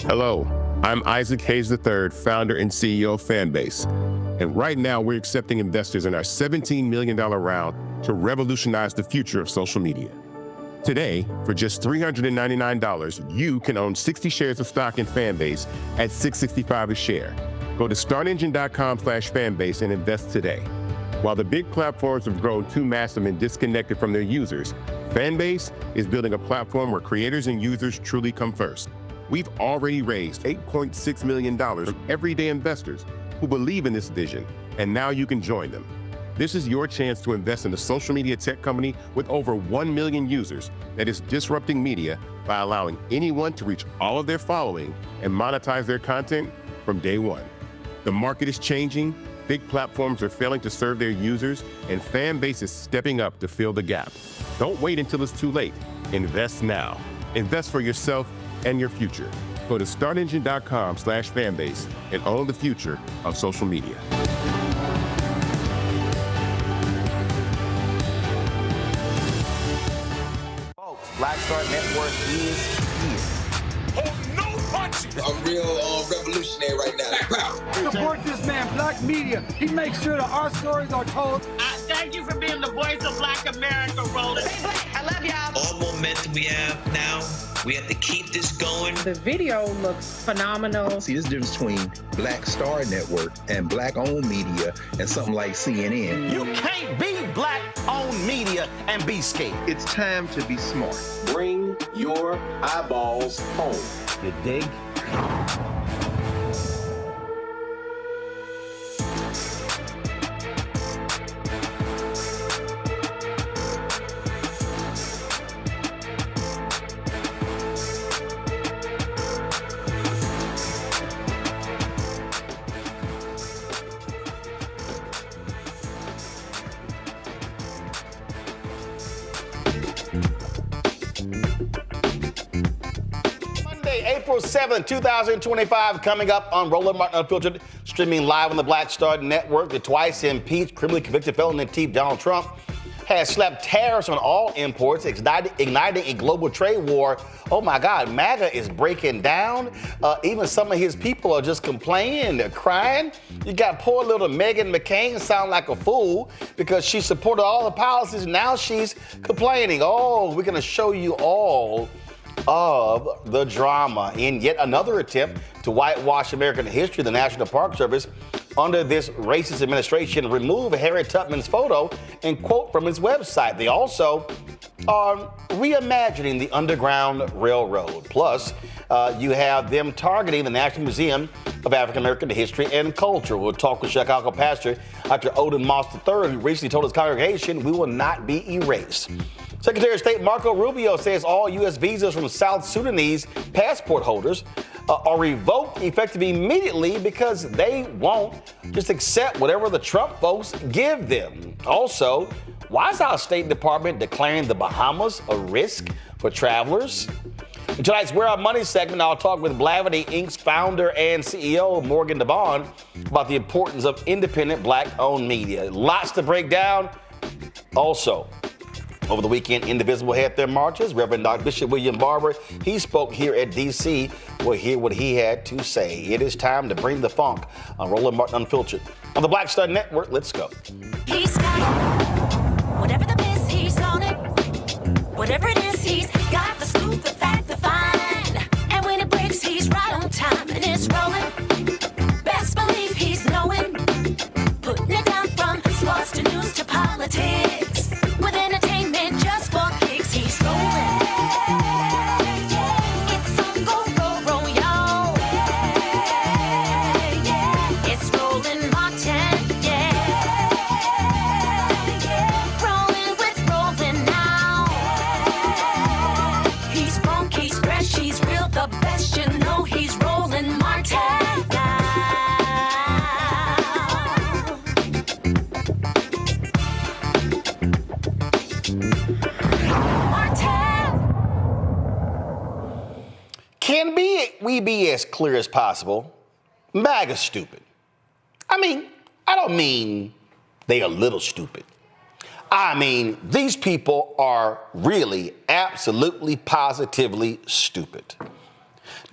Hello, I'm Isaac Hayes III, founder and CEO of Fanbase. And right now we're accepting investors in our $17 million round to revolutionize the future of social media. Today, for just $399, you can own 60 shares of stock in Fanbase at $665 a share. Go to startengine.com/fanbase and invest today. While the big platforms have grown too massive and disconnected from their users, Fanbase is building a platform where creators and users truly come first. We've already raised $8.6 million from everyday investors who believe in this vision, and now you can join them. This is your chance to invest in a social media tech company with over 1 million users that is disrupting media by allowing anyone to reach all of their following and monetize their content from day one. The market is changing, big platforms are failing to serve their users, and Fanbase is stepping up to fill the gap. Don't wait until it's too late. Invest now. Invest for yourself and your future. Go to startengine.com/fanbase and own the future of social media. Folks, Black Star Network is here. Oh, no punches! I'm real revolutionary right now. Support this man, Black Media. He makes sure that our stories are told. Thank you for being the voice of Black America, Roland. Hey, Black, I love y'all. All momentum we have now, we have to keep this going. The video looks phenomenal. See, this difference between Black Star Network and Black-owned media and something like CNN. You can't be Black-owned media and be scared. It's time to be smart. Bring your eyeballs home. You dig? April 7th, 2025, coming up on Roland Martin Unfiltered, streaming live on the Black Star Network. The twice-impeached, criminally convicted felon-in-chief Donald Trump has slapped tariffs on all imports, igniting a global trade war. Oh my God, MAGA is breaking down. Even some of his people are just complaining, they're crying. You got poor little Meghan McCain sound like a fool because she supported all the policies and now she's complaining. Oh, we're gonna show you all of the drama. In yet another attempt to whitewash American history, the National Park Service, under this racist administration, removed Harriet Tubman's photo and quote from its website. They also are reimagining the Underground Railroad. Plus, you have them targeting the National Museum of African American History and Culture. We'll talk with Chicago pastor Dr. Otis Moss III, who recently told his congregation, we will not be erased. Secretary of State Marco Rubio says all U.S. visas from South Sudanese passport holders are revoked effective immediately because they won't just accept whatever the Trump folks give them. Also, why is our State Department declaring the Bahamas a risk for travelers? In tonight's Where Our Money segment, I'll talk with Blavity Inc.'s founder and CEO, Morgan DeBond, about the importance of independent Black-owned media. Lots to break down. Also, over the weekend, Indivisible had their marches. Reverend Dr. Bishop William Barber, he spoke here at D.C. We'll hear what he had to say. It is time to bring the funk on Roland Martin Unfiltered. On the Black Star Network, let's go. He's got it. Whatever the biz, he's on it. Whatever it is, he's got the scoop, the fact, the find. And when it breaks, he's right on time and it's rolling. Best believe he's knowing. Putting it down from sports to news to politics. With entertainment just for kicks, he's rolling. It's on go, roll, y'all. It's Roland Martin, rolling with Roland now. He's funk, he's fresh, he's real, the best, you know he's Roland Martin now. Can we be as clear as possible? MAGA's stupid. I don't mean they a little stupid. I mean, these people are really absolutely positively stupid.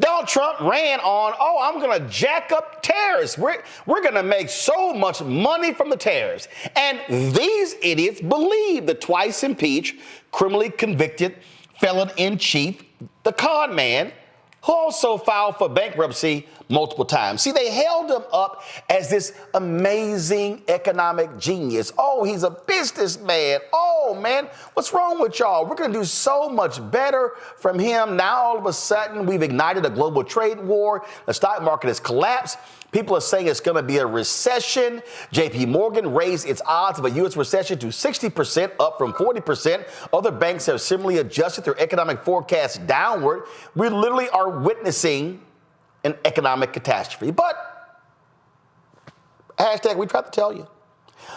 Donald Trump ran on, I'm going to jack up tariffs. We're going to make so much money from the tariffs. And these idiots believe the twice-impeached, criminally convicted felon-in-chief, the con man, who also filed for bankruptcy multiple times. See, they held him up as this amazing economic genius. Oh, he's a businessman. Oh, man, what's wrong with y'all? We're going to do so much better from him. Now, all of a sudden, we've ignited a global trade war. The stock market has collapsed. People are saying it's going to be a recession. JP Morgan raised its odds of a U.S. recession to 60%, up from 40%. Other banks have similarly adjusted their economic forecasts downward. We literally are witnessing an economic catastrophe. But, hashtag, we tried to tell you.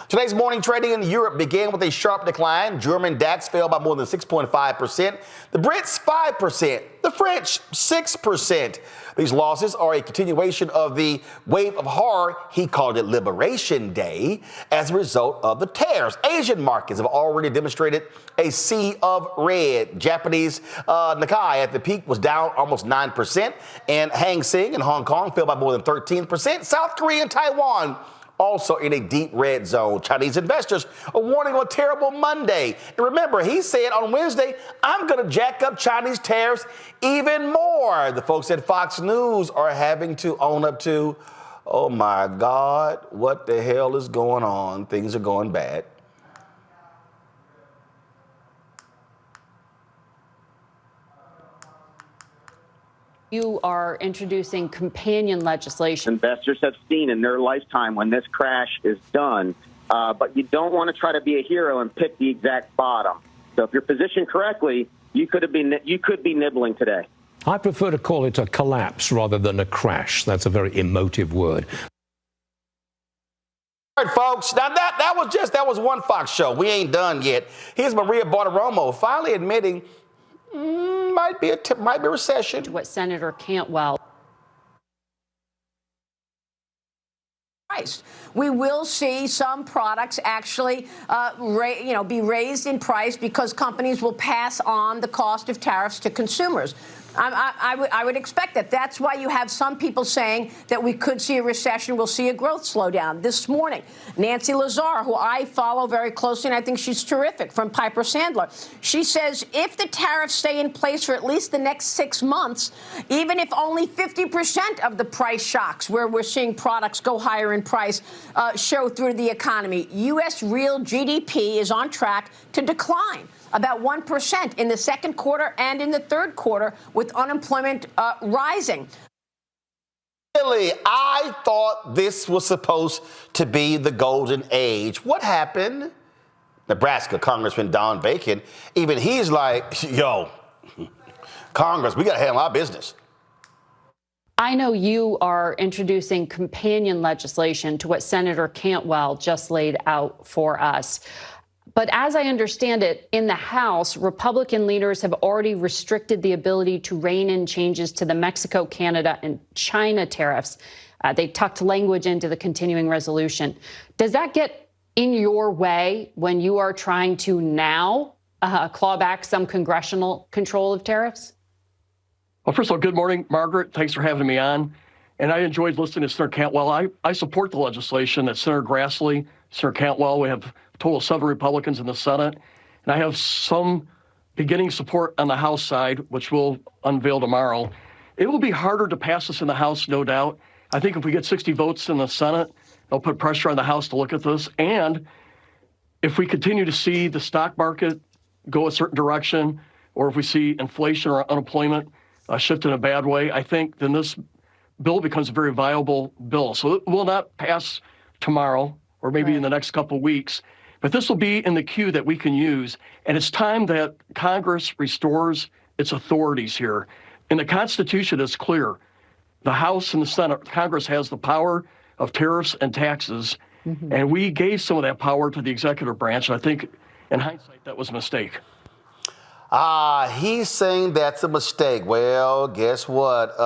Today's morning trading in Europe began with a sharp decline. German DAX fell by more than 6.5%. The Brits, 5%. The French, 6%. These losses are a continuation of the wave of horror, he called it Liberation Day, as a result of the tariffs. Asian markets have already demonstrated a sea of red. Japanese Nikkei at the peak was down almost 9%, and Hang Seng in Hong Kong fell by more than 13%. South Korea and Taiwan also in a deep red zone. Chinese investors are warning on a terrible Monday. And remember, he said on Wednesday, I'm going to jack up Chinese tariffs even more. The folks at Fox News are having to own up to, oh my God, what the hell is going on? Things are going bad. You are introducing companion legislation. Investors have seen in their lifetime when this crash is done, but you don't want to try to be a hero and pick the exact bottom. So if you're positioned correctly, you could be nibbling today. I prefer to call it a collapse rather than a crash. That's a very emotive word. All right, folks. Now that was one Fox show. We ain't done yet. Here's Maria Bartiromo finally admitting might be a recession. What Senator Cantwell. We will see some products actually be raised in price because companies will pass on the cost of tariffs to consumers. I would expect that. That's why you have some people saying that we could see a recession, we'll see a growth slowdown. This morning, Nancy Lazar, who I follow very closely, and I think she's terrific, from Piper Sandler, she says if the tariffs stay in place for at least the next 6 months, even if only 50% of the price shocks where we're seeing products go higher in price show through the economy, U.S. real GDP is on track to decline about 1% in the second quarter and in the third quarter, with unemployment rising. Really, I thought this was supposed to be the golden age. What happened? Nebraska Congressman Don Bacon, even he's like, yo, Congress, we got to handle our business. I know you are introducing companion legislation to what Senator Cantwell just laid out for us. But as I understand it, in the House, Republican leaders have already restricted the ability to rein in changes to the Mexico, Canada, and China tariffs. They tucked language into the continuing resolution. Does that get in your way when you are trying to now claw back some congressional control of tariffs? Well, first of all, good morning, Margaret. Thanks for having me on. And I enjoyed listening to Senator Cantwell. I support the legislation that Senator Grassley, Senator Cantwell, we have a total of 7 Republicans in the Senate. And I have some beginning support on the House side, which we'll unveil tomorrow. It will be harder to pass this in the House, no doubt. I think if we get 60 votes in the Senate, they'll put pressure on the House to look at this. And if we continue to see the stock market go a certain direction, or if we see inflation or unemployment shift in a bad way, I think then this bill becomes a very viable bill. So it will not pass tomorrow or maybe in the next couple of weeks, but this will be in the queue that we can use. And it's time that Congress restores its authorities here. And the Constitution is clear. The House and the Senate, Congress has the power of tariffs and taxes, and we gave some of that power to the executive branch. And I think in hindsight, that was a mistake. He's saying that's a mistake. Well, guess what?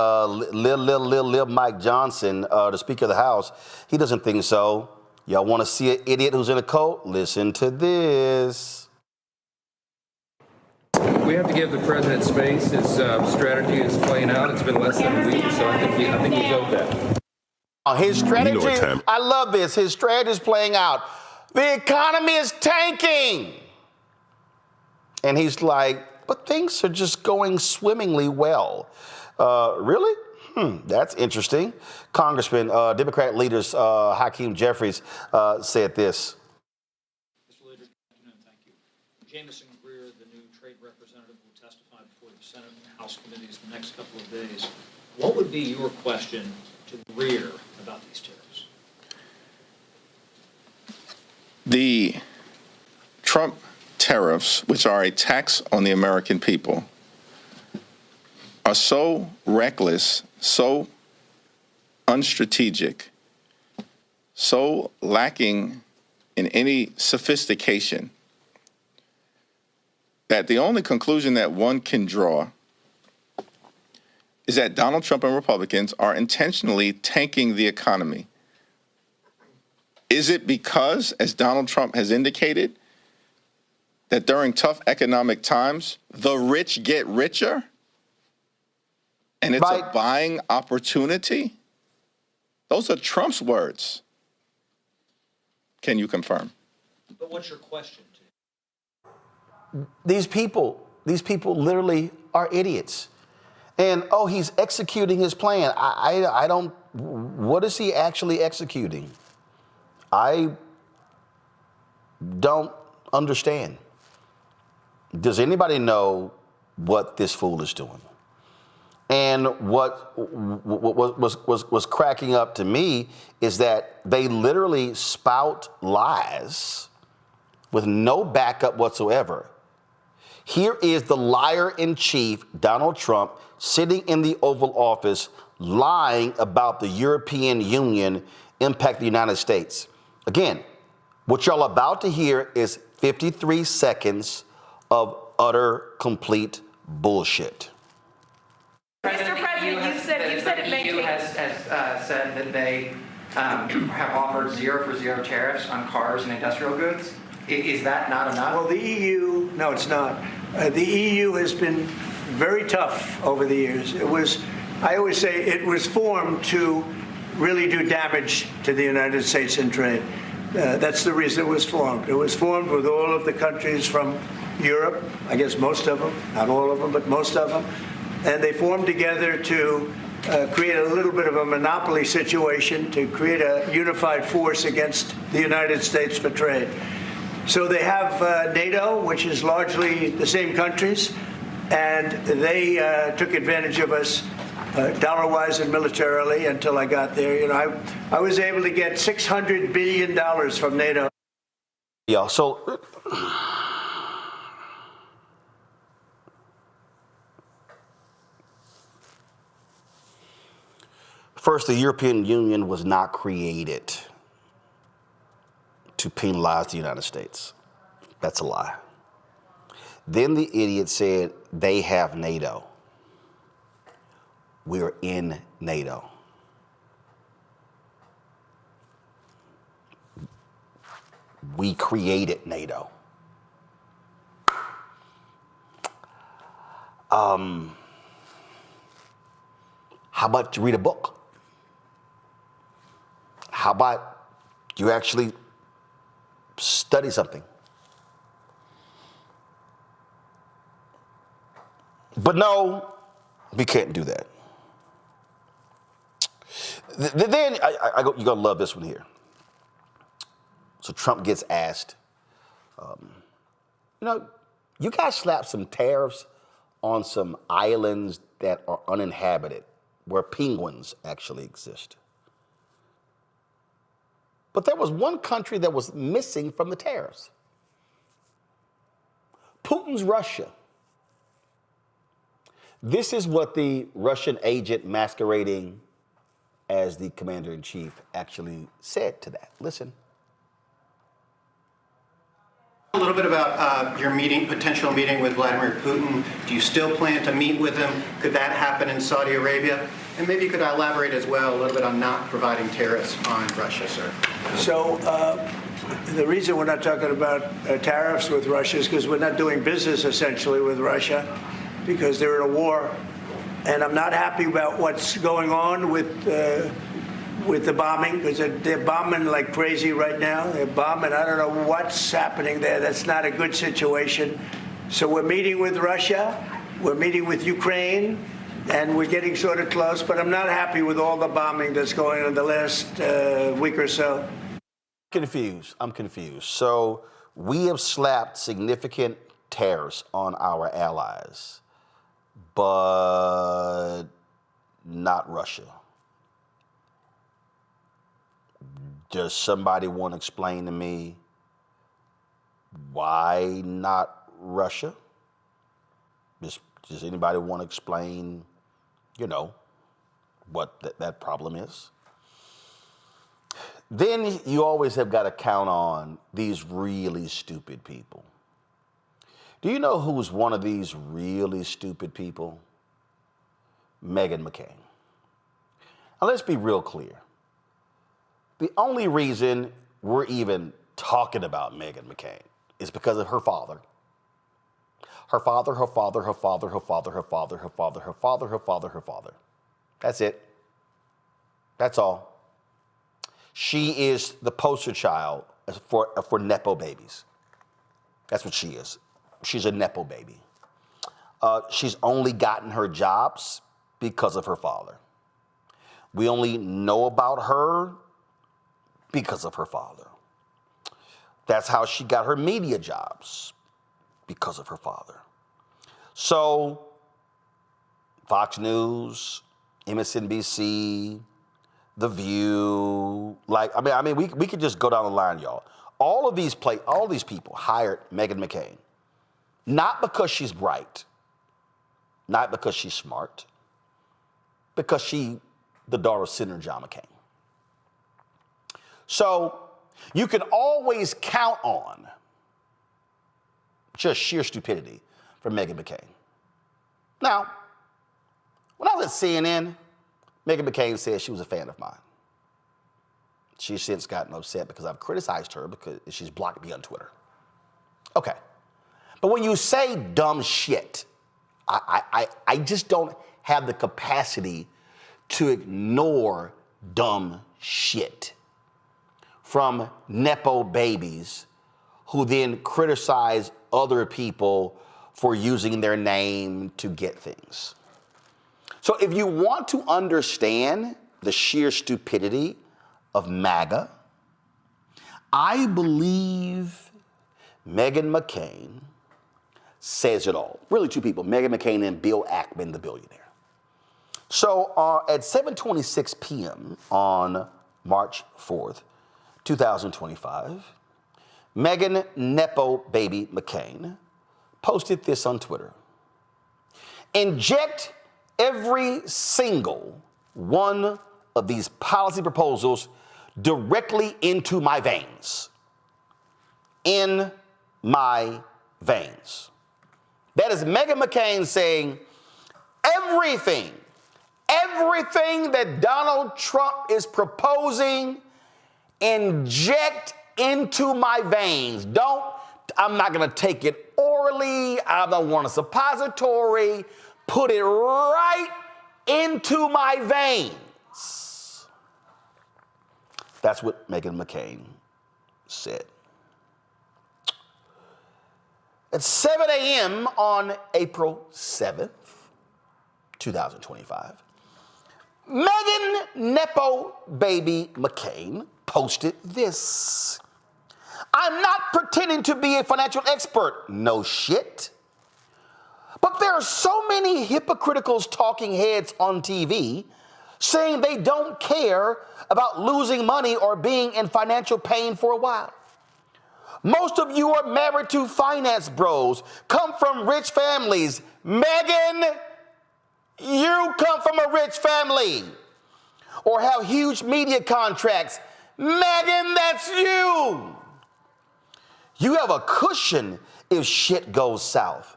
Lil Mike Johnson, the Speaker of the House, he doesn't think so. Y'all want to see an idiot who's in a cult? Listen to this. we have to give the president space. His strategy is playing out. It's been less than a week, so I think he's owed that. His strategy, You know what time. I love this. His strategy is playing out. The economy is tanking. And he's like, but things are just going swimmingly well. Really? That's interesting. Congressman, Democrat leaders Hakeem Jeffries said this. Mr. Leader, good afternoon. Thank you. Jamison Greer, the new trade representative, will testify before the Senate and House committees the next couple of days. What would be your question to Greer about these tariffs? The Trump tariffs, which are a tax on the American people, are so reckless, so unstrategic, so lacking in any sophistication, that the only conclusion that one can draw is that Donald Trump and Republicans are intentionally tanking the economy. Is it because, as Donald Trump has indicated, that during tough economic times, the rich get richer? And it's a buying opportunity? Those are Trump's words. Can you confirm? But what's your question to? These people literally are idiots. And, he's executing his plan. I don't, what is he actually executing? I don't understand. Does anybody know what this fool is doing? And what was cracking up to me is that they literally spout lies with no backup whatsoever. Here is the liar-in-chief, Donald Trump, sitting in the Oval Office lying about the European Union impact the United States. Again, what y'all about to hear is 53 seconds of utter, complete bullshit. Mr. President, you said it may take... The EU has said that they have offered 0 for 0 tariffs on cars and industrial goods. Is that not enough? Well, the EU, no, it's not. The EU has been very tough over the years. I always say it was formed to really do damage to the United States in trade. That's the reason it was formed. It was formed with all of the countries from Europe, I guess most of them, not all of them, but most of them. And they formed together to create a little bit of a monopoly situation, to create a unified force against the United States for trade. So they have NATO, which is largely the same countries, and they took advantage of us dollar-wise and militarily until I got there. You know, I was able to get $600 billion from NATO. Yeah, so... First, the European Union was not created to penalize the United States. That's a lie. Then the idiot said they have NATO. We're in NATO. We created NATO. How about you read a book? How about you actually study something? But no, we can't do that. Then you're going to love this one here. So Trump gets asked, you guys slapped some tariffs on some islands that are uninhabited, where penguins actually exist. But there was one country that was missing from the tariffs. Putin's Russia. This is what the Russian agent masquerading as the commander-in-chief actually said to that. Listen. A little bit about your potential meeting with Vladimir Putin. Do you still plan to meet with him? Could that happen in Saudi Arabia? And maybe you could elaborate as well a little bit on not providing tariffs on Russia, sir. So The reason we're not talking about tariffs with Russia is because we're not doing business essentially with Russia because they're in a war. And I'm not happy about what's going on with the bombing because they're bombing like crazy right now. They're bombing. I don't know what's happening there. That's not a good situation. So we're meeting with Russia. We're meeting with Ukraine. And we're getting sort of close. But I'm not happy with all the bombing that's going on in the last week or so. I'm confused. So we have slapped significant tariffs on our allies, but not Russia. Does somebody want to explain to me why not Russia? Does anybody want to explain, what that problem is? Then you always have got to count on these really stupid people. Do you know who's one of these really stupid people? Meghan McCain. Now let's be real clear. The only reason we're even talking about Meghan McCain is because of her father. Her father, her father, her father, her father, her father, her father, her father, her father, her father. That's it. That's all. She is the poster child for Nepo babies. That's what she is. She's a Nepo baby. She's only gotten her jobs because of her father. We only know about her because of her father. That's how she got her media jobs, because of her father. So, Fox News, MSNBC, The View, we could just go down the line, y'all. All of these people hired Meghan McCain, not because she's bright, not because she's smart, because she's the daughter of Senator John McCain. So you can always count on just sheer stupidity from Meghan McCain. Now, when I was at CNN, Meghan McCain said she was a fan of mine. She's since gotten upset because I've criticized her because she's blocked me on Twitter. Okay. But when you say dumb shit, I just don't have the capacity to ignore dumb shit from Nepo babies who then criticize other people for using their name to get things. So if you want to understand the sheer stupidity of MAGA, I believe Meghan McCain says it all. Really two people, Meghan McCain and Bill Ackman, the billionaire. So at 7:26 p.m. on March 4th, 2025, Meghan Nepo Baby McCain posted this on Twitter. Inject every single one of these policy proposals directly into my veins. In my veins. That is Meghan McCain saying everything that Donald Trump is proposing, inject into my veins. I'm not gonna take it orally, I don't want a suppository, put it right into my veins. That's what Meghan McCain said. At 7 a.m. on April 7th, 2025, Meghan Nepo Baby McCain posted this. I'm not pretending to be a financial expert, no shit. But there are so many hypocritical talking heads on TV saying they don't care about losing money or being in financial pain for a while. Most of you are married to finance bros, come from rich families. Meghan, you come from a rich family or have huge media contracts. Meghan, that's you. You have a cushion if shit goes south.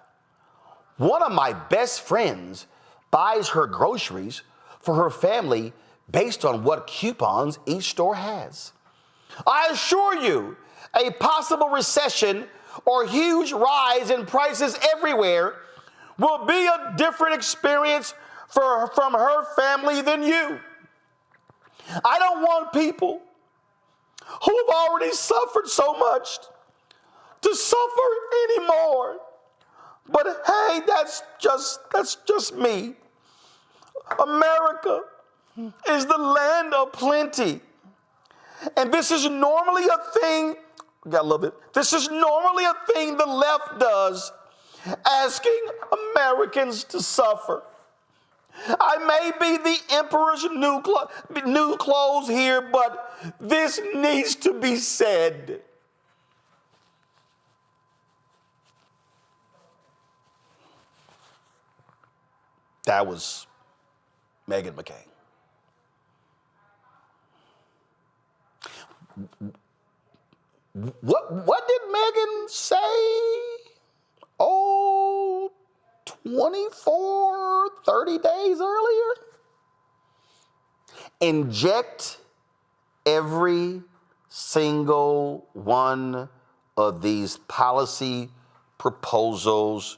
One of my best friends buys her groceries for her family based on what coupons each store has. I assure you, a possible recession or huge rise in prices everywhere will be a different experience from her family than you. I don't want people who've already suffered so much to suffer anymore. But hey, that's just me. America is the land of plenty. And this is normally a thing, gotta love it. This is normally a thing the left does, asking Americans to suffer. I may be the emperor's new clothes here, but this needs to be said. That was Meghan McCain. What did Meghan say? 24, 30 days earlier? Inject every single one of these policy proposals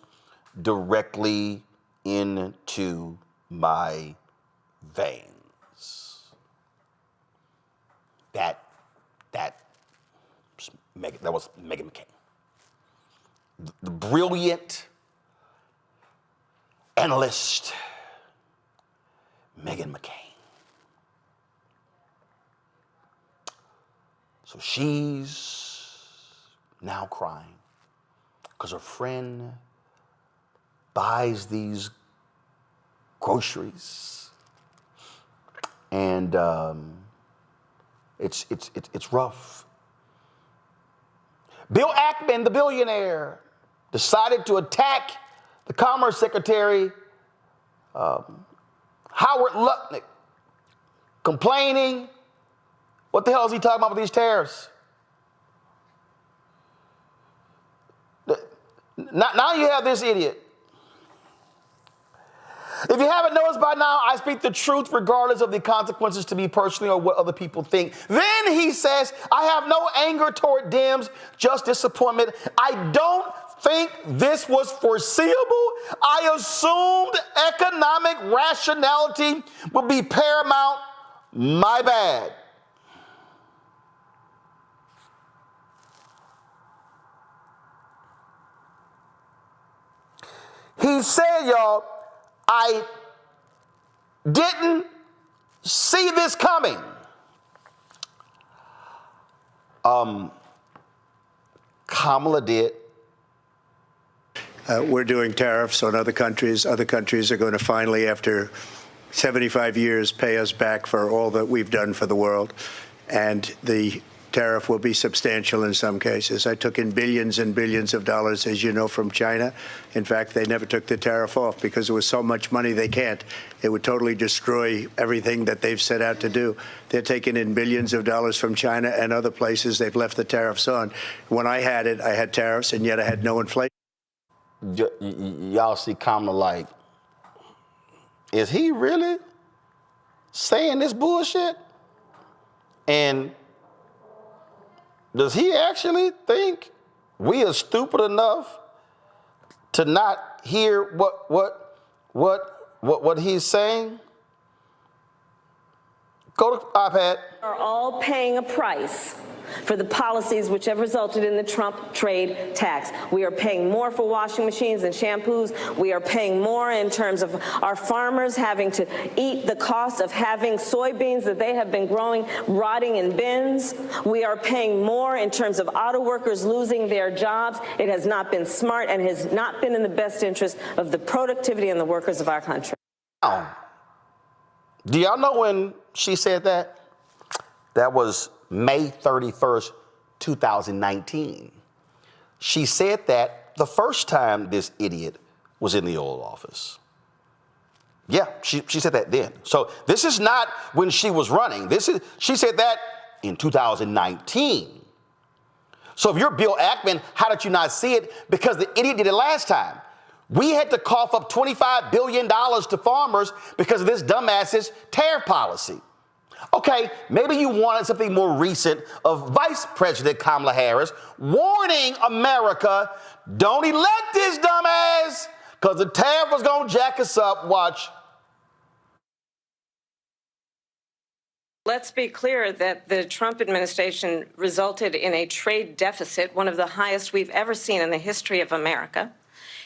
directly into my veins. That was Meghan McCain. The brilliant analyst, Meghan McCain. So she's now crying because her friend buys these groceries, and it's rough. Bill Ackman, the billionaire, decided to attack the Commerce Secretary, Howard Lutnick, complaining, what the hell is he talking about with these tariffs? Now you have this idiot. If you haven't noticed by now, I speak the truth regardless of the consequences to me personally or what other people think. Then he says, I have no anger toward Dems, just disappointment. I don't think this was foreseeable. I assumed economic rationality would be paramount. My bad. He said, y'all, I didn't see this coming. Kamala did. We're doing tariffs on other countries. Other countries are going to finally, after 75 years, pay us back for all that we've done for the world. And the tariff will be substantial in some cases. I took in billions and billions of dollars, as you know, from China. In fact, they never took the tariff off because there was so much money they can't. It would totally destroy everything that they've set out to do. They're taking in billions of dollars from China and other places. They've left the tariffs on. When I had it, I had tariffs, and yet I had no inflation. Y'all see Kamala like, is he really saying this bullshit? And does he actually think we are stupid enough to not hear what he's saying? Go to iPad. Are all paying a price for the policies which have resulted in the Trump trade tax. We are paying more for washing machines and shampoos. We are paying more in terms of our farmers having to eat the cost of having soybeans that they have been growing rotting in bins. We are paying more in terms of auto workers losing their jobs. It has not been smart and has not been in the best interest of the productivity and the workers of our country. Now, do y'all know when she said that? That was May 31st, 2019. She said that the first time this idiot was in the Oval Office. Yeah, she said that then. So this is not when she was running. She said that in 2019. So if you're Bill Ackman, how did you not see it? Because the idiot did it last time. We had to cough up $25 billion to farmers because of this dumbass's tariff policy. Okay, maybe you wanted something more recent of Vice President Kamala Harris warning America, don't elect this dumbass, because the tariff was going to jack us up. Watch. Let's be clear that the Trump administration resulted in a trade deficit, one of the highest we've ever seen in the history of America.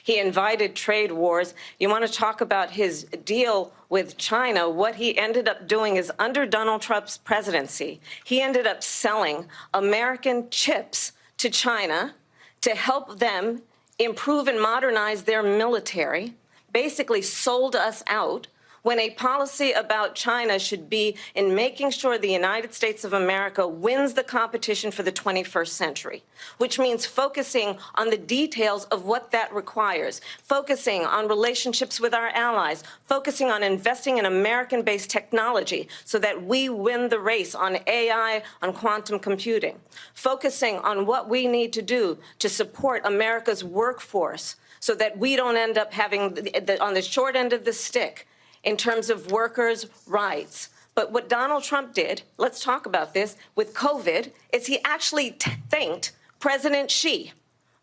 He invited trade wars. You want to talk about his deal with China? What he ended up doing is, under Donald Trump's presidency, he ended up selling American chips to China to help them improve and modernize their military, basically sold us out, when a policy about China should be in making sure the United States of America wins the competition for the 21st century, which means focusing on the details of what that requires, focusing on relationships with our allies, focusing on investing in American-based technology so that we win the race on AI, on quantum computing, focusing on what we need to do to support America's workforce so that we don't end up having on the short end of the stick in terms of workers' rights. But what Donald Trump did, let's talk about this, with COVID, is he actually thanked President Xi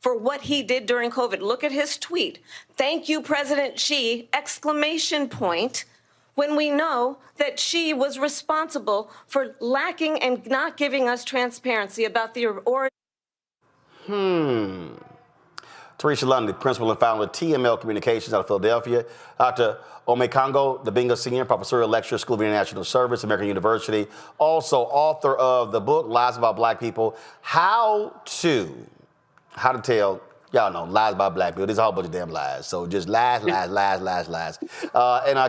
for what he did during COVID. Look at his tweet. Thank you, President Xi, exclamation point, when we know that Xi was responsible for lacking and not giving us transparency about the origin. Teresa Lundy, principal and founder of TML Communications out of Philadelphia. Dr. Omekongo Dabinga Sr., professorial lecturer, School of International Service, American University. Also author of the book, Lies About Black People, How to Tell, y'all know, lies about black people. There's a whole bunch of damn lies. So just lies. And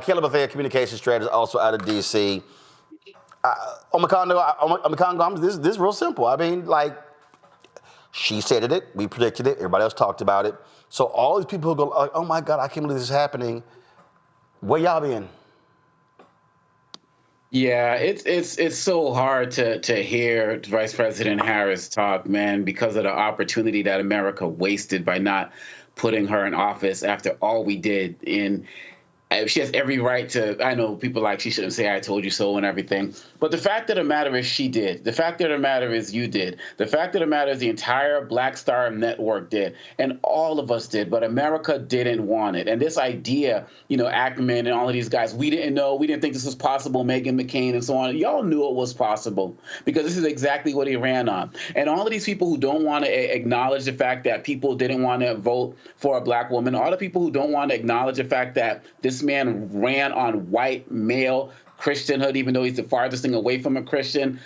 Caleb Affair, communication strategist, also out of D.C. Omekongo, this is real simple. I mean, like, she said it, we predicted it, everybody else talked about it. So all these people who go, like, oh my God, I can't believe this is happening. Where y'all been? Yeah, it's so hard to hear Vice President Harris talk, man, because of the opportunity that America wasted by not putting her in office after all we did. She has every right to, I know people like she shouldn't say I told you so and everything, but the fact of the matter is she did. The fact of the matter is you did. The fact of the matter is the entire Black Star Network did, and all of us did, but America didn't want it. And this idea, Ackerman and all of these guys, we didn't know, we didn't think this was possible, Meghan McCain and so on. Y'all knew it was possible because this is exactly what he ran on. And all of these people who don't want to acknowledge the fact that people didn't want to vote for a black woman, all the people who don't want to acknowledge the fact that this man ran on white male Christianhood, even though he's the farthest thing away from a Christian.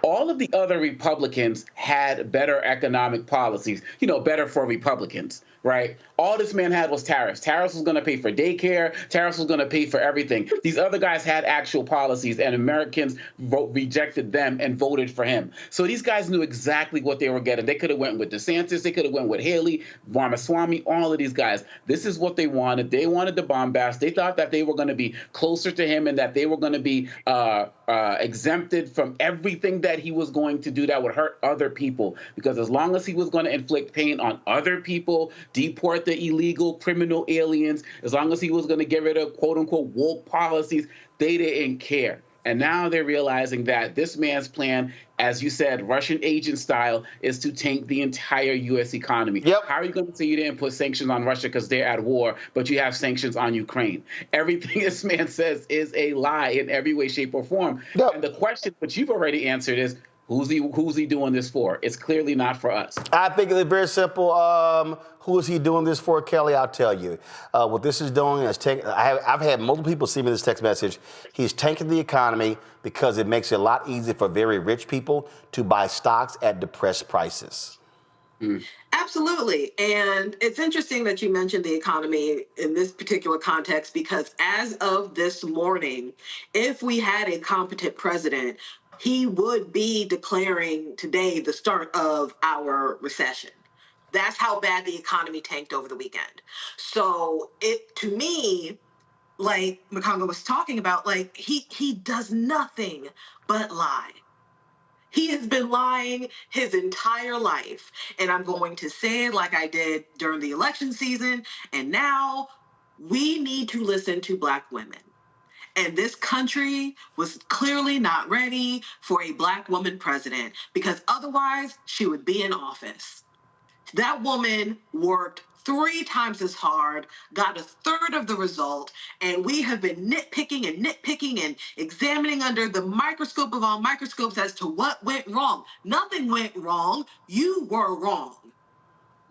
All of the other Republicans had better economic policies, better for Republicans, right? All this man had was tariffs. Tariffs was going to pay for daycare. Tariffs was going to pay for everything. These other guys had actual policies, and Americans rejected them and voted for him. So these guys knew exactly what they were getting. They could have went with DeSantis. They could have went with Haley, Ramaswamy, all of these guys. This is what they wanted. They wanted the bombast. They thought that they were going to be closer to him and that they were going to be exempted from everything that he was going to do that would hurt other people. Because as long as he was going to inflict pain on other people, deport the illegal criminal aliens, as long as he was going to get rid of quote-unquote woke policies, they didn't care. And now they're realizing that this man's plan, as you said, Russian agent style, is to tank the entire U.S. economy. Yep. How are you going to say you didn't put sanctions on Russia because they're at war, but you have sanctions on Ukraine? Everything this man says is a lie in every way, shape, or form. Yep. And the question, which you've already answered, is who's he doing this for? It's clearly not for us. I think it's very simple. Who is he doing this for, Kelly? I'll tell you. What this is doing is I've had multiple people send me this text message. He's tanking the economy because it makes it a lot easier for very rich people to buy stocks at depressed prices. Absolutely. And it's interesting that you mentioned the economy in this particular context, because as of this morning, if we had a competent president, he would be declaring today the start of our recession. That's how bad the economy tanked over the weekend. So to me, like Mokongo was talking about, like he does nothing but lie. He has been lying his entire life. And I'm going to say it like I did during the election season. And now we need to listen to Black women. And this country was clearly not ready for a Black woman president, because otherwise she would be in office. That woman worked 3 times as hard, got 1/3 of the result, and we have been nitpicking and examining under the microscope of all microscopes as to what went wrong. Nothing went wrong. You were wrong.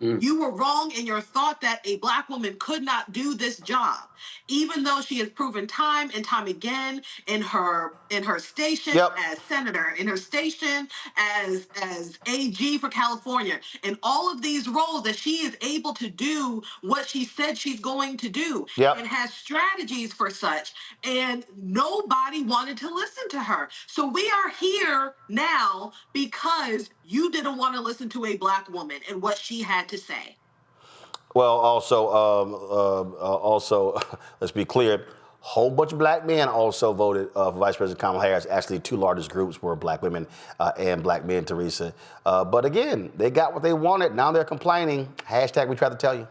You were wrong in your thought that a Black woman could not do this job, even though she has proven time and time again in her station as senator, in her station as AG for California, in all of these roles, that she is able to do what she said she's going to do and has strategies for such. And nobody wanted to listen to her. So we are here now because you didn't want to listen to a Black woman and what she had to say. Well, also, let's be clear, whole bunch of Black men also voted for Vice President Kamala Harris. Actually, 2 largest groups were Black women and Black men, Teresa. But again, they got what they wanted. Now they're complaining. Hashtag we tried to tell you.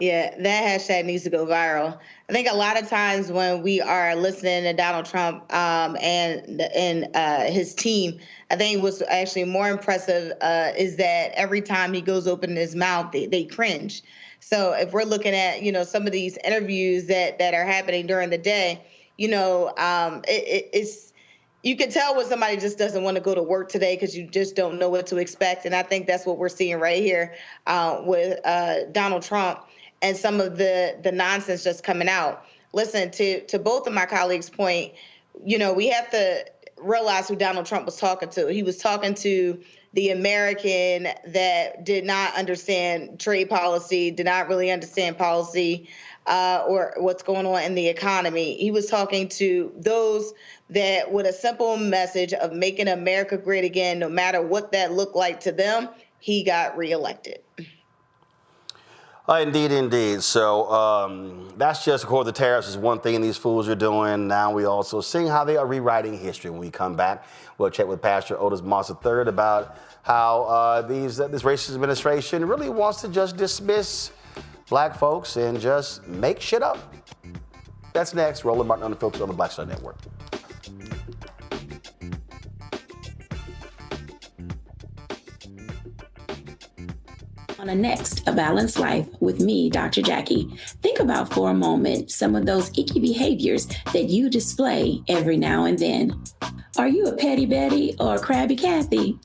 Yeah, that hashtag needs to go viral. I think a lot of times when we are listening to Donald Trump and his team, I think what's actually more impressive is that every time he goes open his mouth, they cringe. So if we're looking at, some of these interviews that are happening during the day, it's you can tell when somebody just doesn't want to go to work today because you just don't know what to expect. And I think that's what we're seeing right here with Donald Trump and some of the nonsense just coming out. Listen, to both of my colleagues' point, we have to realize who Donald Trump was talking to. He was talking to the American that did not understand trade policy, did not really understand policy or what's going on in the economy. He was talking to those that with a simple message of making America great again, no matter what that looked like to them, he got reelected. Indeed. So that's just, of course, the tariffs is one thing these fools are doing. Now we also seeing how they are rewriting history. When we come back, we'll check with Pastor Otis Moss III about how this racist administration really wants to just dismiss Black folks and just make shit up. That's next. Roland Martin Unfiltered on the Black Star Network. On the next A Balanced Life with me, Dr. Jackie, think about for a moment some of those icky behaviors that you display every now and then. Are you a petty Betty or a crabby Kathy?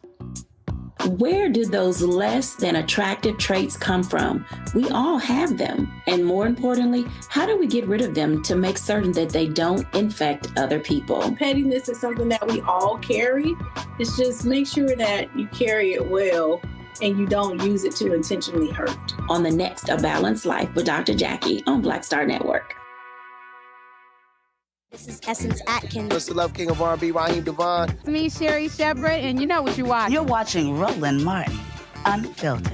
Where do those less than attractive traits come from? We all have them. And more importantly, how do we get rid of them to make certain that they don't infect other people? Pettiness is something that we all carry. It's just make sure that you carry it well and you don't use it to intentionally hurt. On the next A Balanced Life with Dr. Jackie on Black Star Network. This is Essence Atkins. What's the love king of R&B, Raheem Devon? It's me, Sherry Shepard, and you know what you watch. You're watching Roland Martin Unfiltered.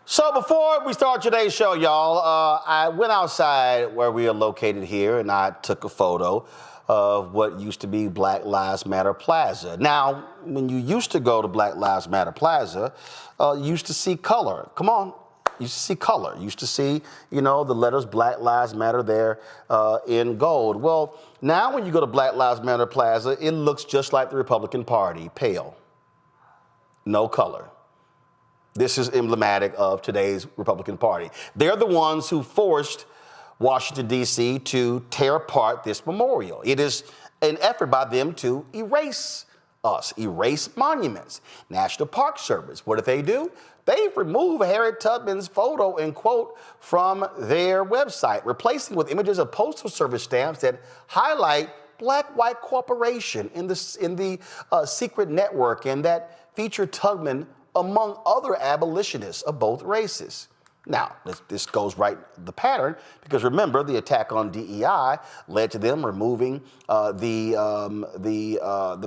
So before we start today's show, y'all, I went outside where we are located here, and I took a photo of what used to be Black Lives Matter Plaza. Now, when you used to go to Black Lives Matter Plaza, you used to see color. Come on. You used to see color. You used to see, the letters Black Lives Matter there in gold. Well, now when you go to Black Lives Matter Plaza, it looks just like the Republican Party, pale, no color. This is emblematic of today's Republican Party. They're the ones who forced Washington, D.C. to tear apart this memorial. It is an effort by them to erase us, erase monuments. National Park Service, what did they do? They removed Harriet Tubman's photo and quote from their website, replacing with images of Postal Service stamps that highlight black-white cooperation in the secret network and that feature Tubman among other abolitionists of both races. Now, this goes right the pattern, because remember, the attack on DEI led to them removing the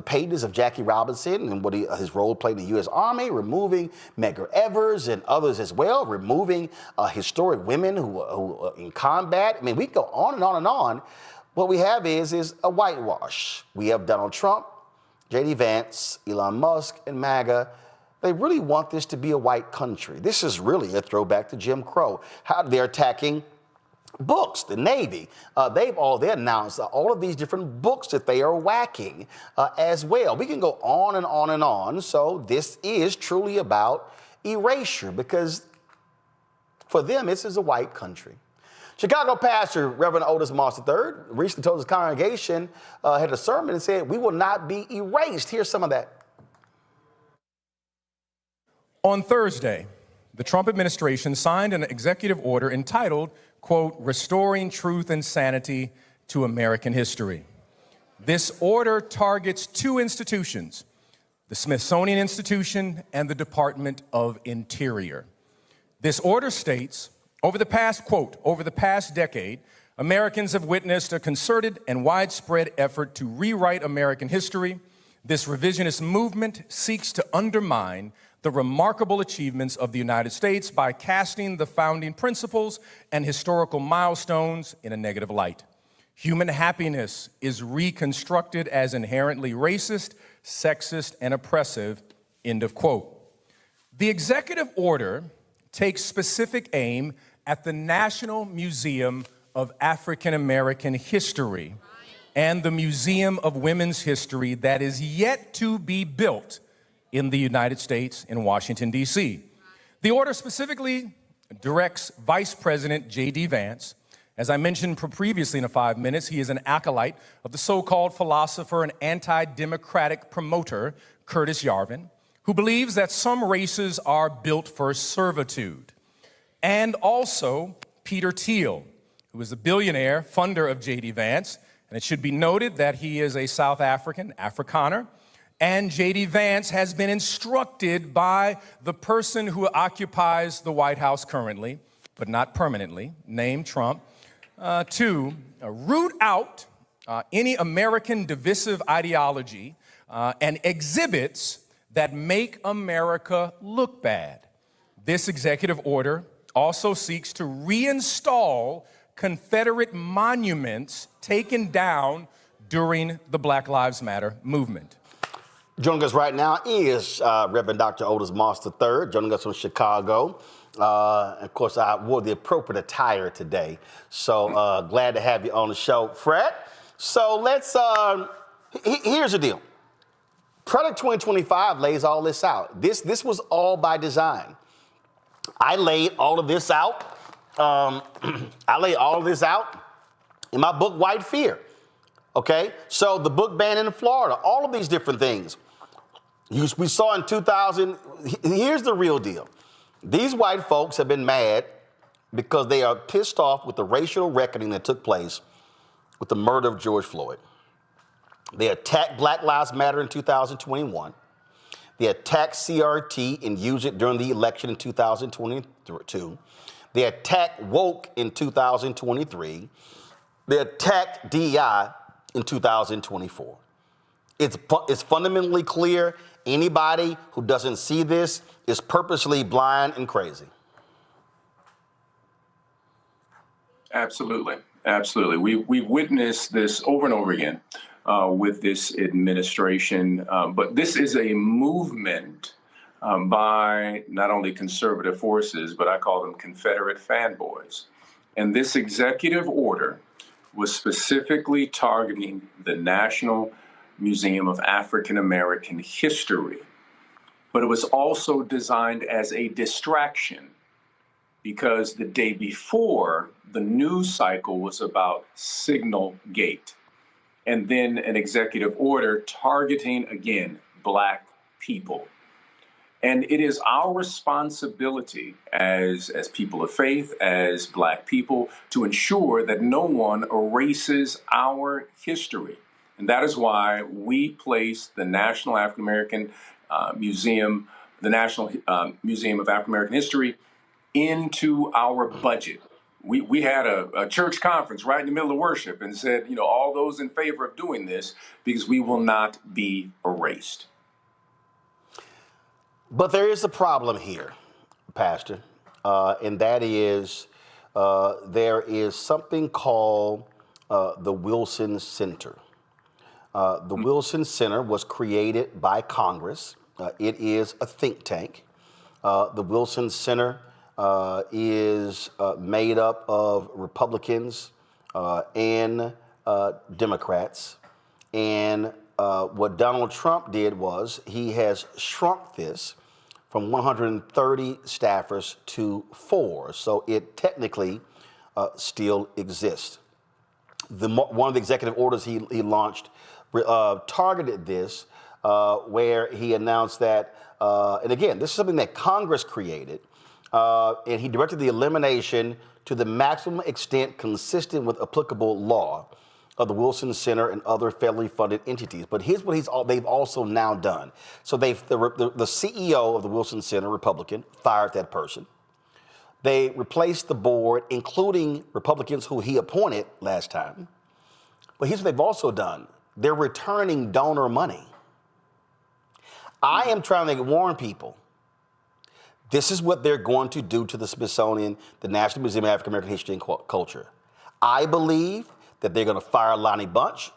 pages of Jackie Robinson and what his role played in the U.S. Army, removing Medgar Evers and others as well, removing historic women who in combat. I mean, we go on and on and on. What we have is a whitewash. We have Donald Trump, J.D. Vance, Elon Musk, and MAGA. They really want this to be a white country. This is really a throwback to Jim Crow. How they're attacking books, the Navy. They announced all of these different books that they are whacking as well. We can go on and on and on. So this is truly about erasure, because for them, this is a white country. Chicago pastor Reverend Otis Moss III recently told his congregation, had a sermon and said, "We will not be erased." Here's some of that. On Thursday, the Trump administration signed an executive order entitled, quote, "Restoring Truth and Sanity to American History." This order targets two institutions, the Smithsonian Institution and the Department of Interior. This order states, over the past decade, Americans have witnessed a concerted and widespread effort to rewrite American history. This revisionist movement seeks to undermine the remarkable achievements of the United States by casting the founding principles and historical milestones in a negative light. Human happiness is reconstructed as inherently racist, sexist, and oppressive, end of quote. The executive order takes specific aim at the National Museum of African American History and the Museum of Women's History that is yet to be built in the United States in Washington, D.C. The order specifically directs Vice President J.D. Vance. As I mentioned previously in the 5 minutes, he is an acolyte of the so-called philosopher and anti-democratic promoter Curtis Yarvin, who believes that some races are built for servitude. And also Peter Thiel, who is a billionaire funder of J.D. Vance. And it should be noted that he is a South African, Afrikaner. And J.D. Vance has been instructed by the person who occupies the White House currently, but not permanently, named Trump, to root out any American divisive ideology and exhibits that make America look bad. This executive order also seeks to reinstall Confederate monuments taken down during the Black Lives Matter movement. Joining us right now is Reverend Dr. Otis Moss III, joining us from Chicago. Of course, I wore the appropriate attire today, so glad to have you on the show, Fred. So let's, here's the deal. Product 2025 lays all this out. This was all by design. I laid all of this out. I laid all of this out in my book, White Fear. Okay, so the book ban in Florida, all of these different things. We saw in 2000, here's the real deal. These white folks have been mad because they are pissed off with the racial reckoning that took place with the murder of George Floyd. They attacked Black Lives Matter in 2021. They attacked CRT and used it during the election in 2022. They attacked woke in 2023. They attacked DEI in 2024. It's fundamentally clear, Anybody who doesn't see this is purposely blind and crazy. Absolutely. Absolutely. We've witnessed this over and over again with this administration. But this is a movement by not only conservative forces, but I call them Confederate fanboys. And this executive order was specifically targeting the National Museum of African American History. But it was also designed as a distraction, because the day before, the news cycle was about Signal Gate, and then an executive order targeting, again, Black people. And it is our responsibility as people of faith, as Black people, to ensure that no one erases our history. And that is why we place the National African American Museum, the National Museum of African American History, into our budget. We had a church conference right in the middle of worship and said, all those in favor of doing this, because we will not be erased. But there is a problem here, Pastor, and that is there is something called the Wilson Center. The Wilson Center was created by Congress. It is a think tank. The Wilson Center is made up of Republicans and Democrats. And what Donald Trump did was he has shrunk this from 130 staffers to 4. So it technically still exists. One of the executive orders he launched targeted this, where he announced that, and again, this is something that Congress created, and he directed the elimination to the maximum extent consistent with applicable law of the Wilson Center and other federally funded entities. But here's what they've also now done. So the CEO of the Wilson Center, Republican, fired that person. They replaced the board, including Republicans who he appointed last time. But here's what they've also done. They're returning donor money. I am trying to warn people. This is what they're going to do to the Smithsonian, the National Museum of African American History and Culture. I believe that they're going to fire Lonnie Bunch.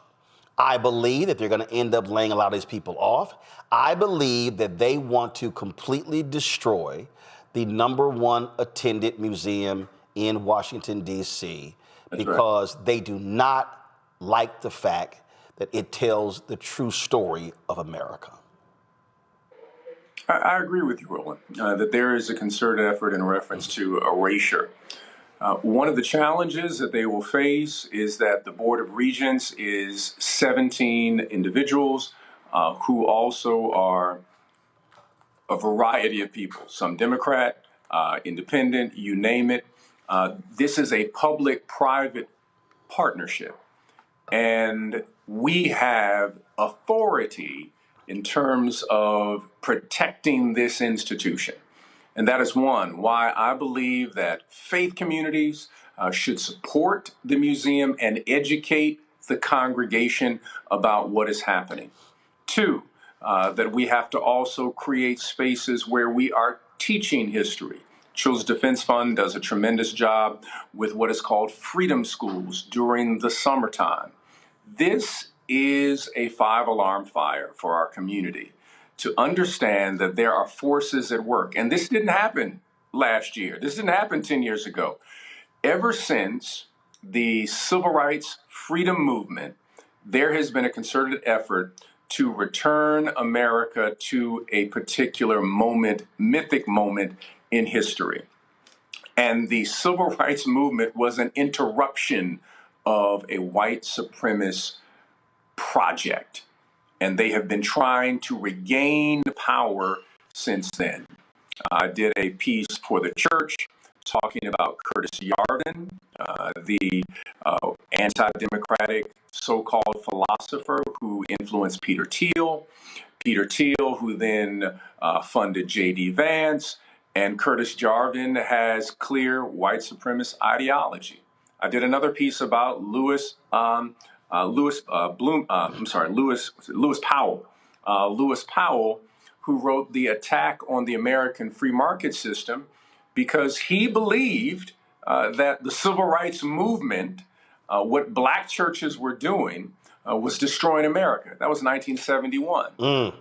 I believe that they're going to end up laying a lot of these people off. I believe that they want to completely destroy the #1 attended museum in Washington, D.C., because they do not like the fact that it tells the true story of America. I agree with you, Roland, that there is a concerted effort in reference to erasure. One of the challenges that they will face is that the Board of Regents is 17 individuals who also are a variety of people, some Democrat, independent, you name it. This is a public-private partnership, and we have authority in terms of protecting this institution. And that is why I believe that faith communities should support the museum and educate the congregation about what is happening. 2, that we have to also create spaces where we are teaching history. Children's Defense Fund does a tremendous job with what is called freedom schools during the summertime. This is a 5-alarm fire for our community, to understand that there are forces at work. And this didn't happen last year. This didn't happen 10 years ago. Ever since the Civil Rights Freedom Movement, there has been a concerted effort to return America to a particular moment, mythic moment in history. And the Civil Rights Movement was an interruption of a white supremacist project. And they have been trying to regain power since then. I did a piece for the church talking about Curtis Yarvin, the anti-democratic so-called philosopher who influenced Peter Thiel. Peter Thiel, who then funded J.D. Vance, and Curtis Yarvin has clear white supremacist ideology. I did another piece about Lewis Powell. Lewis Powell, who wrote The Attack on the American Free Market System, because he believed that the civil rights movement, what black churches were doing, was destroying America. That was 1971.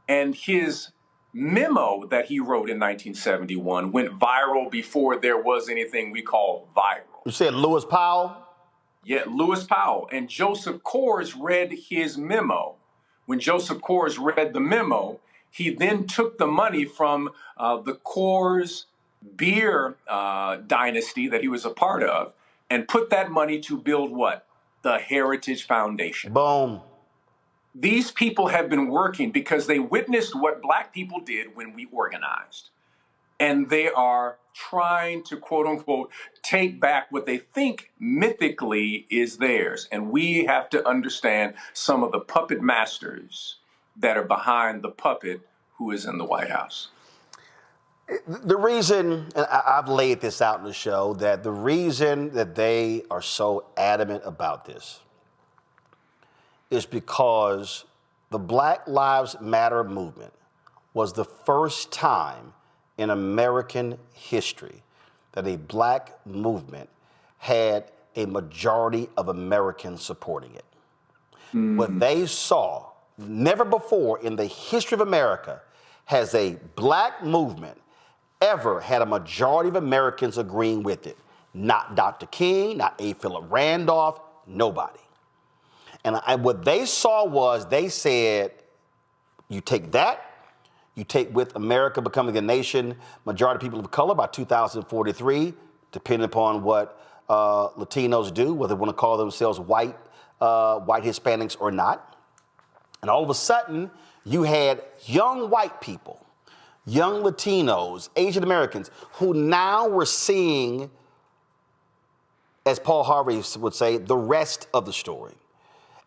And his memo that he wrote in 1971 went viral before there was anything we call viral. You said Lewis Powell? Yeah, Lewis Powell. And Joseph Coors read his memo. When Joseph Coors read the memo, he then took the money from the Coors beer dynasty that he was a part of and put that money to build what? The Heritage Foundation. Boom. These people have been working because they witnessed what black people did when we organized. And they are trying to, quote unquote, take back what they think mythically is theirs. And we have to understand some of the puppet masters that are behind the puppet who is in the White House. The reason, and I've laid this out in the show, that the reason that they are so adamant about this is because the Black Lives Matter movement was the first time in American history that a black movement had a majority of Americans supporting it. What they saw, never before in the history of America has a black movement ever had a majority of Americans agreeing with it. Not Dr. King, not A. Philip Randolph, nobody. And what they saw was, they said, you take that, you take with America becoming a nation, majority of people of color by 2043, depending upon what Latinos do, whether they want to call themselves white Hispanics or not. And all of a sudden, you had young white people, young Latinos, Asian Americans, who now were seeing, as Paul Harvey would say, the rest of the story.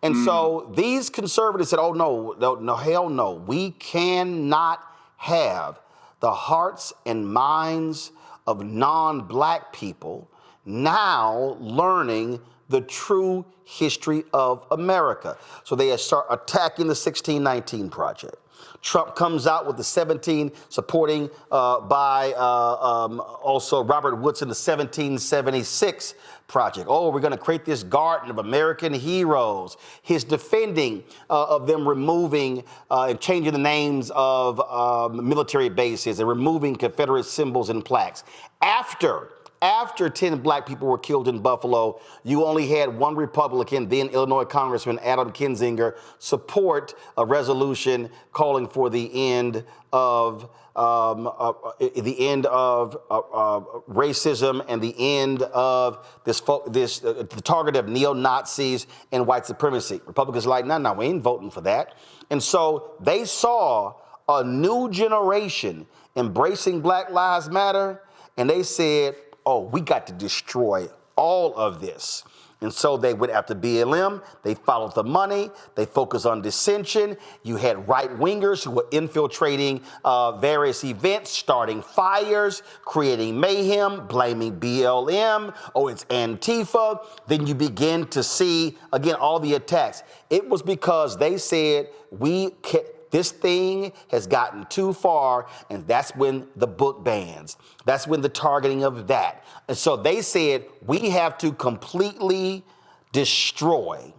And so these conservatives said, oh, no, hell no. We cannot have the hearts and minds of non-black people now learning the true history of America. So they start attacking the 1619 Project. Trump comes out with the 17, supporting by also Robert Woodson, the 1776 Project. Oh, we're going to create this garden of American heroes. His defending of them removing and changing the names of military bases and removing Confederate symbols and plaques. After 10 black people were killed in Buffalo, you only had one Republican, then Illinois Congressman Adam Kinzinger, support a resolution calling for the end of racism and the end of the target of neo-Nazis and white supremacy. Republicans are like, no, we ain't voting for that. And so they saw a new generation embracing Black Lives Matter, and they said, oh, we got to destroy all of this. And so they went after BLM. They followed the money. They focused on dissension. You had right-wingers who were infiltrating various events, starting fires, creating mayhem, blaming BLM. Oh, it's Antifa. Then you begin to see, again, all the attacks. It was because they said, this thing has gotten too far, and that's when the book bans. That's when the targeting of that. And so they said, we have to completely destroy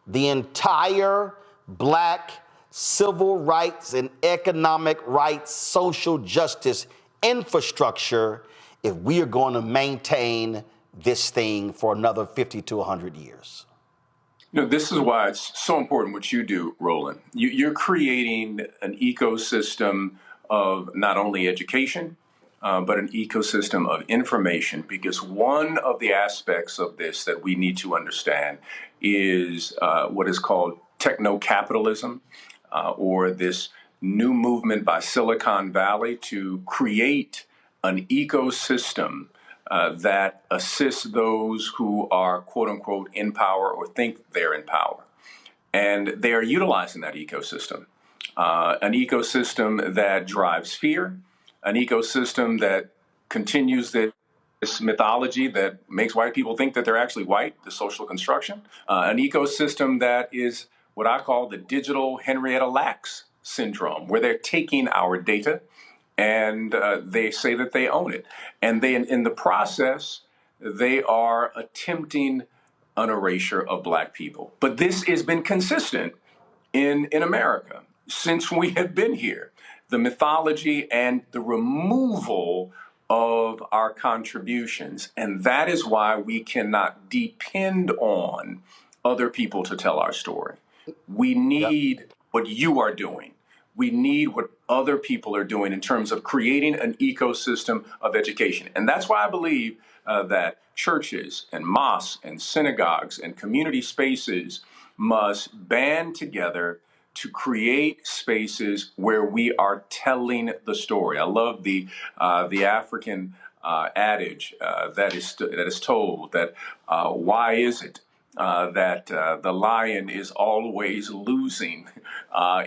the entire black civil rights and economic rights, social justice infrastructure if we are going to maintain this thing for another 50 to 100 years. You know, this is why it's so important what you do, Roland. You're creating an ecosystem of not only education, but an ecosystem of information, because one of the aspects of this that we need to understand is what is called techno-capitalism, or this new movement by Silicon Valley to create an ecosystem that assists those who are, quote unquote, in power or think they're in power. And they are utilizing that ecosystem, an ecosystem that drives fear, an ecosystem that continues this mythology that makes white people think that they're actually white, the social construction, an ecosystem that is what I call the digital Henrietta Lacks syndrome, where they're taking our data and they say that they own it. And they, in the process, they are attempting an erasure of black people. But this has been consistent in America since we have been here. The mythology and the removal of our contributions. And that is why we cannot depend on other people to tell our story. We need what you are doing. We need what other people are doing in terms of creating an ecosystem of education. And that's why I believe that churches and mosques and synagogues and community spaces must band together to create spaces where we are telling the story. I love the African adage that is told that why is it that the lion is always losing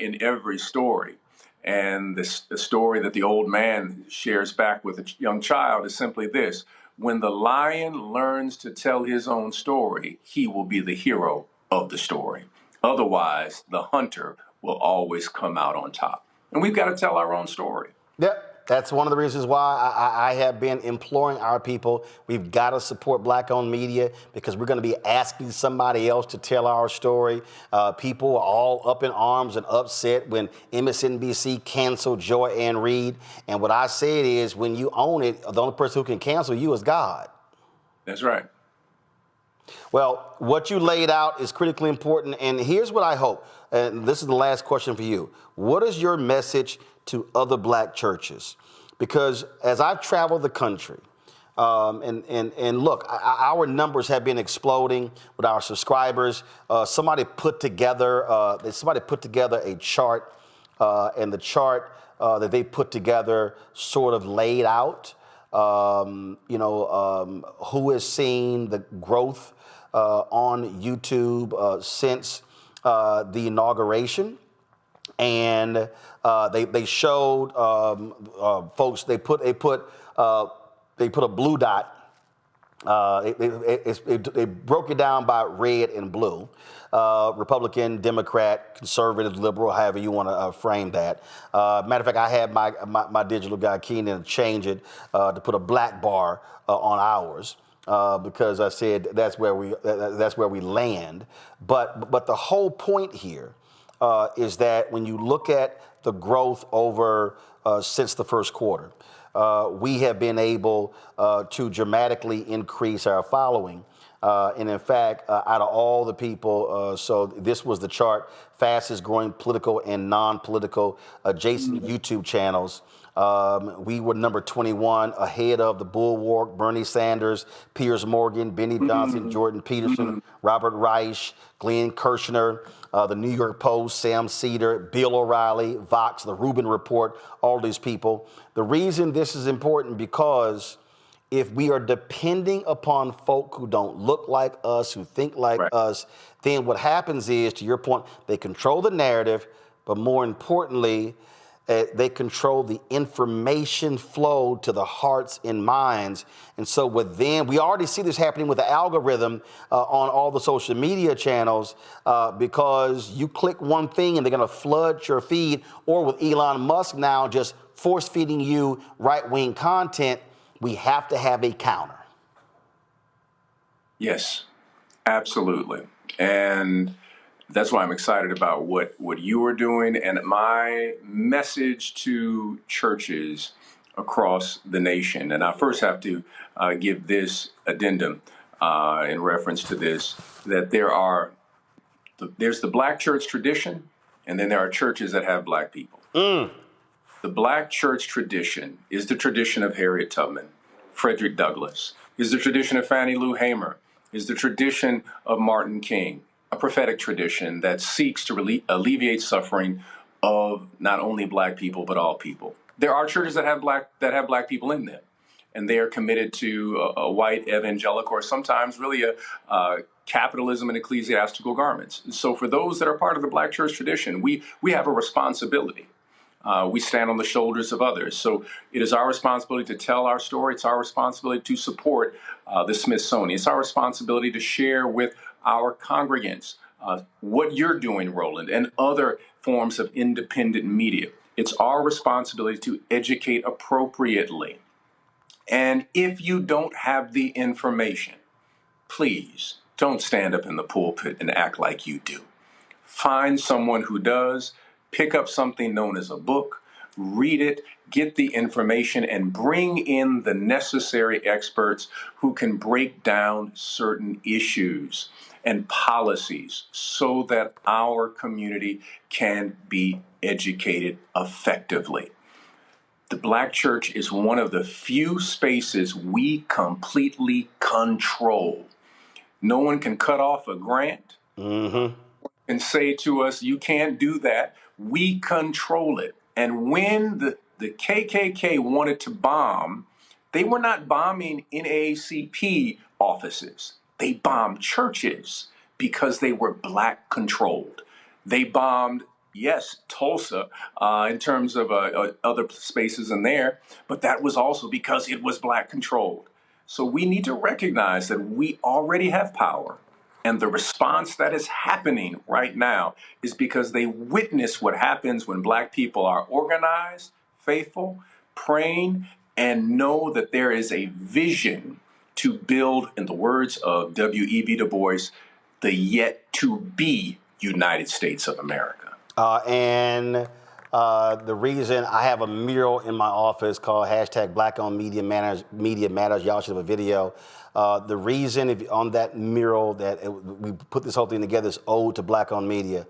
in every story? And the story that the old man shares back with a young child is simply this: when the lion learns to tell his own story, he will be the hero of the story. Otherwise, the hunter will always come out on top. And we've got to tell our own story. Yep. That's one of the reasons why I have been imploring our people. We've got to support black-owned media because we're going to be asking somebody else to tell our story. People are all up in arms and upset when MSNBC canceled Joy Ann Reid. And what I said is, when you own it, the only person who can cancel you is God. That's right. Well, what you laid out is critically important. And here's what I hope. And this is the last question for you. What is your message to other black churches? Because as I've traveled the country, and look, our numbers have been exploding with our subscribers. Somebody put together a chart, and the chart that they put together sort of laid out, who has seen the growth on YouTube since the inauguration. And they showed folks. They put a blue dot. They broke it down by red and blue. Republican, Democrat, conservative, liberal, however you want to frame that. Matter of fact, I had my digital guy Keenan change it to put a black bar on ours. Because I said that's where we land. But the whole point here is that when you look at the growth over since the first quarter, we have been able to dramatically increase our following. And in fact, out of all the people, so this was the chart, fastest growing political and non-political adjacent YouTube channels. We were number 21, ahead of the Bulwark, Bernie Sanders, Piers Morgan, Benny Johnson, Jordan Peterson, Robert Reich, Glenn Kirshner, the New York Post, Sam Cedar, Bill O'Reilly, Vox, the Rubin Report, all these people. The reason this is important because if we are depending upon folk who don't look like us, who think like us, then what happens is, to your point, they control the narrative, but more importantly, they control the information flow to the hearts and minds. And so with them, we already see this happening with the algorithm on all the social media channels because you click one thing and they're going to flood your feed, or with Elon Musk now just force feeding you right-wing content. We have to have a counter. Yes, absolutely. And that's why I'm excited about what you are doing. And my message to churches across the nation, and I first have to give this addendum in reference to this, that there's the black church tradition, and then there are churches that have black people. The black church tradition is the tradition of Harriet Tubman, Frederick Douglass, is the tradition of Fannie Lou Hamer, is the tradition of Martin King, a prophetic tradition that seeks to alleviate suffering of not only black people, but all people. There are churches that have black people in them, and they are committed to a white evangelical, or sometimes really a capitalism and ecclesiastical garments. So for those that are part of the black church tradition, we have a responsibility. We stand on the shoulders of others. So it is our responsibility to tell our story. It's our responsibility to support the Smithsonian. It's our responsibility to share with our congregants what you're doing, Roland, and other forms of independent media. It's our responsibility to educate appropriately. And if you don't have the information, please don't stand up in the pulpit and act like you do. Find someone who does, pick up something known as a book, read it, get the information, and bring in the necessary experts who can break down certain issues and policies so that our community can be educated effectively. The Black church is one of the few spaces we completely control. No one can cut off a grant and say to us, you can't do that. We control it. And when the KKK wanted to bomb, they were not bombing NAACP offices. They bombed churches because they were Black controlled. They bombed, yes, Tulsa in terms of other spaces in there, but that was also because it was Black controlled. So we need to recognize that we already have power. And the response that is happening right now is because they witness what happens when Black people are organized, faithful, praying, and know that there is a vision to build, in the words of W.E.B. Du Bois, the yet-to-be United States of America. And the reason I have a mural in my office called hashtag Black on Media Matters, y'all should have a video. The reason on that mural that we put this whole thing together is ode to Black on Media.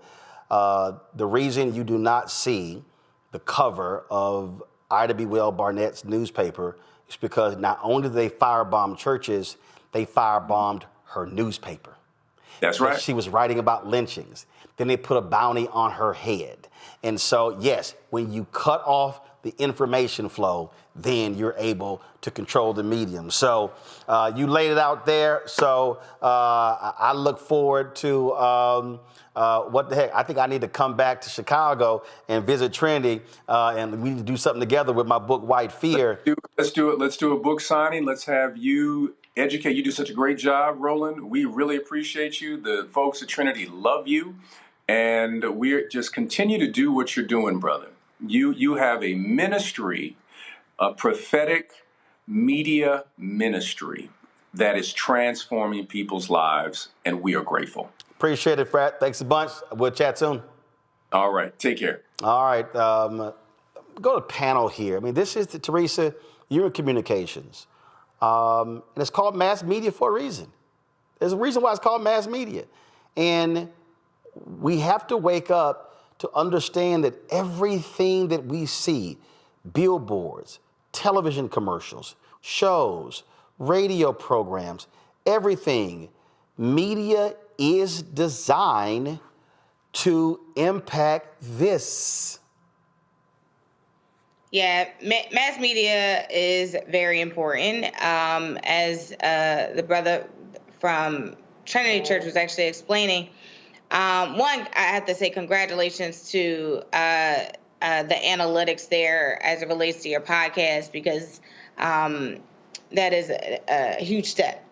The reason you do not see the cover of Ida B. Well Barnett's newspaper is because not only did they firebomb churches, they firebombed her newspaper. That's right. She was writing about lynchings. Then they put a bounty on her head. And so, yes, when you cut off the information flow, then you're able to control the medium. So you laid it out there. So I look forward to what the heck. I think I need to come back to Chicago and visit Trinity, and we need to do something together with my book, White Fear. Let's do it. Let's do a book signing. Let's have you educate. You do such a great job, Roland. We really appreciate you. The folks at Trinity love you. And we're just continue to do what you're doing, brother. You have a ministry, a prophetic media ministry that is transforming people's lives, and we are grateful. Appreciate it, Frat. Thanks a bunch. We'll chat soon. All right. Take care. All right. Go to panel here. I mean, this is Teresa, you're in communications. And it's called mass media for a reason. There's a reason why it's called mass media. And we have to wake up to understand that everything that we see, billboards, television commercials, shows, radio programs, everything, media is designed to impact this. Yeah, mass media is very important. As the brother from Trinity Church was actually explaining, one, I have to say congratulations to the analytics there as it relates to your podcast, because that is a huge step.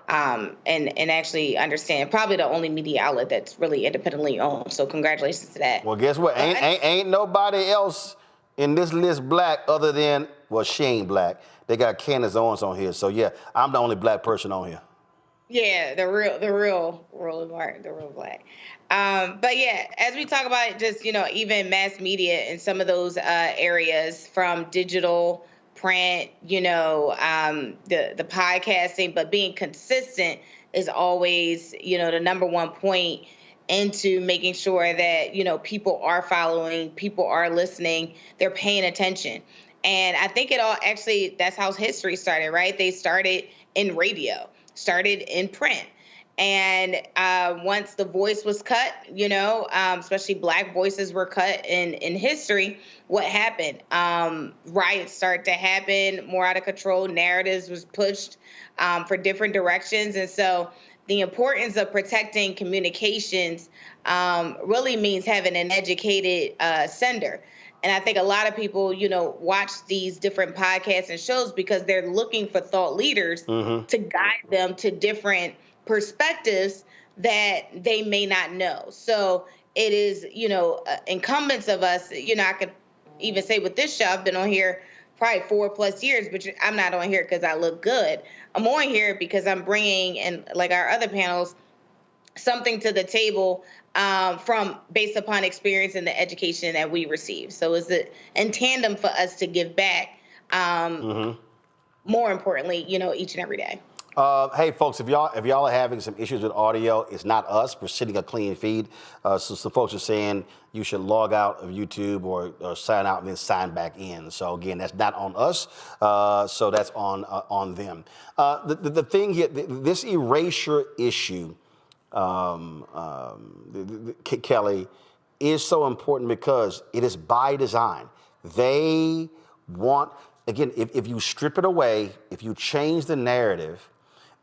And actually understand, probably the only media outlet that's really independently owned. So congratulations to that. Well, guess what? Ain't nobody else in this list Black other than, well, she ain't Black. They got Candace Owens on here. So yeah, I'm the only Black person on here. Yeah, the real Black. But yeah, as we talk about it, just, even mass media in some of those areas, from digital, print, the podcasting, but being consistent is always, the number one point into making sure that, people are following, people are listening, they're paying attention. And I think that's how history started, right? They started in radio, started in print. And once the voice was cut, especially Black voices were cut in history, what happened? Riots started to happen, more out of control, narratives was pushed for different directions. And so the importance of protecting communications really means having an educated sender. And I think a lot of people, watch these different podcasts and shows because they're looking for thought leaders to guide them to different perspectives that they may not know. So it is, incumbents of us, I could even say with this show, I've been on here probably 4+ years, but I'm not on here because I look good. I'm on here because I'm bringing, and like our other panels, something to the table from based upon experience and the education that we receive. So is it in tandem for us to give back, more importantly, each and every day. Hey, folks, if y'all are having some issues with audio, it's not us. We're sitting a clean feed. So some folks are saying you should log out of YouTube or sign out and then sign back in. So again, that's not on us. So that's on them. The thing here, this erasure issue, Kelly, is so important because it is by design. They want, again, if you strip it away, if you change the narrative,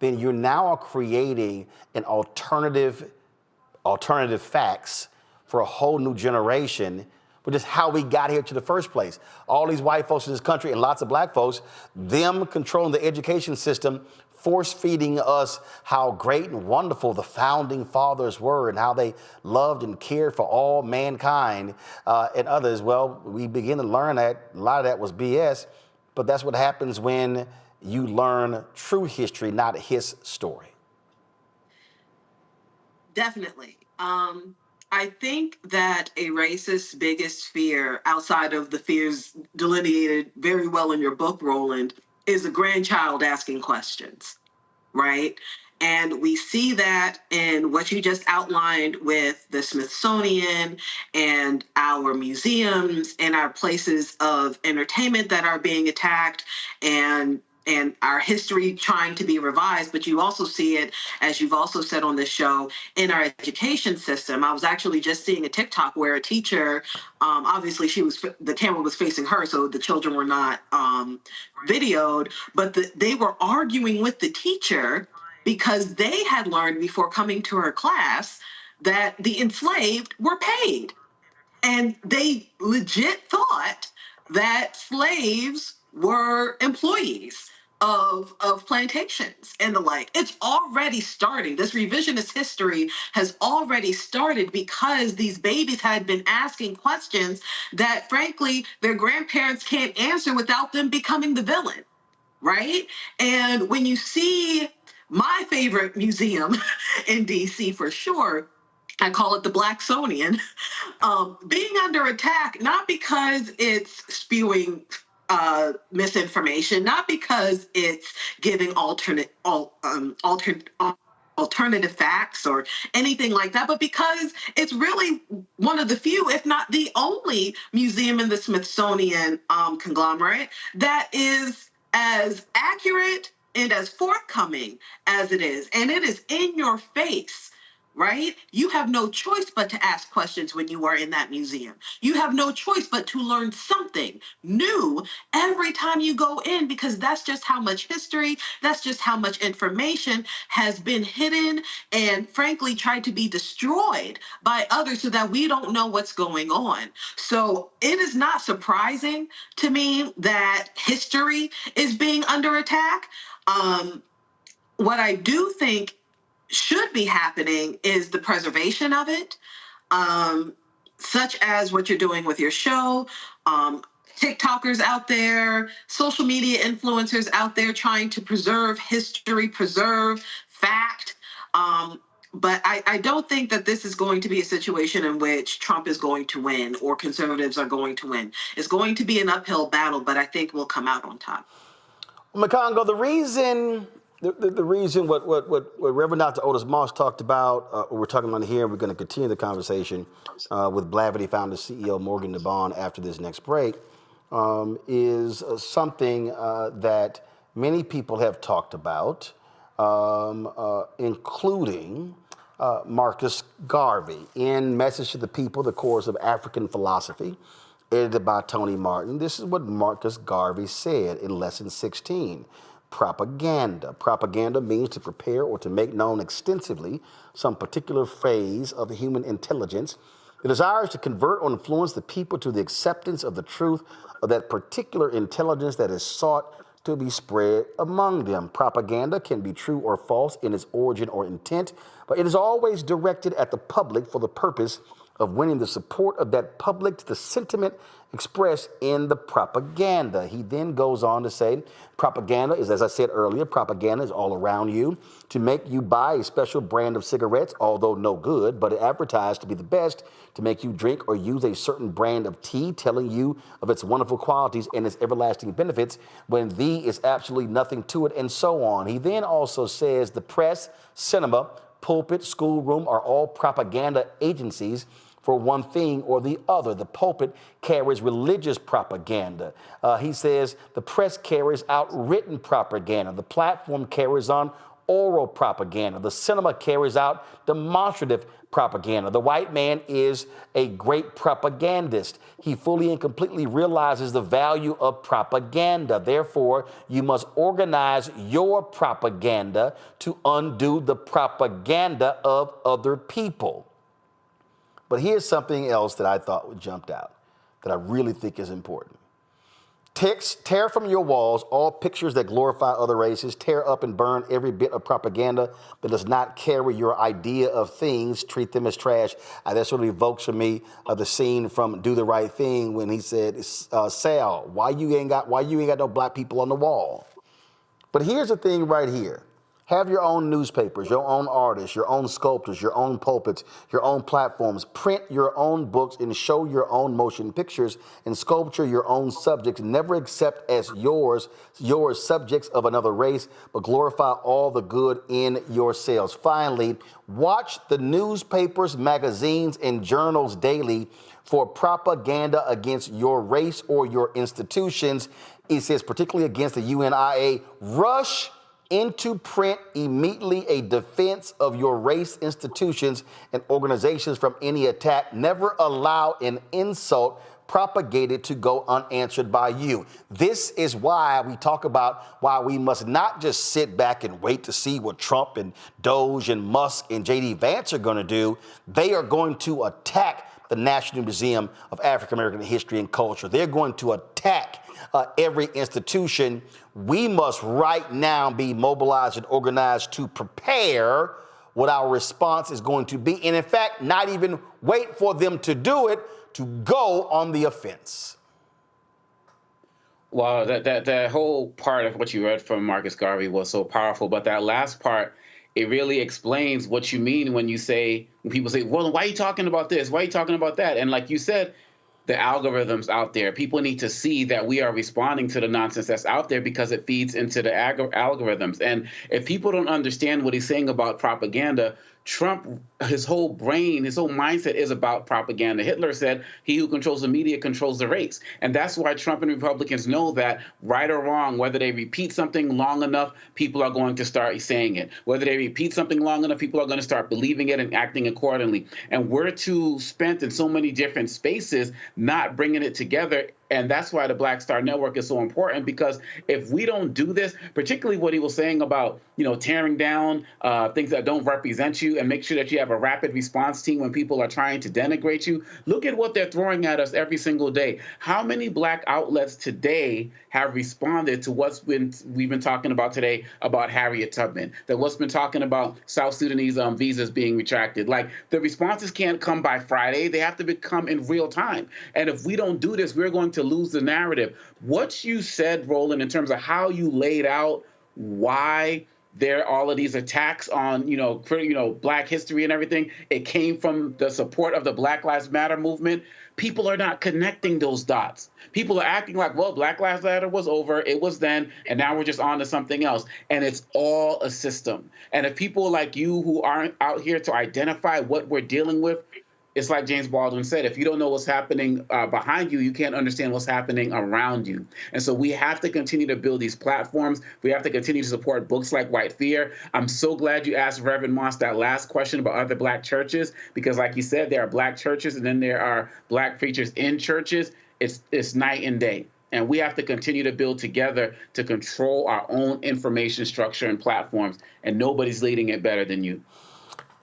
then you're now creating an alternative facts for a whole new generation, which is how we got here to the first place. All these white folks in this country and lots of black folks, them controlling the education system, force-feeding us how great and wonderful the founding fathers were and how they loved and cared for all mankind and others. Well, we begin to learn that a lot of that was BS, but that's what happens when you learn true history, not his story. Definitely. I think that a racist's biggest fear, outside of the fears delineated very well in your book, Roland, is a grandchild asking questions, right? And we see that in what you just outlined with the Smithsonian and our museums and our places of entertainment that are being attacked and our history trying to be revised, but you also see it, as you've also said on this show, in our education system. I was actually just seeing a TikTok where a teacher, obviously the camera was facing her, so the children were not videoed, but they were arguing with the teacher because they had learned before coming to her class that the enslaved were paid. And they legit thought that slaves were employees of plantations and the like. It's already starting. This revisionist history has already started because these babies had been asking questions that, frankly, their grandparents can't answer without them becoming the villain, right? And when you see my favorite museum in DC, for sure, I call it the Blacksonian, being under attack, not because it's spewing misinformation, not because it's giving alternative facts or anything like that, but because it's really one of the few, if not the only, museum in the Smithsonian conglomerate that is as accurate and as forthcoming as it is. And it is in your face, right? You have no choice but to ask questions when you are in that museum. You have no choice but to learn something new every time you go in, because that's just how much history, that's just how much information has been hidden and frankly tried to be destroyed by others so that we don't know what's going on. So it is not surprising to me that history is being under attack. What I do think should be happening is the preservation of it, such as what you're doing with your show, TikTokers out there, social media influencers out there trying to preserve history, preserve fact. But I don't think that this is going to be a situation in which Trump is going to win or conservatives are going to win. It's going to be an uphill battle, but I think we'll come out on top. Makongo, the reason what Reverend Dr. Otis Moss talked about, we're talking about here, and we're going to continue the conversation with Blavity founder CEO Morgan DeBaun after this next break, is something that many people have talked about, including Marcus Garvey in Message to the People, the Course of African Philosophy, edited by Tony Martin. This is what Marcus Garvey said in Lesson 16. Propaganda. Propaganda means to prepare or to make known extensively some particular phase of human intelligence. The desire is to convert or influence the people to the acceptance of the truth of that particular intelligence that is sought to be spread among them. Propaganda can be true or false in its origin or intent, but it is always directed at the public for the purpose of winning the support of that public to the sentiment expressed in the propaganda. He then goes on to say, propaganda is, as I said earlier, propaganda is all around you to make you buy a special brand of cigarettes, although no good, but advertised to be the best, to make you drink or use a certain brand of tea, telling you of its wonderful qualities and its everlasting benefits, when thee is absolutely nothing to it, and so on. He then also says the press, cinema, pulpit, schoolroom are all propaganda agencies for one thing or the other. The pulpit carries religious propaganda. He says the press carries out written propaganda. The platform carries on oral propaganda. The cinema carries out demonstrative propaganda. The white man is a great propagandist. He fully and completely realizes the value of propaganda. Therefore, you must organize your propaganda to undo the propaganda of other people. But here's something else that I thought jumped out that I really think is important. Tear from your walls all pictures that glorify other races. Tear up and burn every bit of propaganda that does not carry your idea of things. Treat them as trash. That sort of evokes for me the scene from Do the Right Thing when he said, Sal, why you ain't got no black people on the wall? But here's the thing right here. Have your own newspapers, your own artists, your own sculptors, your own pulpits, your own platforms. Print your own books and show your own motion pictures and sculpture your own subjects. Never accept as yours subjects of another race, but glorify all the good in yourselves. Finally, watch the newspapers, magazines, and journals daily for propaganda against your race or your institutions. It says particularly against the UNIA. Rush into print immediately a defense of your race institutions and organizations from any attack. Never allow an insult propagated to go unanswered by you. This is why we talk about why we must not just sit back and wait to see what Trump and Doge and Musk and J.D. Vance are going to do. They are going to attack the National Museum of African American History and Culture. They're going to attack every institution. We must right now be mobilized and organized to prepare what our response is going to be. And in fact, not even wait for them to do it, to go on the offense. Wow, that whole part of what you read from Marcus Garvey was so powerful. But that last part, it really explains what you mean when people say, well, why are you talking about this? Why are you talking about that? And like you said, the algorithms out there, people need to see that we are responding to the nonsense that's out there because it feeds into the algorithms. And if people don't understand what he's saying about propaganda, Trump, his whole brain, his whole mindset is about propaganda. Hitler said, he who controls the media controls the race. And that's why Trump and Republicans know that right or wrong, whether they repeat something long enough, people are going to start saying it. Whether they repeat something long enough, people are going to start believing it and acting accordingly. And we're too spent in so many different spaces not bringing it together. And that's why the Black Star Network is so important, because if we don't do this, particularly what he was saying about, tearing down things that don't represent you and make sure that you have a rapid response team when people are trying to denigrate you. Look at what they're throwing at us every single day. How many black outlets today have responded to we've been talking about today about Harriet Tubman, that what's been talking about South Sudanese visas being retracted? Like, the responses can't come by Friday. They have to come in real time. And if we don't do this, we're going to lose the narrative. What you said, Roland, in terms of how you laid out why there are all of these attacks on, Black history and everything, it came from the support of the Black Lives Matter movement. People are not connecting those dots. People are acting like, well, Black Lives Matter was over, it was then, and now we're just on to something else. And it's all a system. And if people like you who aren't out here to identify what we're dealing with, it's like James Baldwin said, if you don't know what's happening behind you, you can't understand what's happening around you. And so we have to continue to build these platforms. We have to continue to support books like White Fear. I'm so glad you asked Reverend Moss that last question about other Black churches, because like you said, there are Black churches and then there are Black preachers in churches. It's night and day. And we have to continue to build together to control our own information structure and platforms. And nobody's leading it better than you.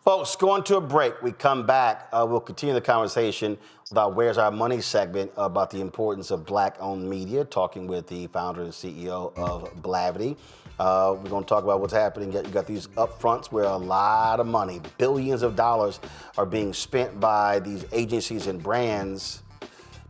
Folks, going to a break. We come back. We'll continue the conversation with our Where's Our Money segment about the importance of black-owned media, talking with the founder and CEO of Blavity. We're going to talk about what's happening. You got these upfronts where a lot of money, billions of dollars, are being spent by these agencies and brands.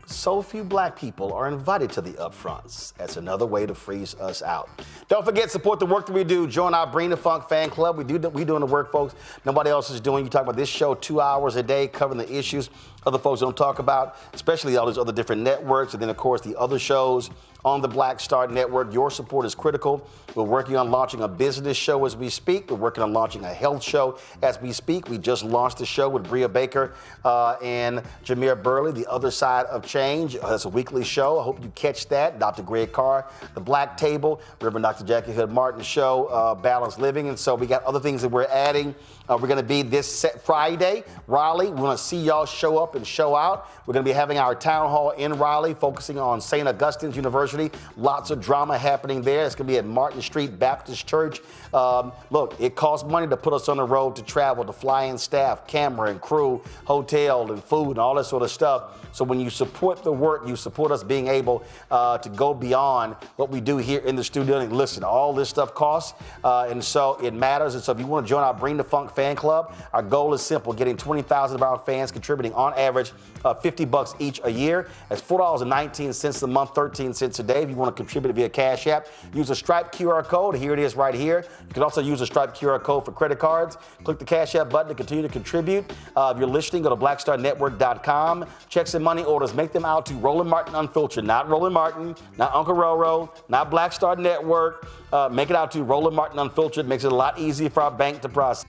So few black people are invited to the upfronts. That's another way to freeze us out. Don't forget, support the work that we do. Join our Bring the Funk fan club. We doing the work, folks, nobody else is doing. You talk about this show 2 hours a day, covering the issues other folks don't talk about, especially all these other different networks. And then, of course, the other shows on the Black Star Network. Your support is critical. We're working on launching a business show as we speak. We're working on launching a health show as we speak. We just launched the show with Bria Baker and Jameer Burley, The Other Side of Change. That's a weekly show. I hope you catch that. Dr. Greg Carr, The Black Table, Reverend Dr. Jackie Hood Martin show, Balanced Living. And so we got other things that we're adding. We're going to be this Friday, Raleigh. We want to see y'all show up and show out. We're going to be having our town hall in Raleigh, focusing on St. Augustine's University. Lots of drama happening there. It's going to be at Martin Street Baptist Church. Look, it costs money to put us on the road to travel, to fly in staff, camera and crew, hotel and food and all that sort of stuff. So when you support the work, you support us being able to go beyond what we do here in the studio. And listen, all this stuff costs, and so it matters. And so if you want to join our Bring the Funk fan club, our goal is simple: getting 20,000 of our fans contributing on average $50 each a year. That's $4.19 a month, 13 cents a day. If you want to contribute via Cash App, use a Stripe QR code. Here it is right here. You can also use a Stripe QR code for credit cards. Click the Cash App button to continue to contribute. If you're listening, go to blackstarnetwork.com. Checks and money orders, make them out to Roland Martin Unfiltered, not Roland Martin, not Uncle Roro, not Black Star Network. Make it out to Roland Martin Unfiltered. Makes it a lot easier for our bank to process.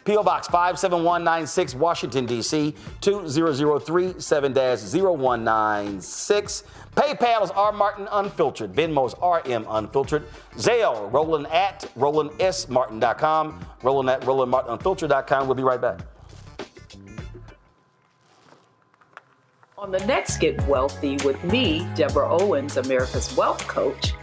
P.O. Box 57196, Washington, D.C., 20037-0196. PayPal is R. Martin Unfiltered. Venmo is RM Unfiltered. Zelle, Roland at RolandSMartin.com. Roland at RolandMartinUnfiltered.com. We'll be right back. On the next Get Wealthy with me, Deborah Owens, America's Wealth Coach,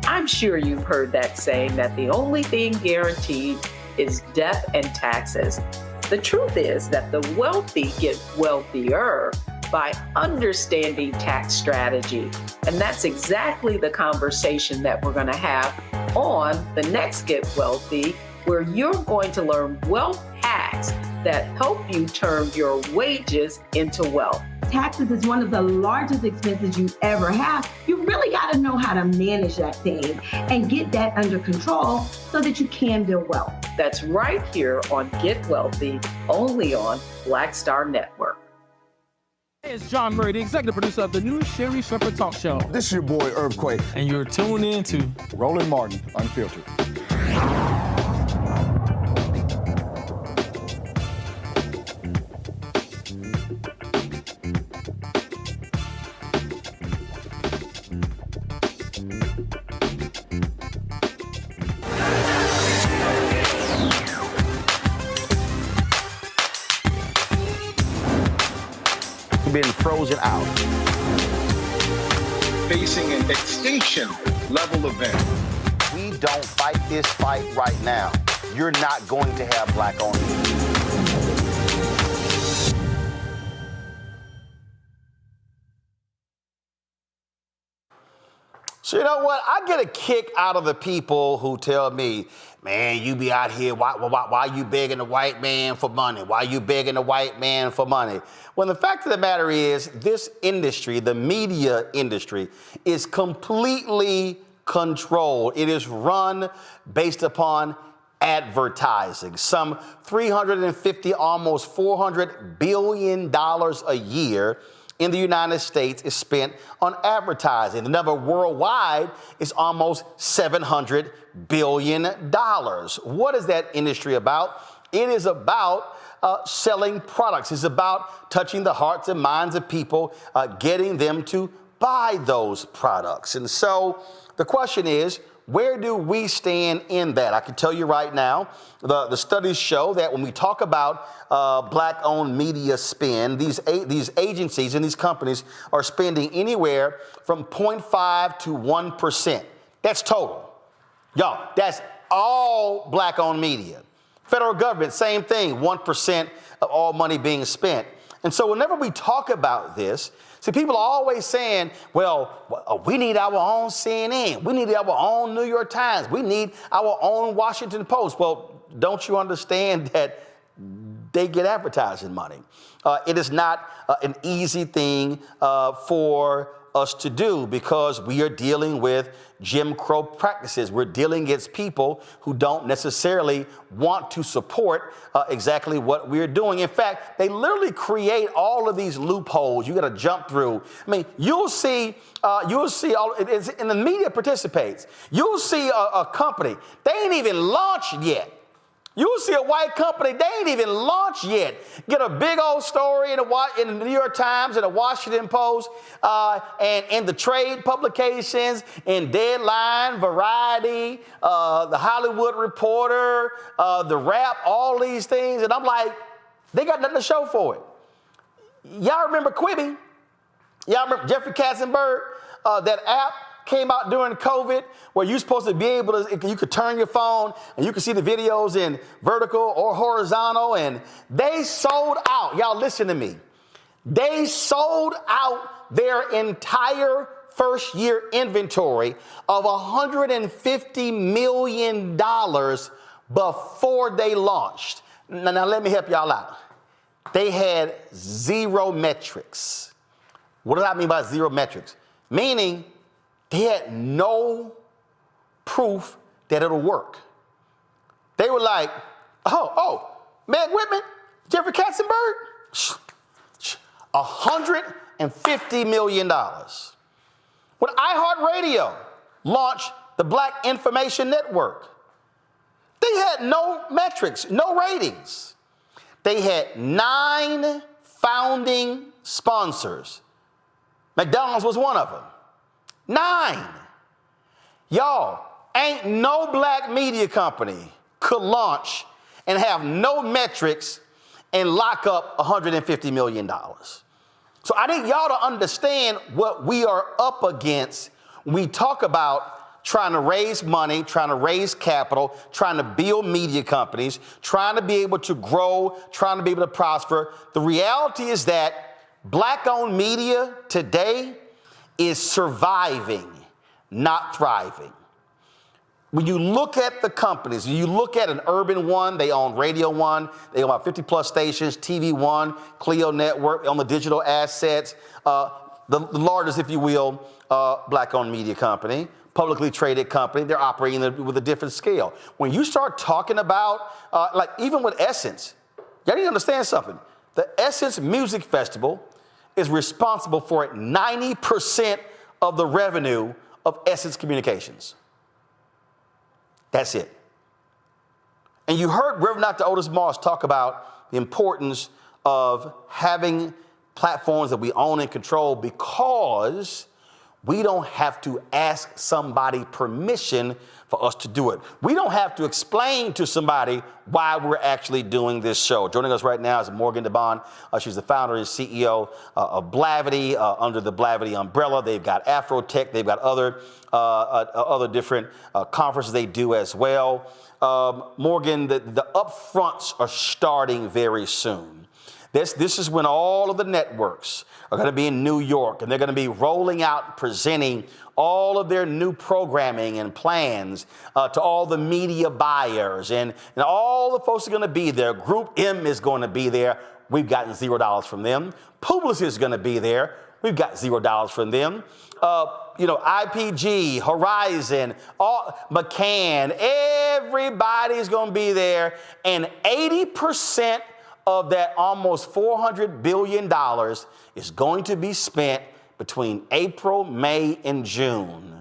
I'm sure you've heard that saying that the only thing guaranteed is death and taxes. The truth is that the wealthy get wealthier by understanding tax strategy. And that's exactly the conversation that we're going to have on the next Get Wealthy, where you're going to learn wealth hacks that help you turn your wages into wealth. Taxes is one of the largest expenses you ever have. You really got to know how to manage that thing and get that under control so that you can build wealth. That's right here on Get Wealthy, only on Black Star Network. Hey, it's John Murray, the executive producer of the new Sherry Shepherd Talk Show. This is your boy, Earthquake. And you're tuned in to Roland Martin Unfiltered. Been frozen out. Facing an extinction level event. We don't fight this fight right now. You're not going to have black-owned media. So you know what? I get a kick out of the people who tell me, man, you be out here, why you begging the white man for money? Why you begging the white man for money? Well, the fact of the matter is, this industry, the media industry, is completely controlled. It is run based upon advertising. Some $350, almost $400 billion a year in the United States is spent on advertising. The number worldwide is almost $700 billion. What is that industry about? It is about selling products. It's about touching the hearts and minds of people, getting them to buy those products. And so the question is, where do we stand in that? I can tell you right now, the studies show that when we talk about black-owned media spend, these agencies and these companies are spending anywhere from 0.5 to 1%. That's total. Y'all, that's all black-owned media. Federal government, same thing, 1% of all money being spent. And so whenever we talk about this, see, people are always saying, well, we need our own CNN. We need our own New York Times. We need our own Washington Post. Well, don't you understand that they get advertising money? It is not an easy thing for us to do because we are dealing with Jim Crow practices. We're dealing against people who don't necessarily want to support exactly what we're doing. In fact, they literally create all of these loopholes you got to jump through. I mean, you'll see all, and the media participates. You'll see a company, they ain't even launched yet. You'll see a white company, they ain't even launched yet. Get a big old story in the New York Times and the Washington Post and in the trade publications, in Deadline, Variety, the Hollywood Reporter, the Wrap, all these things. And I'm like, they got nothing to show for it. Y'all remember Quibi? Y'all remember Jeffrey Katzenberg? That app came out during COVID where you're supposed to be able to, you could turn your phone and you could see the videos in vertical or horizontal, and they sold out. Y'all listen to me. They sold out their entire first year inventory of $150 million before they launched. Now let me help y'all out. They had zero metrics. What do I mean by zero metrics? Meaning they had no proof that it'll work. They were like, Meg Whitman, Jeffrey Katzenberg, $150 million. When iHeartRadio launched the Black Information Network, they had no metrics, no ratings. They had 9 founding sponsors. McDonald's was one of them. 9. Y'all, ain't no black media company could launch and have no metrics and lock up $150 million. So I need y'all to understand what we are up against when we talk about trying to raise money, trying to raise capital, trying to build media companies, trying to be able to grow, trying to be able to prosper. The reality is that black-owned media today is surviving, not thriving. When you look at the companies, you look at an Urban One, they own Radio One, they own about 50 plus stations, TV One, Clio Network, on the digital assets, the largest, if you will, black-owned media company, publicly traded company. They're operating with a different scale. When you start talking about, like even with Essence, y'all need to understand something. The Essence Music Festival is responsible for 90% of the revenue of Essence Communications. That's it. And you heard Reverend Dr. Otis Moss talk about the importance of having platforms that we own and control because we don't have to ask somebody permission for us to do it. We don't have to explain to somebody why we're actually doing this show. Joining us right now is Morgan DeBon. She's the founder and CEO of Blavity, under the Blavity umbrella. They've got Afrotech. They've got other different conferences they do as well. Morgan, the upfronts are starting very soon. This is when all of the networks are going to be in New York, and they're going to be rolling out, presenting all of their new programming and plans to all the media buyers, and all the folks are going to be there. Group M is going to be there. We've gotten $0 from them. Publicis is going to be there. We've got $0 from them. IPG, Horizon, McCann, everybody's going to be there, and 80% of that almost $400 billion is going to be spent between April, May, and June.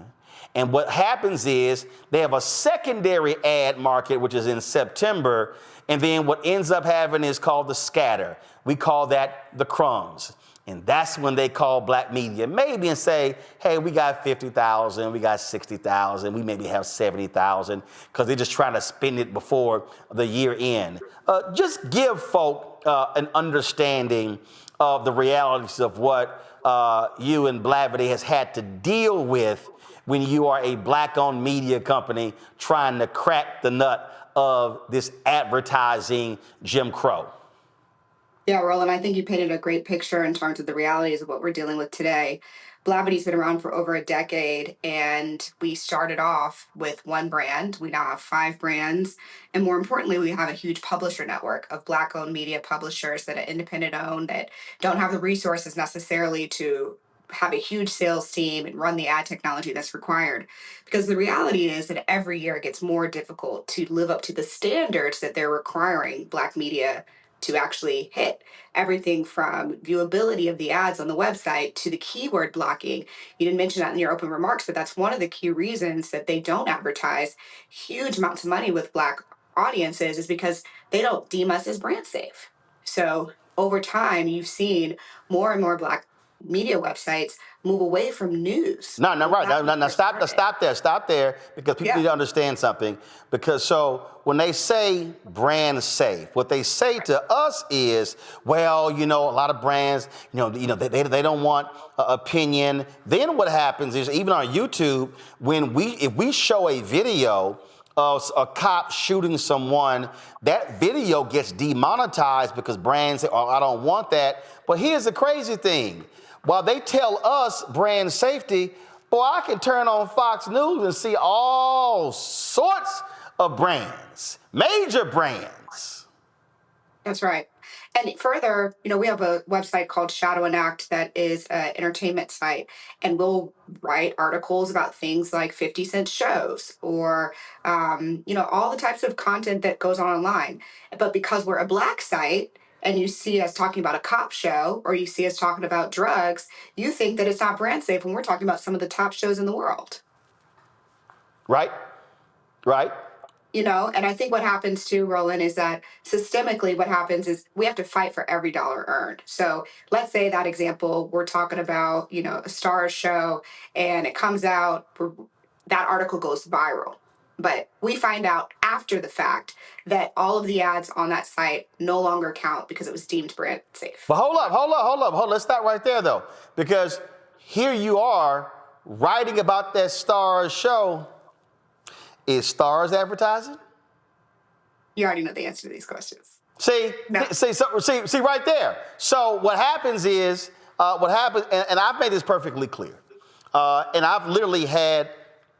And what happens is they have a secondary ad market, which is in September, and then what ends up having is called the scatter. We call that the crumbs. And that's when they call black media maybe and say, hey, we got 50,000, we got 60,000, we maybe have 70,000, because they're just trying to spend it before the year end. Just give folk an understanding of the realities of what you and Blavity has had to deal with when you are a black-owned media company trying to crack the nut of this advertising Jim Crow. Yeah, Roland, I think you painted a great picture in terms of the realities of what we're dealing with today. Blavity's been around for over a decade, and we started off with one brand. We now have 5 brands. And more importantly, we have a huge publisher network of Black-owned media publishers that are independent-owned, that don't have the resources necessarily to have a huge sales team and run the ad technology that's required. Because the reality is that every year it gets more difficult to live up to the standards that they're requiring Black media to actually hit. Everything from viewability of the ads on the website to the keyword blocking. You didn't mention that in your open remarks, but that's one of the key reasons that they don't advertise huge amounts of money with Black audiences, is because they don't deem us as brand safe. So over time, you've seen more and more Black media websites move away from news. No, right. Now stop there, because people need to understand something. Because so when they say brand safe, what they say to us is, well, a lot of brands, they don't want opinion. Then what happens is, even on YouTube, if we show a video of a cop shooting someone, that video gets demonetized because brands say, oh, I don't want that. But here's the crazy thing. While they tell us brand safety, boy, I can turn on Fox News and see all sorts of brands, major brands. That's right. And further, we have a website called Shadow and Act that is an entertainment site, and we'll write articles about things like 50 Cent shows or, all the types of content that goes on online. But because we're a Black site, and you see us talking about a cop show, or you see us talking about drugs, you think that it's not brand safe when we're talking about some of the top shows in the world. Right. And I think what happens too, Roland, is that systemically what happens is we have to fight for every dollar earned. So let's say that example, we're talking about, a star show, and it comes out, that article goes viral. But we find out after the fact that all of the ads on that site no longer count because it was deemed brand safe. But hold up. Let's stop right there, though. Because here you are writing about that Stars show. Is Stars advertising? You already know the answer to these questions. See right there. So what happens is, and I've made this perfectly clear, and I've literally had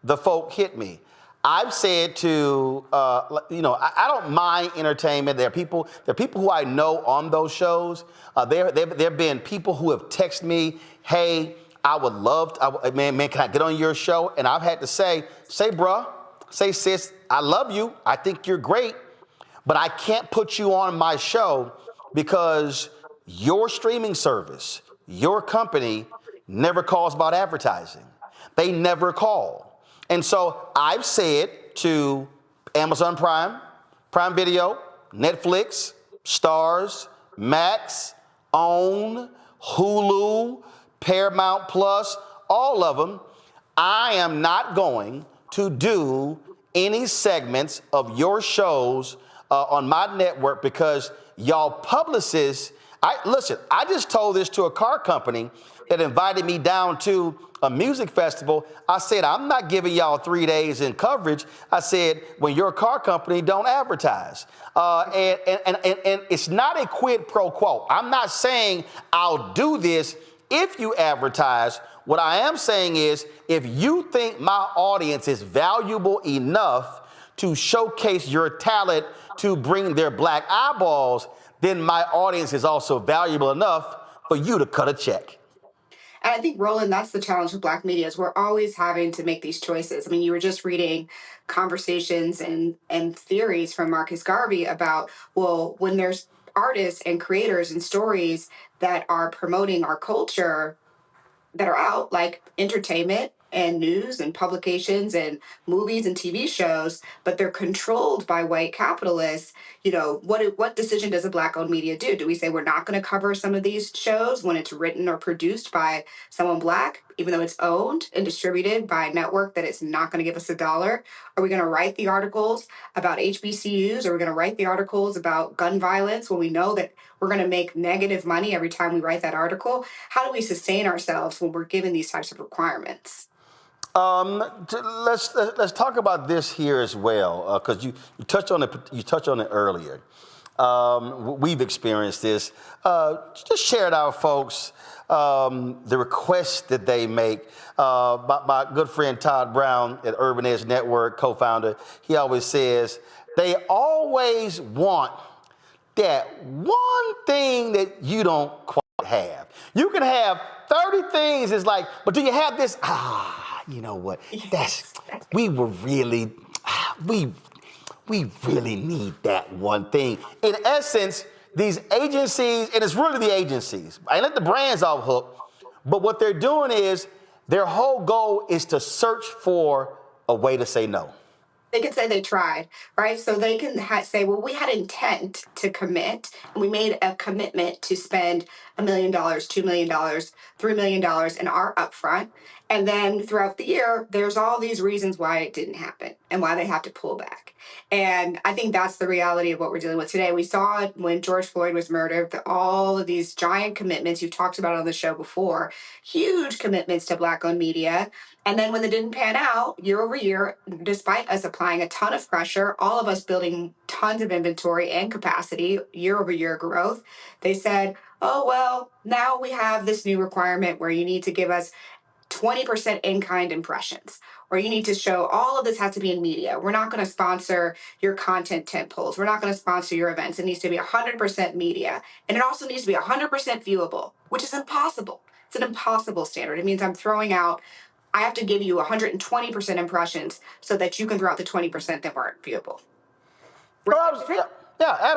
the folk hit me. I've said to, I don't mind entertainment. There are people who I know on those shows. There have been people who have texted me, hey, I would love to, man, can I get on your show? And I've had to say, bruh, say, sis, I love you. I think you're great, but I can't put you on my show because your streaming service, your company never calls about advertising. They never call. And so I've said to Amazon Prime, Prime Video, Netflix, Stars, Max, OWN, Hulu, Paramount Plus, all of them, I am not going to do any segments of your shows on my network because y'all publicists, I just told this to a car company that invited me down to a music festival. I said, I'm not giving y'all 3 days in coverage. I said, when you're a car company, don't advertise. And it's not a quid pro quo. I'm not saying I'll do this if you advertise. What I am saying is, if you think my audience is valuable enough to showcase your talent to bring their Black eyeballs, then my audience is also valuable enough for you to cut a check. And I think, Roland, that's the challenge with Black media, is we're always having to make these choices. I mean, you were just reading conversations and theories from Marcus Garvey about, well, when there's artists and creators and stories that are promoting our culture that are out, like entertainment and news and publications and movies and TV shows, but they're controlled by white capitalists, what decision does a Black-owned media do? Do we say we're not going to cover some of these shows when it's written or produced by someone Black, even though it's owned and distributed by a network that is not going to give us $1? Are we going to write the articles about HBCUs? Are we going to write the articles about gun violence when we know that we're going to make negative money every time we write that article? How do we sustain ourselves when we're given these types of requirements? Let's talk about this here as well, because you touched on it earlier. We've experienced this. Just share it out, folks. The requests that they make. My good friend Todd Brown at Urban Edge Network, co-founder, he always says they always want that one thing that you don't quite have. You can have 30 things. It's like, but do you have this? You know what? We really need that one thing. In essence, these agencies, and it's really the agencies, I let the brands off hook, but what they're doing is their whole goal is to search for a way to say no. They can say they tried, right? So they can say, well, we had intent to commit, and we made a commitment to spend $1 million, $2 million, $3 million in our upfront. And then throughout the year, there's all these reasons why it didn't happen and why they have to pull back. And I think that's the reality of what we're dealing with today. We saw it when George Floyd was murdered, all of these giant commitments you've talked about on the show before, huge commitments to Black-owned media. And then when it didn't pan out year over year, despite us applying a ton of pressure, all of us building tons of inventory and capacity, year over year growth, they said, oh, well, now we have this new requirement where you need to give us 20% in-kind impressions, or you need to show all of this has to be in media. We're not going to sponsor your content tentpoles. We're not going to sponsor your events. It needs to be 100% media. And it also needs to be 100% viewable, which is impossible. It's an impossible standard. It means I have to give you 120% impressions so that you can throw out the 20% that weren't viewable. Yeah,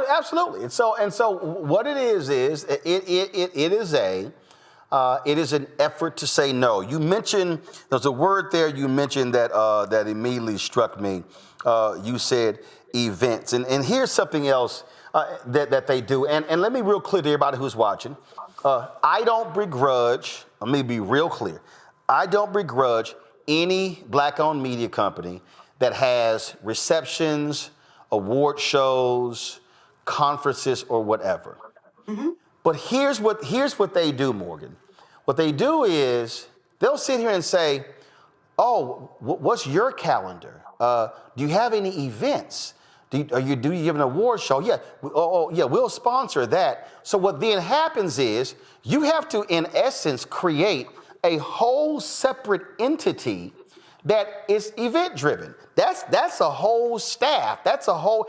absolutely. And so what it is it is an effort to say no. You mentioned, there's a word there you mentioned that immediately struck me. You said events. And here's something else that they do. And let me be real clear to everybody who's watching. I don't begrudge, let me be real clear. I don't begrudge any Black-owned media company that has receptions, award shows, conferences, or whatever. Mm-hmm. But here's what they do, Morgan. What they do is they'll sit here and say, oh, what's your calendar? Do you have any events? Do you have an award show? Yeah. Yeah, we'll sponsor that. So what then happens is you have to, in essence, create a whole separate entity that is event driven. That's a whole staff. That's a whole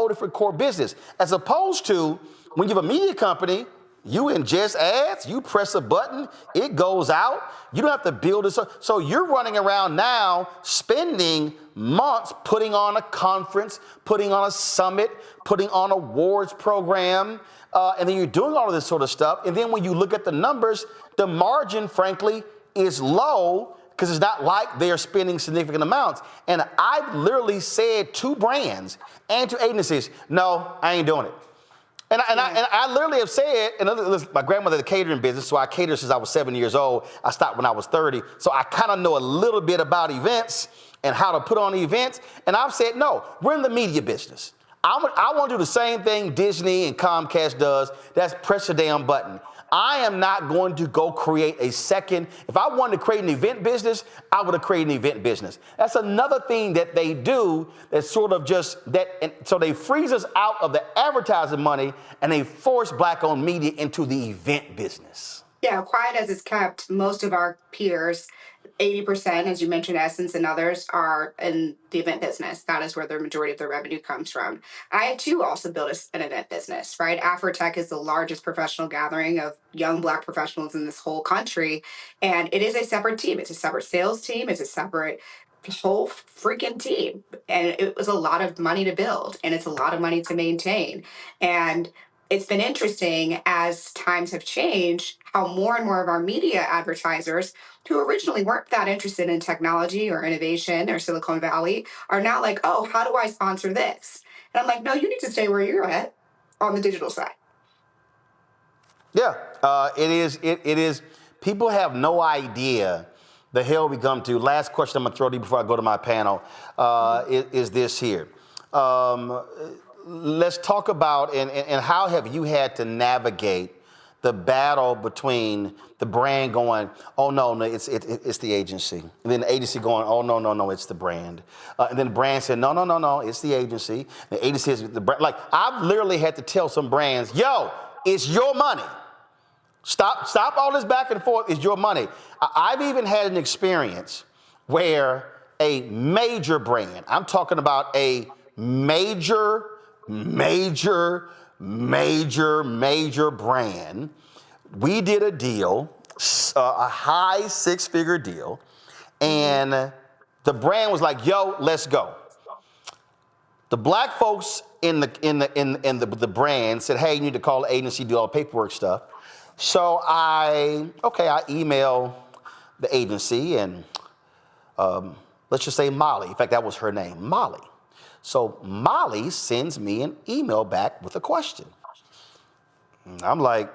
different core business. As opposed to when you have a media company, you ingest ads, you press a button, it goes out. You don't have to build it. So you're running around now spending months putting on a conference, putting on a summit, putting on an awards program, and then you're doing all of this sort of stuff. And then when you look at the numbers, the margin, frankly, is low because it's not like they're spending significant amounts. And I've literally said to brands and to agencies, no, I ain't doing it. And I literally have said, and my grandmother had a catering business, so I catered since I was 7 years old. I stopped when I was 30. So I kind of know a little bit about events and how to put on events. And I've said, no, we're in the media business. I want to do the same thing Disney and Comcast does. That's press a damn button. I am not going to go create a second. If I wanted to create an event business, I would have created an event business. That's another thing that they do that's sort of just that. And so they freeze us out of the advertising money and they force Black-owned media into the event business. Yeah, quiet as it's kept, most of our peers, 80%, as you mentioned, Essence and others, are in the event business. That is where the majority of their revenue comes from. I, too, also built an event business, right? Afrotech is the largest professional gathering of young Black professionals in this whole country. And it is a separate team. It's a separate sales team. It's a separate whole freaking team. And it was a lot of money to build, and it's a lot of money to maintain. And it's been interesting as times have changed, how more and more of our media advertisers who originally weren't that interested in technology or innovation or Silicon Valley are now like, oh, how do I sponsor this? And I'm like, no, you need to stay where you're at on the digital side. Yeah, it is. People have no idea the hell we come to. Last question I'm going to throw to you before I go to my panel is this here. Let's talk about, and how have you had to navigate the battle between the brand going, oh no, it's the agency, and then the agency going, oh no, it's the brand, and then the brand said, no, it's the agency. The agency is the brand. Like, I've literally had to tell some brands, yo, it's your money. Stop all this back and forth. It's your money. I've even had an experience where a major brand, I'm talking about a major brand, we did a deal, a high 6-figure deal, and the brand was like, yo, let's go. The black folks in the brand said, hey, you need to call the agency, do all the paperwork stuff. So I email the agency, and let's just say Molly. In fact, that was her name, Molly. So Molly sends me an email back with a question. And I'm like,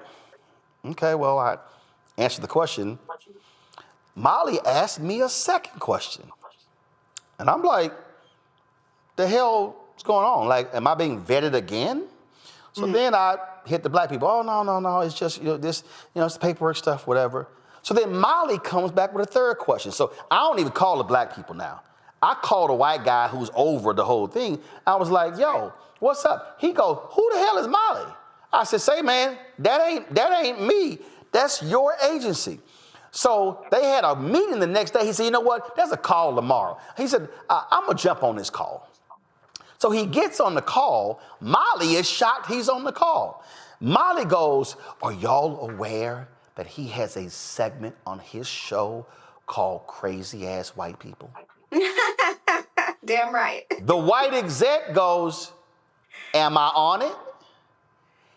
okay, well, I answered the question. Molly asked me a second question. And I'm like, the hell is going on? Like, am I being vetted again? So then I hit the black people. Oh, no, it's just, this, it's the paperwork stuff, whatever. So then Molly comes back with a third question. So I don't even call the black people now. I called a white guy who's over the whole thing. I was like, yo, what's up? He goes, who the hell is Molly? I said, say, man, that ain't me. That's your agency. So they had a meeting the next day. He said, you know what? There's a call tomorrow. He said, I'm going to jump on this call. So he gets on the call. Molly is shocked he's on the call. Molly goes, are y'all aware that he has a segment on his show called Crazy Ass White People? Damn right. The white exec goes, am I on it?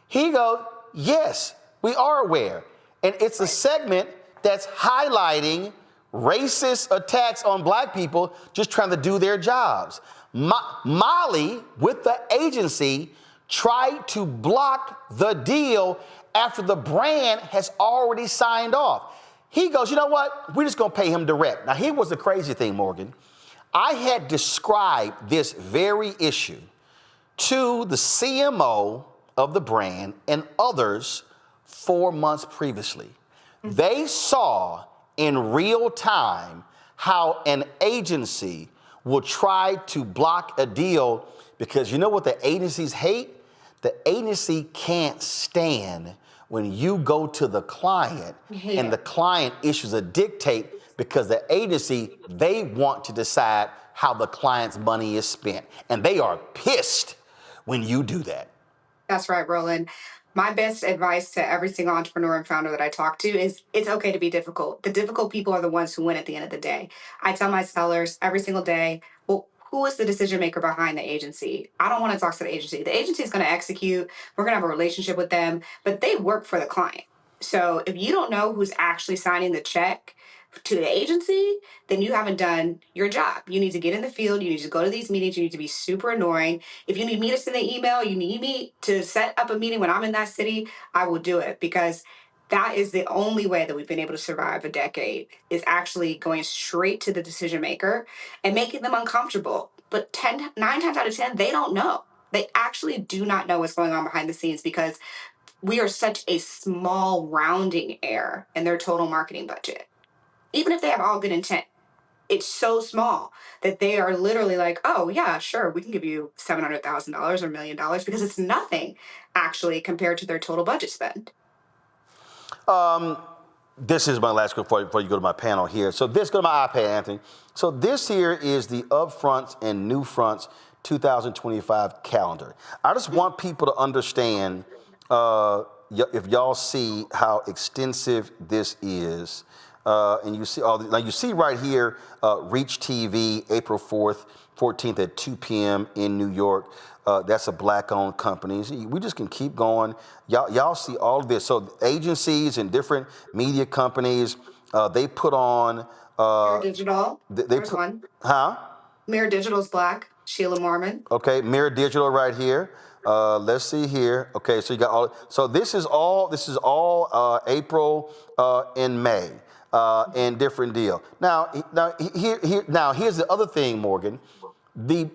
He goes, yes, we are aware. And it's a segment that's highlighting racist attacks on black people just trying to do their jobs. Molly, with the agency, tried to block the deal after the brand has already signed off. He goes, you know what? We're just going to pay him direct. Now, here was the crazy thing, Morgan. I had described this very issue to the CMO of the brand and others 4 months previously. They saw in real time how an agency will try to block a deal because you know what the agencies hate? The agency can't stand when you go to the client and the client issues a dictate because the agency, they want to decide how the client's money is spent. And they are pissed when you do that. That's right, Roland. My best advice to every single entrepreneur and founder that I talk to is it's okay to be difficult. The difficult people are the ones who win at the end of the day. I tell my sellers every single day, well, who is the decision maker behind the agency? I don't want to talk to the agency. The agency is going to execute. We're going to have a relationship with them, but they work for the client. So if you don't know who's actually signing the check to the agency, then you haven't done your job. You need to get in the field. You need to go to these meetings. You need to be super annoying. If you need me to send an email, you need me to set up a meeting when I'm in that city, I will do it because that is the only way that we've been able to survive a decade is actually going straight to the decision maker and making them uncomfortable. But 9 times out of 10, they don't know. They actually do not know what's going on behind the scenes because we are such a small rounding error in their total marketing budget. Even if they have all good intent, it's so small that they are literally like, oh, yeah, sure, we can give you $700,000 or $1 million because it's nothing actually compared to their total budget spend. This is my last question before you go to my panel here. So this, go to my iPad, Anthony. So this here is the Upfronts and New Fronts 2025 calendar. I just want people to understand, if y'all see how extensive this is. And you see all now you see right here, Reach TV, April 4th, 14th at 2 p.m. in New York. That's a black-owned company. We just can keep going. Y'all see all of this. So agencies and different media companies, they put on. Mirror Digital. There's one. Huh? Mirror Digital's black. Sheila Mormon. Okay, Mirror Digital right here. Let's see here. Okay, so you got all. So this is all April and May. And different deal. Now here's the other thing, Morgan. The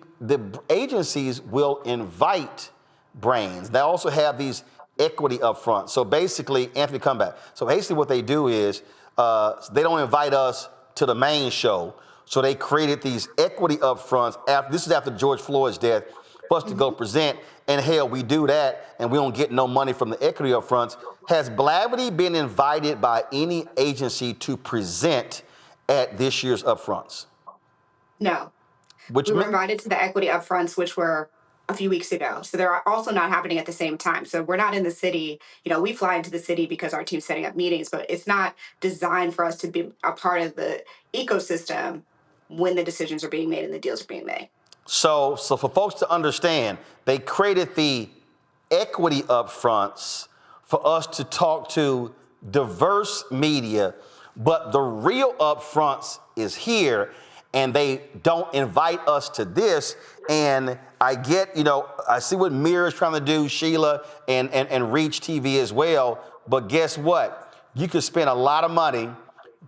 agencies will invite brands. They also have these equity up front. So basically, Anthony, come back. So basically what they do is they don't invite us to the main show. So they created these equity up fronts. This is after George Floyd's death, for us to go present. And hell, we do that and we don't get no money from the equity up fronts. Has Blavity been invited by any agency to present at this year's upfronts? No. We were invited to the equity upfronts, which were a few weeks ago. So they're also not happening at the same time. So we're not in the city. You know, we fly into the city because our team's setting up meetings, but it's not designed for us to be a part of the ecosystem when the decisions are being made and the deals are being made. So for folks to understand, they created the equity upfronts for us to talk to diverse media, but the real upfronts is here, and they don't invite us to this. And I get, you know, I see what Mirror's trying to do, Sheila, and Reach TV as well. But guess what? You could spend a lot of money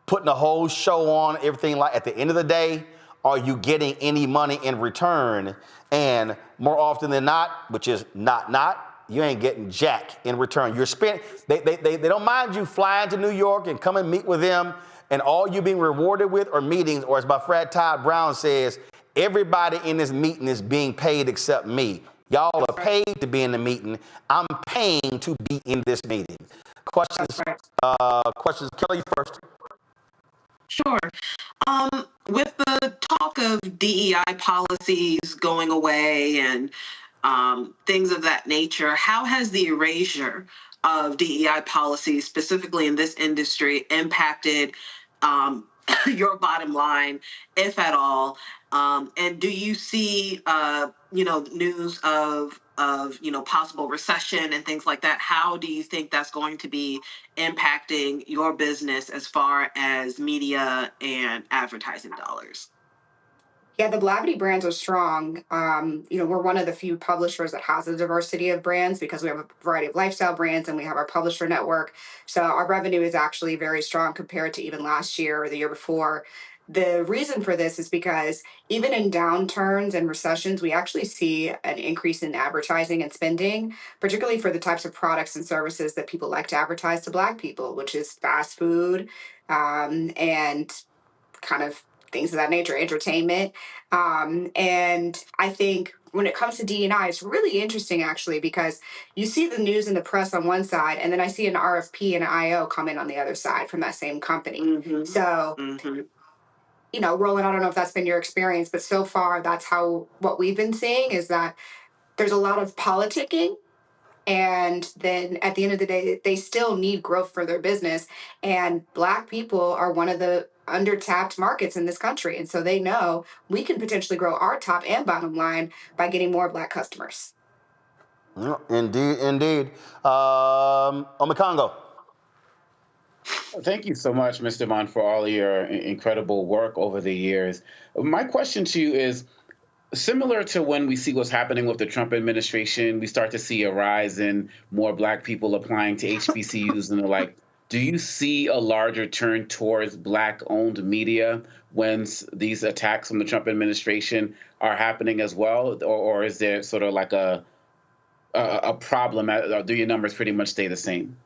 putting a whole show on, everything. Like, at the end of the day, are you getting any money in return? And more often than not, which is not, you ain't getting jack in return. You're spending, they don't mind you flying to New York and come and meet with them, and all you being rewarded with are meetings, or as my friend Todd Brown says, everybody in this meeting is being paid except me. Y'all are paid to be in the meeting. I'm paying to be in this meeting. Questions? Questions? Kelly, first. Sure. With the talk of DEI policies going away and things of that nature, how has the erasure of DEI policies, specifically in this industry, impacted your bottom line, if at all? And do you see, news of possible recession and things like that? How do you think that's going to be impacting your business as far as media and advertising dollars? Yeah, the Blavity brands are strong. We're one of the few publishers that has a diversity of brands because we have a variety of lifestyle brands and we have our publisher network. So our revenue is actually very strong compared to even last year or the year before. The reason for this is because even in downturns and recessions, we actually see an increase in advertising and spending, particularly for the types of products and services that people like to advertise to Black people, which is fast food and kind of things of that nature, entertainment. And I think when it comes to D&I, it's really interesting actually, because you see the news and the press on one side, and then I see an RFP and an IO come in on the other side from that same company. So, Roland, I don't know if that's been your experience, but so far that's what we've been seeing is that there's a lot of politicking. And then at the end of the day, they still need growth for their business. And Black people are one of the undertapped markets in this country. And so they know we can potentially grow our top and bottom line by getting more Black customers. Yeah, indeed. Omekongo. Thank you so much, Mr. Mon, for all of your incredible work over the years. My question to you is, similar to when we see what's happening with the Trump administration, we start to see a rise in more Black people applying to HBCUs and the like. Do you see a larger turn towards Black-owned media when these attacks from the Trump administration are happening as well? Or is there sort of like a problem? Do your numbers pretty much stay the same?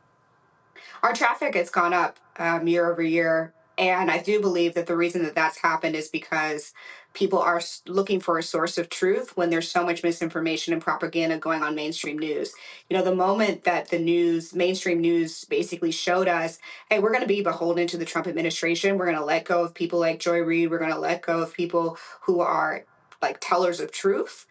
Our traffic has gone up year over year. And I do believe that the reason that that's happened is because people are looking for a source of truth when there's so much misinformation and propaganda going on mainstream news. The moment that the mainstream news basically showed us, hey, we're going to be beholden to the Trump administration. We're going to let go of people like Joy Reid. We're going to let go of people who are like tellers of truth.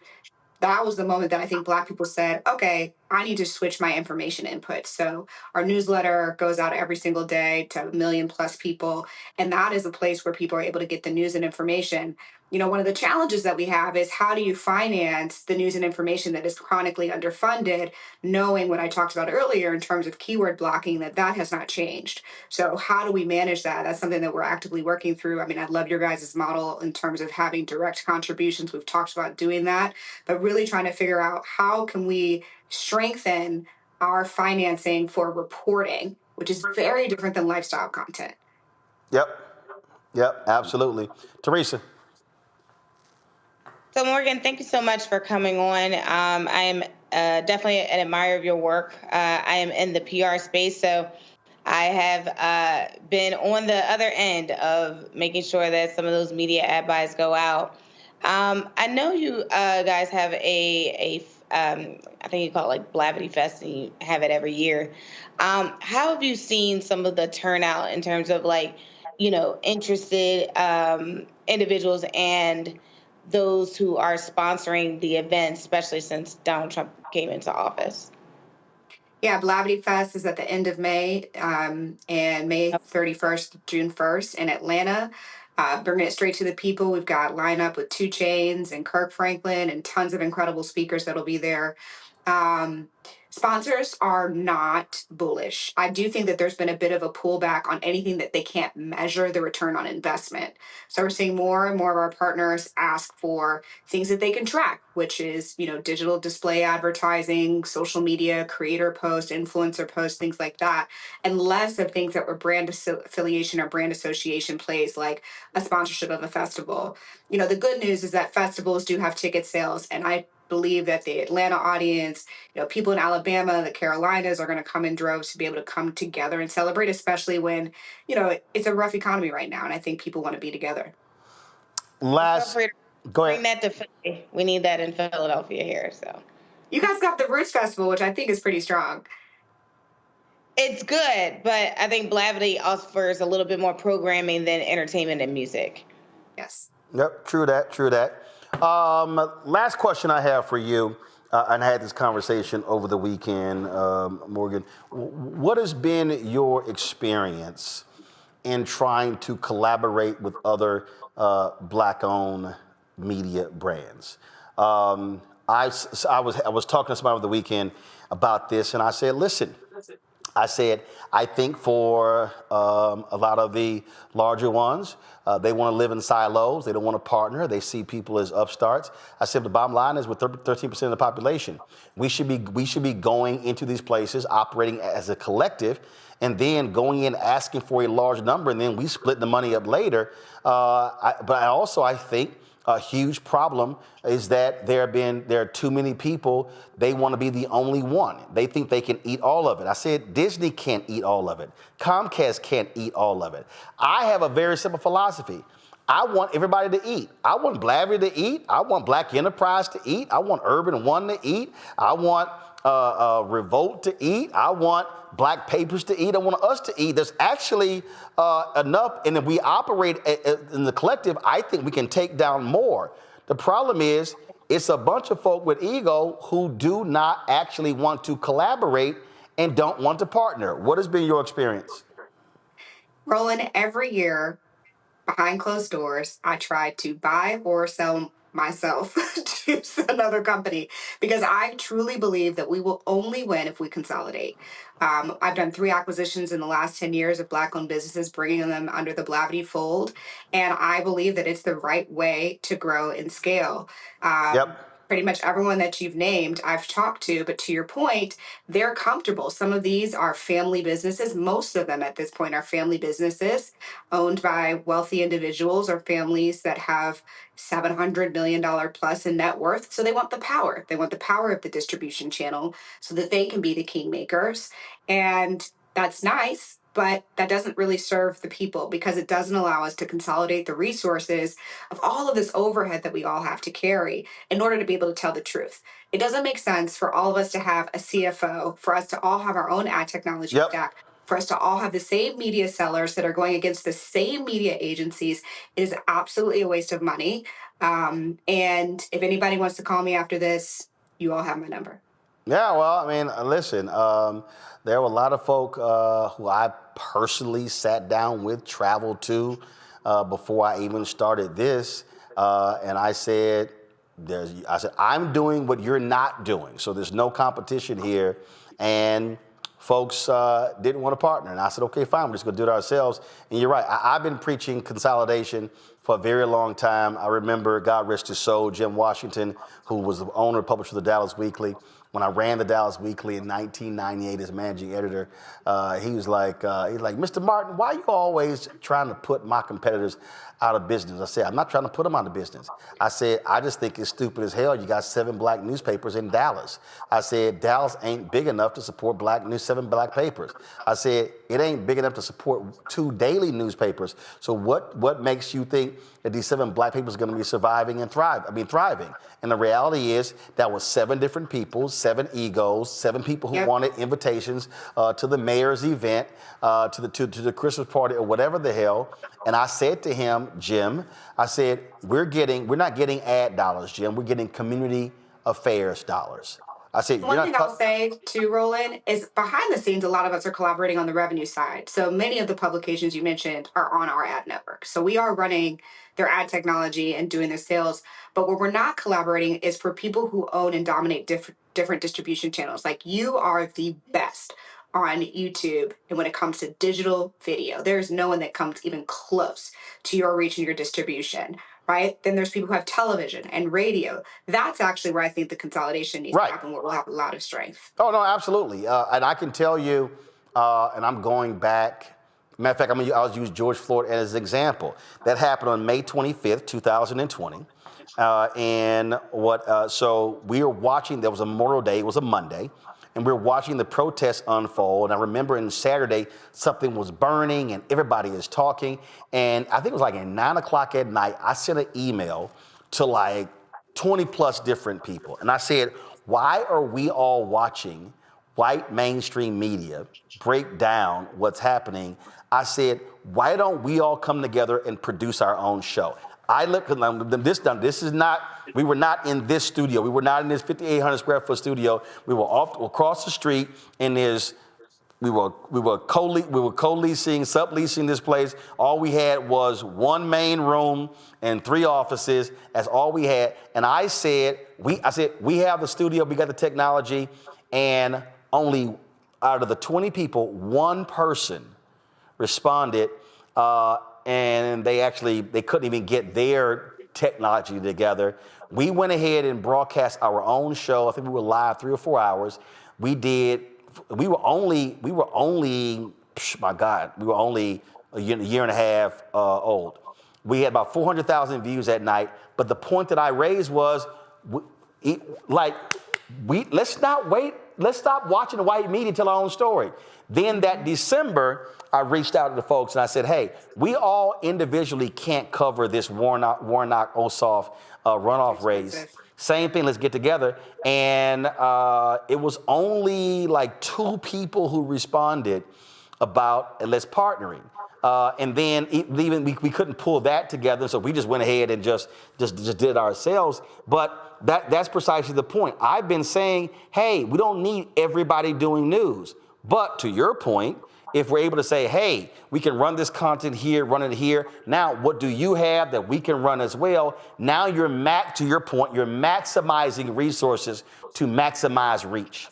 That was the moment that I think Black people said, okay, I need to switch my information input. So our newsletter goes out every single day to 1 million plus people. And that is a place where people are able to get the news and information. One of the challenges that we have is how do you finance the news and information that is chronically underfunded, knowing what I talked about earlier in terms of keyword blocking, that has not changed. So how do we manage that? That's something that we're actively working through. I mean, I love your guys' model in terms of having direct contributions. We've talked about doing that, but really trying to figure out how can we strengthen our financing for reporting, which is very different than lifestyle content. Yep, absolutely. Teresa. So Morgan, thank you so much for coming on. I am definitely an admirer of your work. I am in the PR space, so I have been on the other end of making sure that some of those media ad buys go out. I know you guys have I think you call it like Blavity Fest, and you have it every year. How have you seen some of the turnout in terms of like, interested individuals and those who are sponsoring the event, especially since Donald Trump came into office? Yeah, Blavity Fest is at the end of May, and May 31st, June 1st in Atlanta. Bringing it straight to the people. We've got lineup with 2 Chainz and Kirk Franklin and tons of incredible speakers that'll be there. Sponsors are not bullish. I do think that there's been a bit of a pullback on anything that they can't measure the return on investment. So we're seeing more and more of our partners ask for things that they can track, which is, digital display advertising, social media, creator posts, influencer posts, things like that, and less of things that were brand affiliation or brand association plays, like a sponsorship of a festival. The good news is that festivals do have ticket sales, and I believe that the Atlanta audience, people in Alabama, the Carolinas are going to come in droves to be able to come together and celebrate, especially when, it's a rough economy right now. And I think people want to be together. Go ahead. Bring that to Philly. We need that in Philadelphia here. So you guys got the Roots Festival, which I think is pretty strong. It's good, but I think Blavity offers a little bit more programming than entertainment and music. Yes. Yep, true that. Last question I have for you, and I had this conversation over the weekend, Morgan. What has been your experience in trying to collaborate with other Black-owned media brands? I was talking to somebody over the weekend about this, and I said, listen. I think for a lot of the larger ones, they want to live in silos. They don't want to partner. They see people as upstarts. I said the bottom line is with 13% of the population, we should be going into these places, operating as a collective, and then going in asking for a large number, and then we split the money up later. But I think a huge problem is that there are too many people. They want to be the only one. They think they can eat all of it. I said Disney can't eat all of it. Comcast can't eat all of it. I have a very simple philosophy. I want everybody to eat. I want Blavity to eat. I want Black Enterprise to eat. I want Urban One to eat. I want Revolt to eat. I want Black Papers to eat. I want us to eat. There's actually enough, and if we operate in the collective, I think we can take down more. The problem is, it's a bunch of folk with ego who do not actually want to collaborate and don't want to partner. What has been your experience? Roland, every year, behind closed doors, I try to buy or sell myself to another company because I truly believe that we will only win if we consolidate. I've done 3 acquisitions in the last 10 years of Black-owned businesses, bringing them under the Blavity fold, and I believe that it's the right way to grow and scale. Pretty much everyone that you've named, I've talked to, but to your point, they're comfortable. Some of these are family businesses. Most of them at this point are family businesses owned by wealthy individuals or families that have $700 million plus in net worth. So they want the power. They want the power of the distribution channel so that they can be the kingmakers. And that's nice, but that doesn't really serve the people because it doesn't allow us to consolidate the resources of all of this overhead that we all have to carry in order to be able to tell the truth. It doesn't make sense for all of us to have a CFO, for us to all have our own ad technology stack, for us to all have the same media sellers that are going against the same media agencies. It is absolutely a waste of money. And if anybody wants to call me after this, you all have my number. Yeah, well, I mean, listen, there were a lot of folk who I personally sat down with, traveled to before I even started this. And I said, I'm doing what you're not doing. So there's no competition here. And folks didn't want to partner. And I said, okay, fine, we're just going to do it ourselves. And you're right. I've been preaching consolidation for a very long time. I remember, God rest his soul, Jim Washington, who was the owner and publisher of the Dallas Weekly, when I ran the Dallas Weekly in 1998 as managing editor, he was like, Mr. Martin, why are you always trying to put my competitors out of business? I said, I'm not trying to put them out of business. I said, I just think it's stupid as hell. You got 7 black newspapers in Dallas. I said, Dallas ain't big enough to support 7 black papers. I said, it ain't big enough to support 2 daily newspapers. So what makes you think that these 7 black papers are going to be surviving and thriving? And the reality is that was 7 different people, 7 egos, 7 people who wanted invitations to the mayor's event, to the Christmas party or whatever the hell. And I said to him, Jim, I said, we're not getting ad dollars, Jim. We're getting community affairs dollars. I said, one thing I'll say too, Roland, is behind the scenes, a lot of us are collaborating on the revenue side. So many of the publications you mentioned are on our ad network. So we are running their ad technology and doing their sales. But where we're not collaborating is for people who own and dominate different distribution channels. Like you are the best on YouTube, and when it comes to digital video, there's no one that comes even close to your reach and your distribution. Right? Then there's people who have television and radio. That's actually where I think the consolidation needs to happen, where we'll have a lot of strength. Oh, no, absolutely. And I can tell you, and I'm going back, matter of fact, I'll use George Floyd as an example. That happened on May 25th, 2020. So we were watching, there was a Memorial Day, it was a Monday, and we were watching the protests unfold. And I remember on Saturday, something was burning and everybody is talking. And I think it was like at 9 o'clock at night, I sent an email to like 20 plus different people. And I said, why are we all watching white mainstream media break down what's happening? I said, why don't we all come together and produce our own show? I looked at this is not, we were not in this studio. We were not in this 5,800 square foot studio. We were across the street and we were co-leasing, subleasing this place. All we had was 1 main room and 3 offices. That's all we had. And I said, we have the studio, we got the technology, and only out of the 20 people, 1 person responded, and they couldn't even get their technology together. We went ahead and broadcast our own show. I think we were live 3 or 4 hours. We were only a year and a half old. We had about 400,000 views that night. But the point that I raised was, let's not wait. Let's stop watching the white media tell our own story. Then that December, I reached out to the folks and I said, hey, we all individually can't cover this Warnock-Ossoff runoff race. Same thing, let's get together. And it was only like 2 people who responded about let's partnering. And then even we couldn't pull that together, so we just went ahead and just did it ourselves. But that's precisely the point. I've been saying, hey, we don't need everybody doing news. But to your point, if we're able to say, hey, we can run this content here, run it here. Now, what do you have that we can run as well? Now to your point, you're maximizing resources to maximize reach.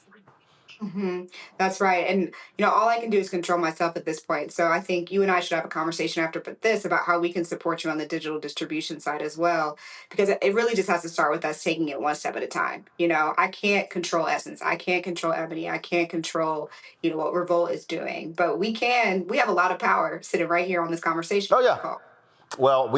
Mm-hmm. That's right. And, all I can do is control myself at this point. So I think you and I should have a conversation after this about how we can support you on the digital distribution side as well, because it really just has to start with us taking it one step at a time. I can't control Essence. I can't control Ebony. I can't control, what Revolt is doing, but we have a lot of power sitting right here on this conversation. Oh, yeah. Well,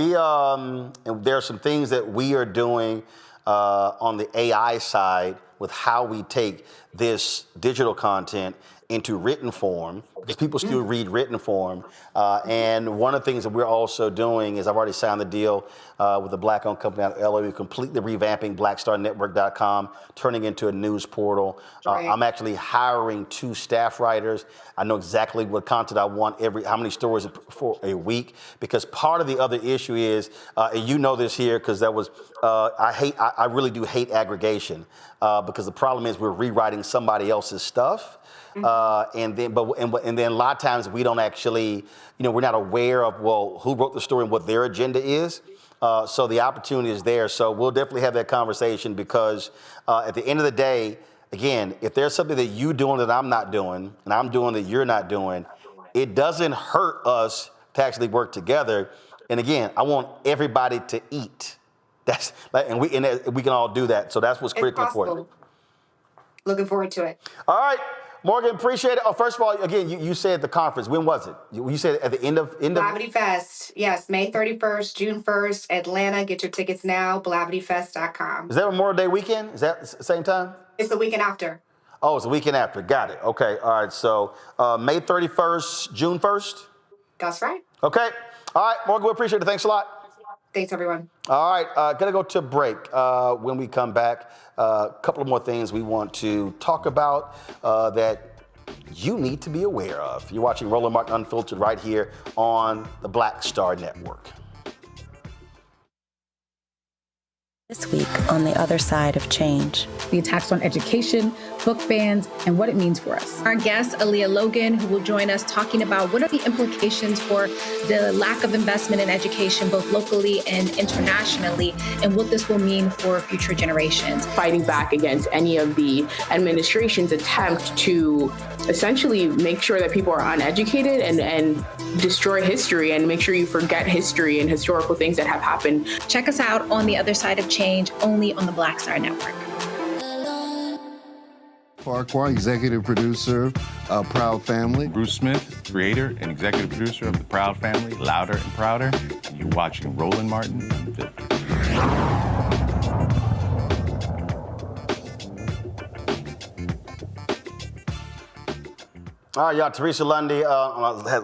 there are some things that we are doing on the AI side with how we take this digital content into written form, because people still read written form. And one of the things that we're also doing is I've already signed the deal with a black-owned company out of LA. We're completely revamping blackstarnetwork.com, turning into a news portal. I'm actually hiring 2 staff writers. I know exactly what content I want how many stories for a week, because part of the other issue is, and you know this here, because I really do hate aggregation, because the problem is we're rewriting somebody else's stuff. And then a lot of times we don't actually, we're not aware of, who wrote the story and what their agenda is. So the opportunity is there. So we'll definitely have that conversation, because at the end of the day, again, if there's something that you're doing that I'm not doing, and I'm doing that you're not doing, it doesn't hurt us to actually work together. And again, I want everybody to eat. And we can all do that. So that's what's critically important. Looking forward to it. All right, Morgan, appreciate it. Oh, first of all, again, you said the conference. When was it? You said at the end of Blavity Fest. Yes, May 31st, June 1st, Atlanta. Get your tickets now, blavityfest.com. Is that Memorial Day weekend? Is that the same time? It's the weekend after. Oh, it's the weekend after. Got it. Okay. All right. So May 31st, June 1st? That's right. Okay. All right, Morgan, we appreciate it. Thanks a lot. Thanks, everyone. All right, gonna go to a break. When we come back, a couple of more things we want to talk about that you need to be aware of. You're watching Roland Martin Unfiltered right here on the Black Star Network. This week on The Other Side of Change. The attacks on education, book bans, and what it means for us. Our guest, Aaliyah Logan, who will join us talking about what are the implications for the lack of investment in education, both locally and internationally, and what this will mean for future generations. Fighting back against any of the administration's attempt to essentially make sure that people are uneducated and destroy history and make sure you forget history and historical things that have happened. Check us out on The Other Side of Change, only on the Black Star Network. Farquhar, executive producer of Proud Family. Bruce Smith, creator and executive producer of The Proud Family, Louder and Prouder. And you're watching Roland Martin Unfiltered. All right, y'all, Teresa Lundy,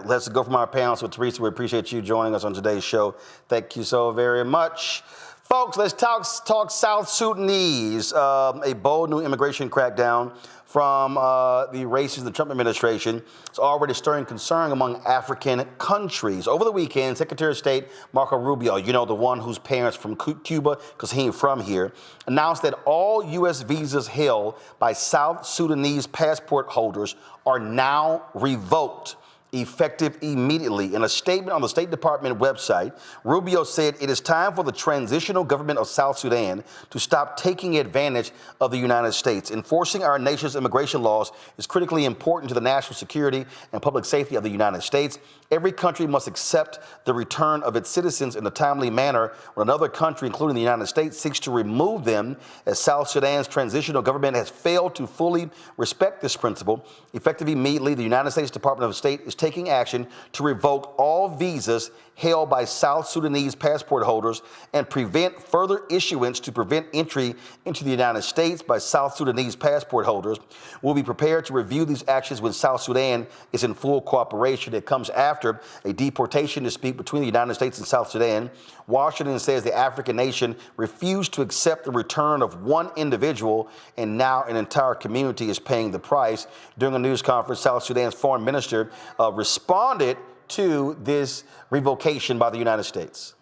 let's go from our panel. So, Teresa, we appreciate you joining us on today's show. Thank you so very much. Folks, let's talk South Sudanese. A bold new immigration crackdown from the racist the Trump administration is already stirring concern among African countries. Over the weekend, Secretary of State Marco Rubio, you know, the one whose parents from Cuba, because he ain't from here, announced that all U.S. visas held by South Sudanese passport holders are now revoked, effective immediately. In a statement on the State Department website, Rubio said it is time for the transitional government of South Sudan to stop taking advantage of the United States. Enforcing our nation's immigration laws is critically important to the national security and public safety of the United States. Every country must accept the return of its citizens in a timely manner when another country, including the United States, seeks to remove them, as South Sudan's transitional government has failed to fully respect this principle. Effective immediately, the United States Department of State is taking action to revoke all visas held by South Sudanese passport holders and prevent further issuance to prevent entry into the United States by South Sudanese passport holders. We'll be prepared to review these actions when South Sudan is in full cooperation. It comes after a deportation dispute between the United States and South Sudan. Washington says the African nation refused to accept the return of one individual, and now an entire community is paying the price. During a news conference, South Sudan's foreign minister responded to this revocation by the United States.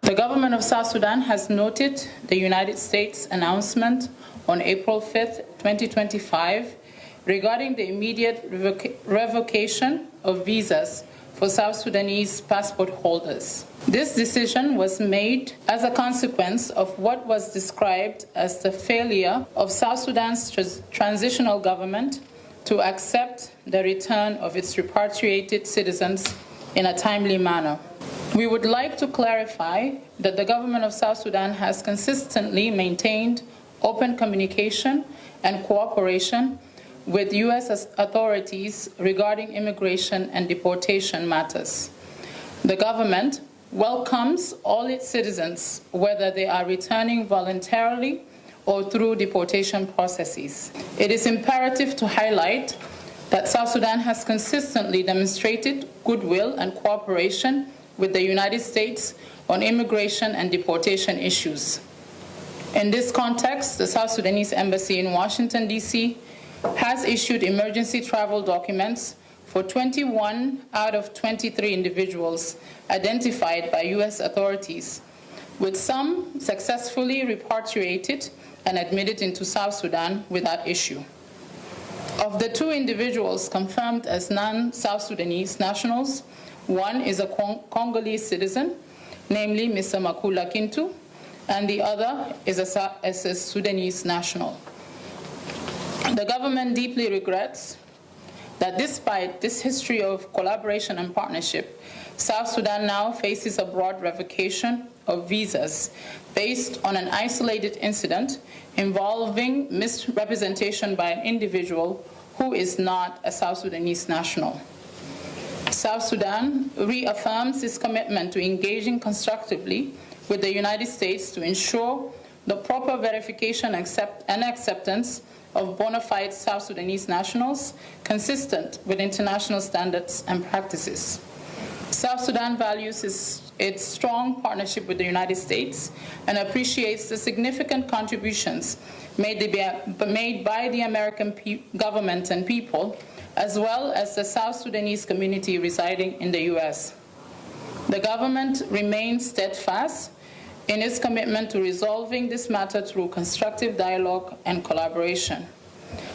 The government of South Sudan has noted the United States announcement on April 5th, 2025, regarding the immediate revocation of visas for South Sudanese passport holders. This decision was made as a consequence of what was described as the failure of South Sudan's transitional government to accept the return of its repatriated citizens in a timely manner. We would like to clarify that the government of South Sudan has consistently maintained open communication and cooperation with U.S. authorities regarding immigration and deportation matters. The government welcomes all its citizens, whether they are returning voluntarily or through deportation processes. It is imperative to highlight that South Sudan has consistently demonstrated goodwill and cooperation with the United States on immigration and deportation issues. In this context, the South Sudanese Embassy in Washington, D.C. has issued emergency travel documents for 21 out of 23 individuals identified by U.S. authorities, with some successfully repatriated and admitted into South Sudan without issue. Of the 2 individuals confirmed as non-South Sudanese nationals, one is a Congolese citizen, namely Mr. Makula Kintu, and the other is a Sudanese national. The government deeply regrets that despite this history of collaboration and partnership, South Sudan now faces a broad revocation of visas based on an isolated incident involving misrepresentation by an individual who is not a South Sudanese national. South Sudan reaffirms its commitment to engaging constructively with the United States to ensure the proper verification and acceptance of bona fide South Sudanese nationals consistent with international standards and practices. South Sudan values its strong partnership with the United States and appreciates the significant contributions made by the American government and people, as well as the South Sudanese community residing in the U.S. The government remains steadfast in its commitment to resolving this matter through constructive dialogue and collaboration.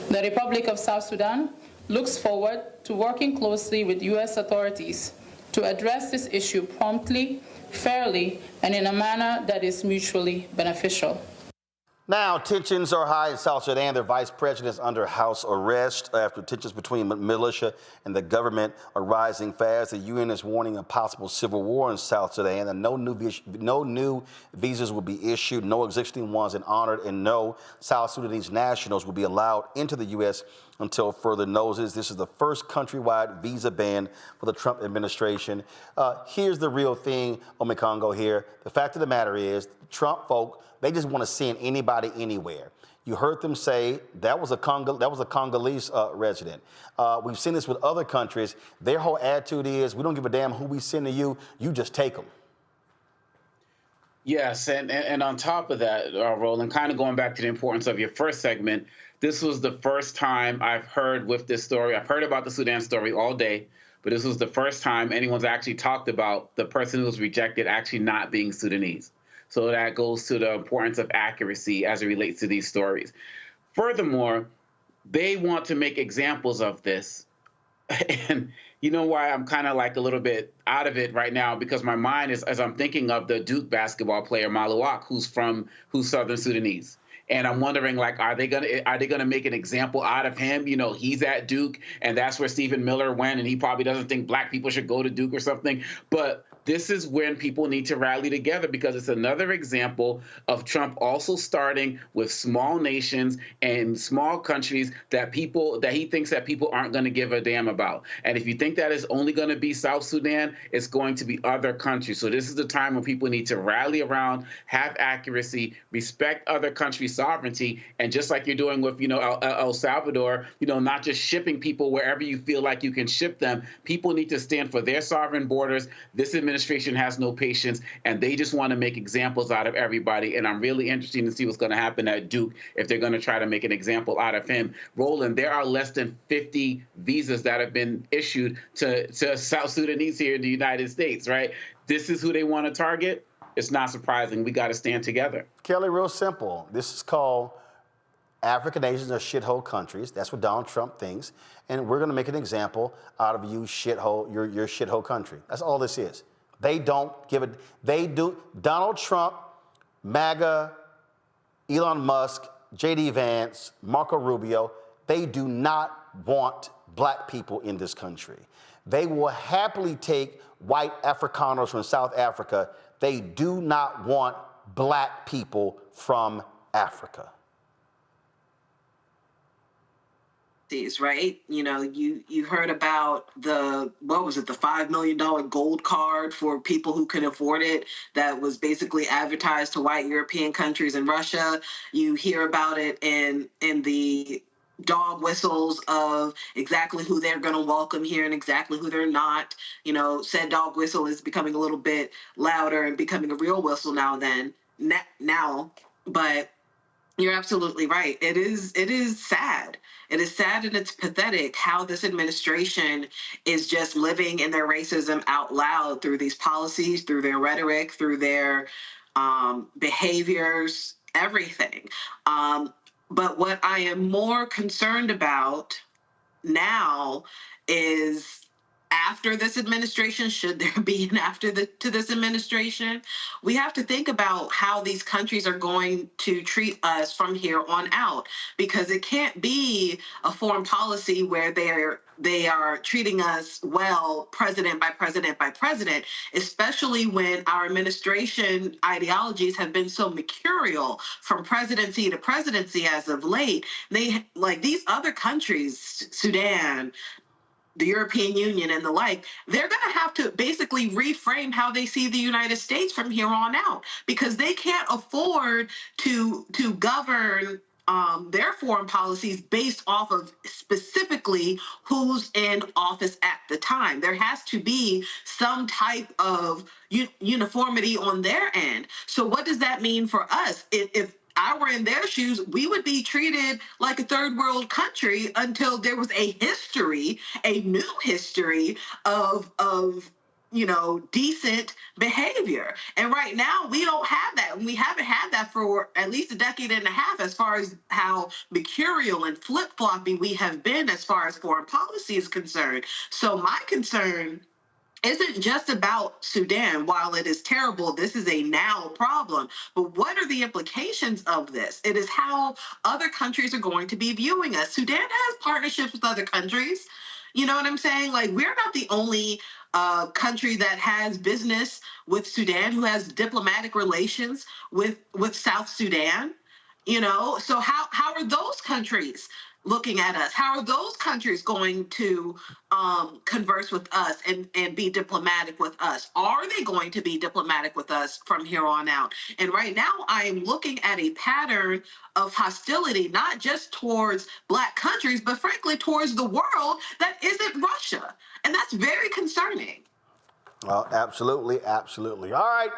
The Republic of South Sudan looks forward to working closely with U.S. authorities to address this issue promptly, fairly, and in a manner that is mutually beneficial. Now, tensions are high in South Sudan. Their vice president is under house arrest after tensions between militia and the government are rising fast. The UN is warning a possible civil war in South Sudan, and no new visas will be issued, no existing ones are honored, and no South Sudanese nationals will be allowed into the U.S. until further notice. This is the first countrywide visa ban for the Trump administration. Here's the real thing, Omekongo here. The fact of the matter is, Trump folk, they just want to send anybody anywhere. You heard them say that was a Congolese resident. We've seen this with other countries. Their whole attitude is, we don't give a damn who we send to you, you just take them. Yes, and on top of that, Roland, kind of going back to the importance of your first segment, this was the first time I've heard with this story. I've heard about the Sudan story all day, but this was the first time anyone's actually talked about the person who was rejected actually not being Sudanese. So that goes to the importance of accuracy as it relates to these stories. Furthermore, they want to make examples of this. And you know why I'm kind of like a little bit out of it right now? Because my mind is, as I'm thinking of the Duke basketball player Malouak, who's Southern Sudanese. And I'm wondering, like, are they gonna make an example out of him? You know, he's at Duke, and that's where Stephen Miller went, and he probably doesn't think black people should go to Duke or something. But this is when people need to rally together, because it's another example of Trump also starting with small nations and small countries that he thinks that people aren't going to give a damn about. And if you think that is only going to be South Sudan, it's going to be other countries. So this is the time when people need to rally around, have accuracy, respect other countries' sovereignty, and just like you're doing with, El Salvador, not just shipping people wherever you feel like you can ship them. People need to stand for their sovereign borders. This administration has no patience, and they just want to make examples out of everybody. And I'm really interested to see what's going to happen at Duke if they're going to try to make an example out of him. Roland, there are less than 50 visas that have been issued to South Sudanese here in the United States, right? This is who they want to target. It's not surprising. We got to stand together. Kelly, real simple. This is called African nations are shithole countries. That's what Donald Trump thinks. And we're going to make an example out of you shithole, your shithole country. That's all this is. They don't give it. They do. Donald Trump, MAGA, Elon Musk, J.D. Vance, Marco Rubio, they do not want black people in this country. They will happily take white Afrikaners from South Africa. They do not want black people from Africa. Right? You heard about the $5 million gold card for people who can afford it that was basically advertised to white European countries and Russia. You hear about it in the dog whistles of exactly who they're going to welcome here and exactly who they're not. Said dog whistle is becoming a little bit louder and becoming a real whistle now. But you're absolutely right. It is sad. It is sad and it's pathetic how this administration is just living in their racism out loud through these policies, through their rhetoric, through their behaviors, everything. But what I am more concerned about now is after this administration, should there be an after to this administration, we have to think about how these countries are going to treat us from here on out, because it can't be a foreign policy where they are treating us well, president by president by president, especially when our administration ideologies have been so mercurial from presidency to presidency as of late. They, like these other countries, Sudan, the European Union and the like, they're going to have to basically reframe how they see the United States from here on out, because they can't afford to govern their foreign policies based off of specifically who's in office at the time. There has to be some type of uniformity on their end. So what does that mean for us? If I were in their shoes, we would be treated like a third world country until there was a new history of decent behavior. And right now we don't have that. And we haven't had that for at least a decade and a half, as far as how mercurial and flip-floppy we have been as far as foreign policy is concerned. So my concern isn't just about Sudan. While it is terrible, this is a now problem. But what are the implications of this? It is how other countries are going to be viewing us. Sudan has partnerships with other countries. You know what I'm saying? Like, we're not the only country that has business with Sudan, who has diplomatic relations with South Sudan. So how are those countries looking at us? How are those countries going to converse with us and be diplomatic with us? Are they going to be diplomatic with us from here on out? And right now, I am looking at a pattern of hostility, not just towards Black countries, but frankly towards the world that isn't Russia. And that's very concerning. Absolutely, absolutely. All right.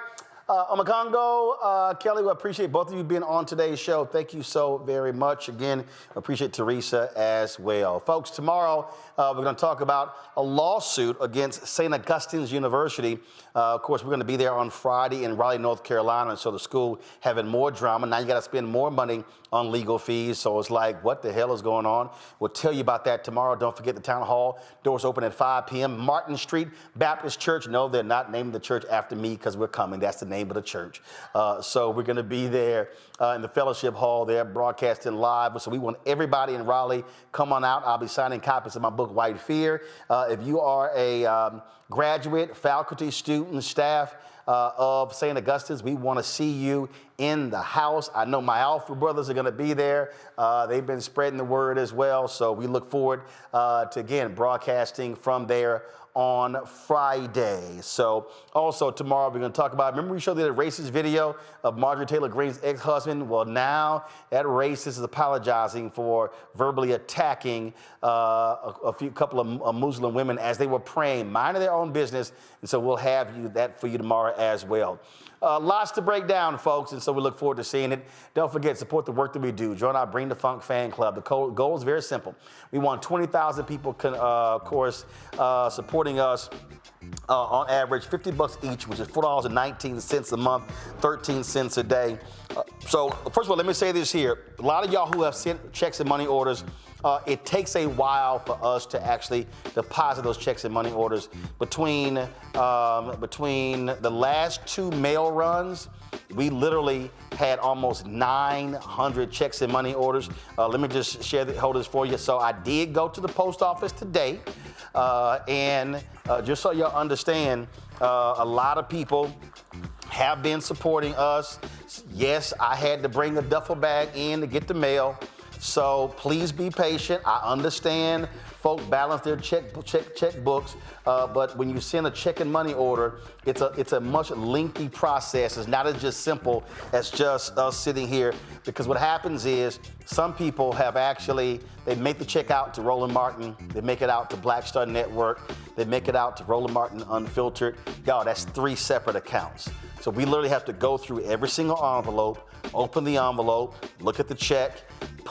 Omakongo, Kelly, we appreciate both of you being on today's show. Thank you so very much. Again, appreciate Teresa as well. Folks, tomorrow we're going to talk about a lawsuit against St. Augustine's University. Of course, we're going to be there on Friday in Raleigh, North Carolina. So the school having more drama. Now you got to spend more money on legal fees. So it's like, what the hell is going on? We'll tell you about that tomorrow. Don't forget the town hall. Doors open at 5 p.m. Martin Street Baptist Church. No, they're not naming the church after me because we're coming. That's the name of the church. So we're going to be there in the fellowship hall there, broadcasting live. So we want everybody in Raleigh, come on out. I'll be signing copies of my book, White Fear. If you are a graduate, faculty, student, staff of St. Augustine's, we want to see you in the house. I know my Alpha brothers are going to be there. They've been spreading the word as well. So we look forward to, again, broadcasting from there on Friday. So also tomorrow we're going to talk about, remember we showed the racist video of Marjorie Taylor Greene's ex-husband? Well, now that racist is apologizing for verbally attacking a couple of Muslim women as they were praying, minding their own business. And so we'll have that for you tomorrow as well. Lots to break down, folks, and so we look forward to seeing it. Don't forget, support the work that we do. Join our Bring the Funk fan club. The goal is very simple. We want 20,000 people, of course, supporting us on average, $50 each, which is $4.19 a month, 13 cents a day. So first of all, let me say this here. A lot of y'all who have sent checks and money orders, it takes a while for us to actually deposit those checks and money orders. Between the last two mail runs, we literally had almost 900 checks and money orders. Let me just hold this for you. So I did go to the post office today, and just so y'all understand, a lot of people have been supporting us. Yes, I had to bring a duffel bag in to get the mail. So please be patient. I understand folk balance their checkbooks, but when you send a check and money order, it's a much lengthy process. It's not as just simple as just us sitting here, because what happens is some people have they make the check out to Roland Martin, they make it out to Black Star Network, they make it out to Roland Martin Unfiltered. Y'all, that's 3 separate accounts. So we literally have to go through every single envelope, open the envelope, look at the check,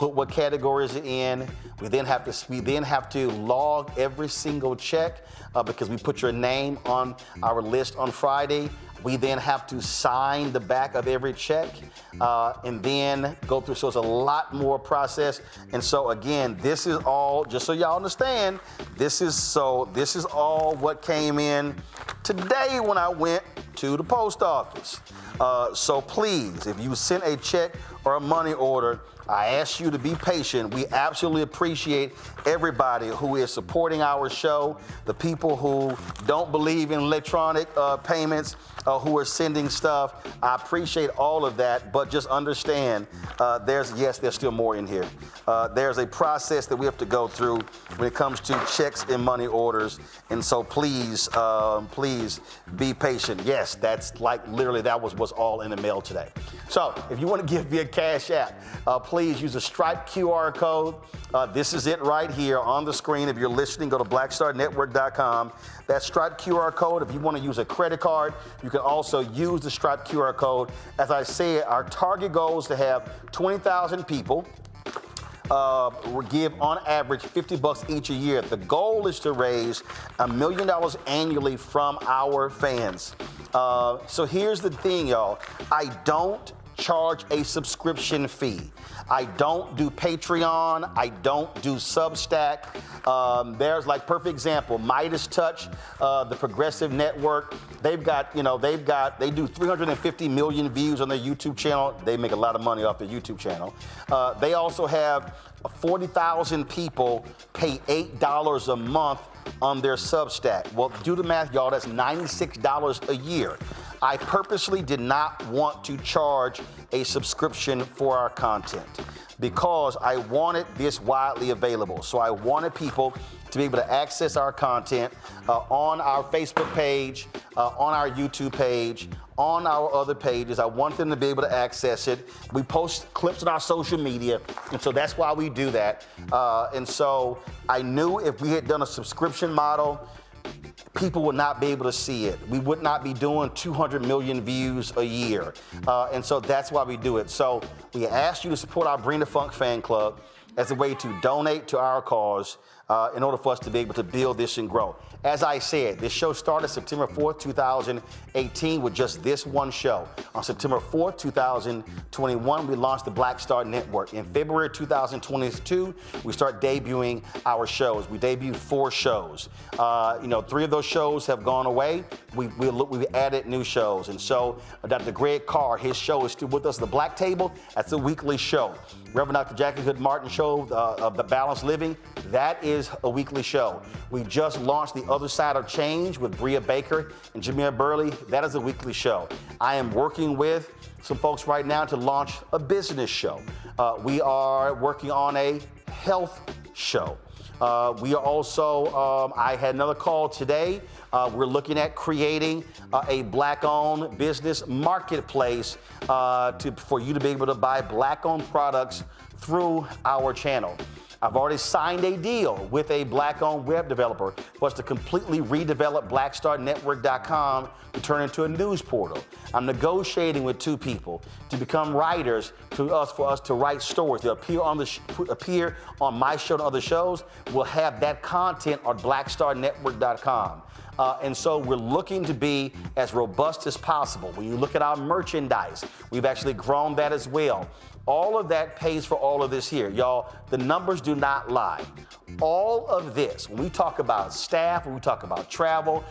put what category is it in. We then have to log every single check because we put your name on our list on Friday. We then have to sign the back of every check and then go through. So it's a lot more process. And so again, this is all, just so y'all understand, this is all what came in today when I went to the post office. So please, if you sent a check or a money order, I ask you to be patient. We absolutely appreciate everybody who is supporting our show, the people who don't believe in electronic payments, who are sending stuff. I appreciate all of that, but just understand there's still more in here. There's a process that we have to go through when it comes to checks and money orders, and so please be patient. Yes, that's like literally that was what's all in the mail today. So if you want to give me a Cash App, please use the Stripe QR code. This is it right here on the screen. If you're listening, go to blackstarnetwork.com. That Stripe QR code. If you want to use a credit card, you can also use the Stripe QR code. As I said, our target goal is to have 20,000 people give on average $50 each a year. The goal is to raise $1 million annually from our fans. So here's the thing, y'all. I don't charge a subscription fee. I don't do Patreon. I don't do Substack. There's like perfect example, Midas Touch, the Progressive Network. They do 350 million views on their YouTube channel. They make a lot of money off their YouTube channel. They also have 40,000 people pay $8 a month on their Substack. Well, do the math, y'all. That's $96 a year. I purposely did not want to charge a subscription for our content because I wanted this widely available. So I wanted people to be able to access our content on our Facebook page, on our YouTube page, on our other pages. I want them to be able to access it. We post clips on our social media, and so that's why we do that. And so I knew if we had done a subscription model, people would not be able to see it. We would not be doing 200 million views a year. And so that's why we do it. So we asked you to support our Bring the Funk fan club as a way to donate to our cause in order for us to be able to build this and grow. As I said, this show started September 4th, 2018 with just this one show. On September 4th, 2021, we launched the Black Star Network. In February 2022, we start debuting our shows. We debuted 4 shows. 3 of those shows have gone away. We've added new shows. And so Dr. Greg Carr, his show is still with us. The Black Table, that's a weekly show. Reverend Dr. Jackie Hood Martin show of the Balanced Living, that is a weekly show. We just launched The Other Side of Change with Bria Baker and Jamia Burley. That is a weekly show. I am working with some folks right now to launch a business show. We are working on a health show. We are also, I had another call today. We're looking at creating a Black-owned business marketplace for you to be able to buy Black-owned products through our channel. I've already signed a deal with a Black-owned web developer for us to completely redevelop blackstarnetwork.com to turn into a news portal. I'm negotiating with 2 people to become writers for us to write stories. They'll appear on my show and other shows. We'll have that content on blackstarnetwork.com. And so we're looking to be as robust as possible. When you look at our merchandise, we've actually grown that as well. All of that pays for all of this here. Y'all, the numbers do not lie. All of this, when we talk about staff, when we talk about travel,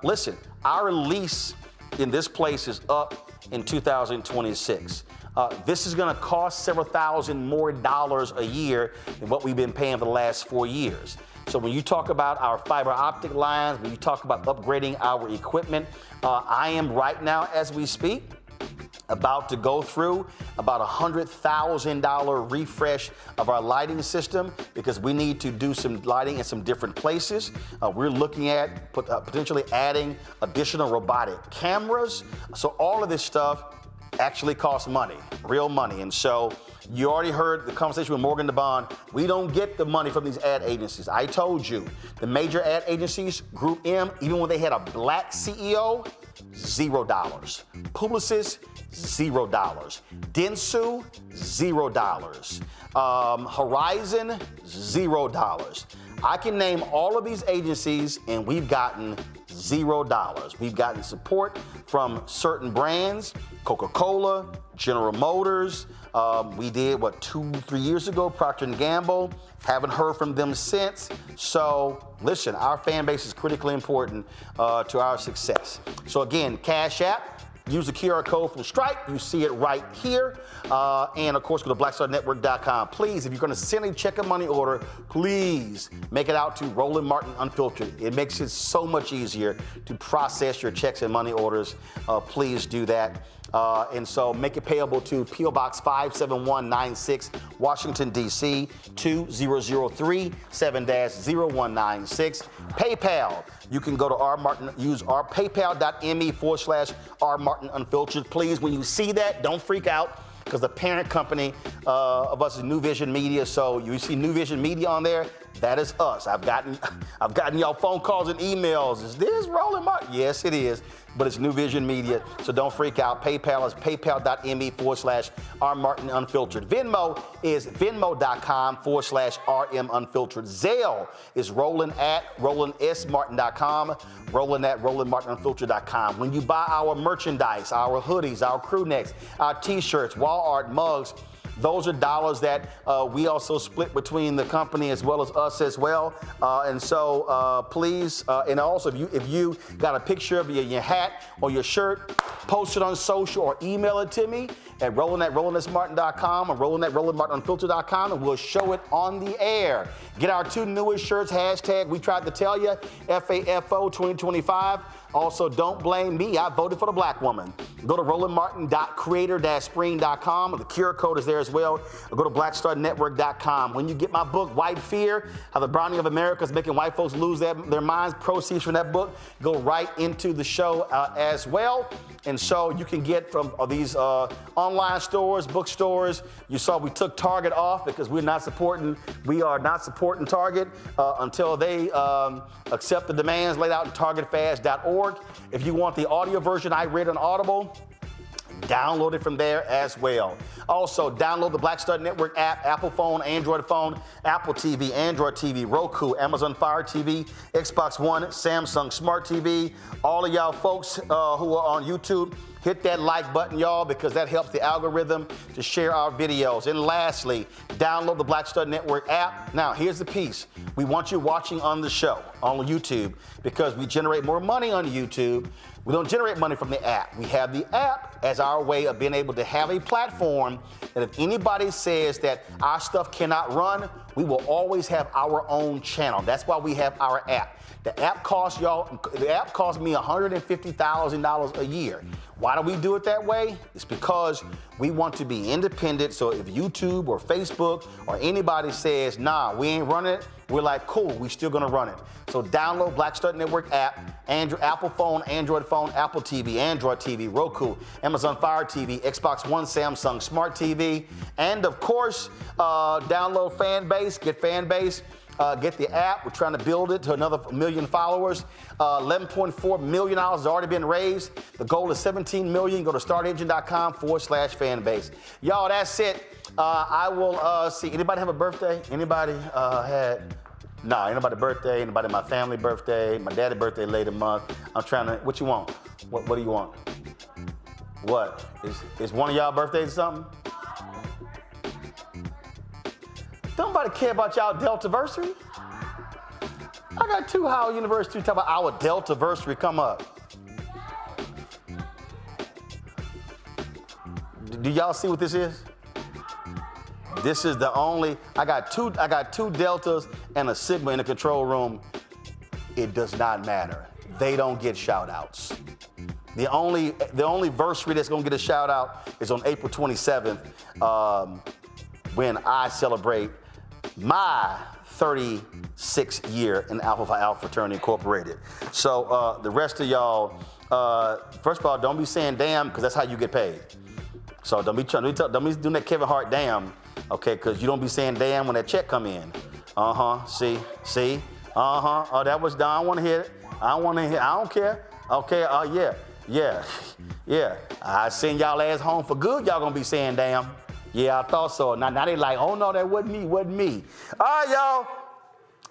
listen, our lease in this place is up in 2026. This is going to cost several thousand more dollars a year than what we've been paying for the last 4 years. So when you talk about our fiber optic lines, when you talk about upgrading our equipment, I am right now, as we speak, about to go through about $100,000 refresh of our lighting system because we need to do some lighting in some different places. We're looking at potentially adding additional robotic cameras. So all of this stuff actually costs money, real money. And so you already heard the conversation with Morgan DeBond. We don't get the money from these ad agencies. I told you, the major ad agencies, Group M, even when they had a Black CEO, $0. Publicis, $0. Dentsu, $0. Horizon, $0. I can name all of these agencies, and we've gotten $0. We've gotten support from certain brands, Coca-Cola, General Motors. We did, 2-3 years ago, Procter & Gamble. Haven't heard from them since. So listen, our fan base is critically important to our success. So again, Cash App. Use the QR code from Stripe. You see it right here. And of course, go to blackstarnetwork.com. Please, if you're going to send a check or money order, please make it out to Roland Martin Unfiltered. It makes it so much easier to process your checks and money orders. Please do that. And so make it payable to P.O. Box 57196, Washington, D.C., 2003 7-0196. PayPal. You can go to use our paypal.me/R Martin Unfiltered. Please, when you see that, don't freak out, because the parent company of us is New Vision Media. So you see New Vision Media on there, that is us. I've gotten y'all phone calls and emails. Is this Roland Martin? Yes, it is. But it's New Vision Media, so don't freak out. PayPal is paypal.me/R Martin Unfiltered. Venmo is venmo.com/RM Unfiltered. Zelle is roland@rolandsmartin.com, roland@rolandmartinunfiltered.com. When you buy our merchandise, our hoodies, our crew necks, our t-shirts, wall art, mugs, those are dollars that we also split between the company as well as us as well. And so please, and also if you got a picture of your hat or your shirt, post it on social or email it to me at roland@rolandsmartin.com or roland@rolandmartinunfiltered.com, and we'll show it on the air. Get our 2 newest shirts, hashtag we tried to tell you, FAFO 2025. Also, don't blame me. I voted for the black woman. Go to rolandmartin.creator-spring.com. The QR code is there as well. Or go to blackstarnetwork.com. When you get my book, White Fear, How the Browning of America is Making White Folks Lose their Minds, proceeds from that book go right into the show as well. And so you can get from these online stores, bookstores. You saw we took Target off because we are not supporting Target until they accept the demands laid out in targetfast.org. If you want the audio version I read on Audible, download it from there as well. Also, download the Black Star Network app, Apple phone, Android phone, Apple TV, Android TV, Roku, Amazon Fire TV, Xbox One, Samsung Smart TV. All of y'all folks who are on YouTube, hit that like button, y'all, because that helps the algorithm to share our videos. And lastly, download the Black Star Network app. Now, here's the piece. We want you watching on the show, on YouTube, because we generate more money on YouTube. We don't generate money from the app. We have the app as our way of being able to have a platform that if anybody says that our stuff cannot run, we will always have our own channel. That's why we have our app. The app costs me $150,000 a year. Why do we do it that way? It's because we want to be independent. So if YouTube or Facebook or anybody says, nah, we ain't running it, we're like, cool, we still gonna run it. So download Black Star Network app, Apple phone, Android phone, Apple TV, Android TV, Roku, Amazon Fire TV, Xbox One, Samsung Smart TV, and of course, download Fanbase, get Fanbase. Get the app. We're trying to build it to another 1 million followers. $11.4 million has already been raised. The goal is $17 million. Go to startengine.com/fanbase. Y'all, that's it. I will see. Anybody have a birthday? Anybody anybody birthday? Anybody my family birthday? My daddy's birthday later month. I'm trying to, what you want? What do you want? What? Is one of y'all birthdays or something? Don't nobody care about y'all Deltaversary? I got 2 Howard University talk about our Deltaversary come up. Do y'all see what this is? This is the only, I got two Deltas and a Sigma in the control room. It does not matter. They don't get shout outs. The only versary that's gonna get a shout out is on April 27th when I celebrate my 36th year in Alpha Phi Alpha Fraternity Incorporated. So the rest of y'all, first of all, don't be saying damn, because that's how you get paid. So don't be doing that Kevin Hart damn, okay, because you don't be saying damn when that check come in. See, oh, that was done. I don't want to hear it. I don't want to hear. I don't care. Okay, yeah. Yeah. I send y'all ass home for good. Y'all gonna be saying, damn. Yeah, I thought so. Now they like, oh no, that wasn't me. All right, y'all.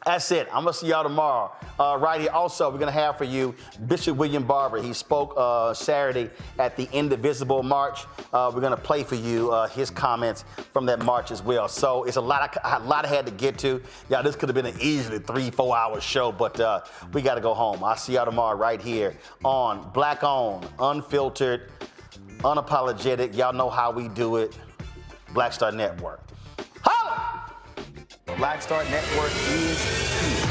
That's it. I'm gonna see y'all tomorrow. Right here. Also, we're gonna have for you Bishop William Barber. He spoke Saturday at the Indivisible March. We're gonna play for you his comments from that march as well. So it's a lot I had to get to. Yeah, this could have been an easily 3-4 hour show, but we gotta go home. I'll see y'all tomorrow right here on Black Owned, Unfiltered, Unapologetic. Y'all know how we do it. Black Star Network. Holla! Black Star Network is here.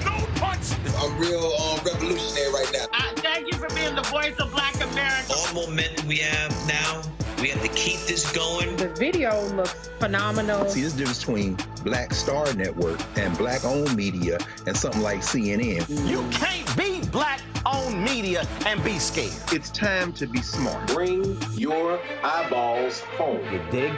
No punch! I'm real revolutionary right now. Thank you for being the voice of Black America. All momentum we have now, we have to keep this going. The video looks phenomenal. See, this difference between Black Star Network and Black-owned media and something like CNN. You can't be Black-owned media and be scared. It's time to be smart. Bring your eyeballs home. You dig?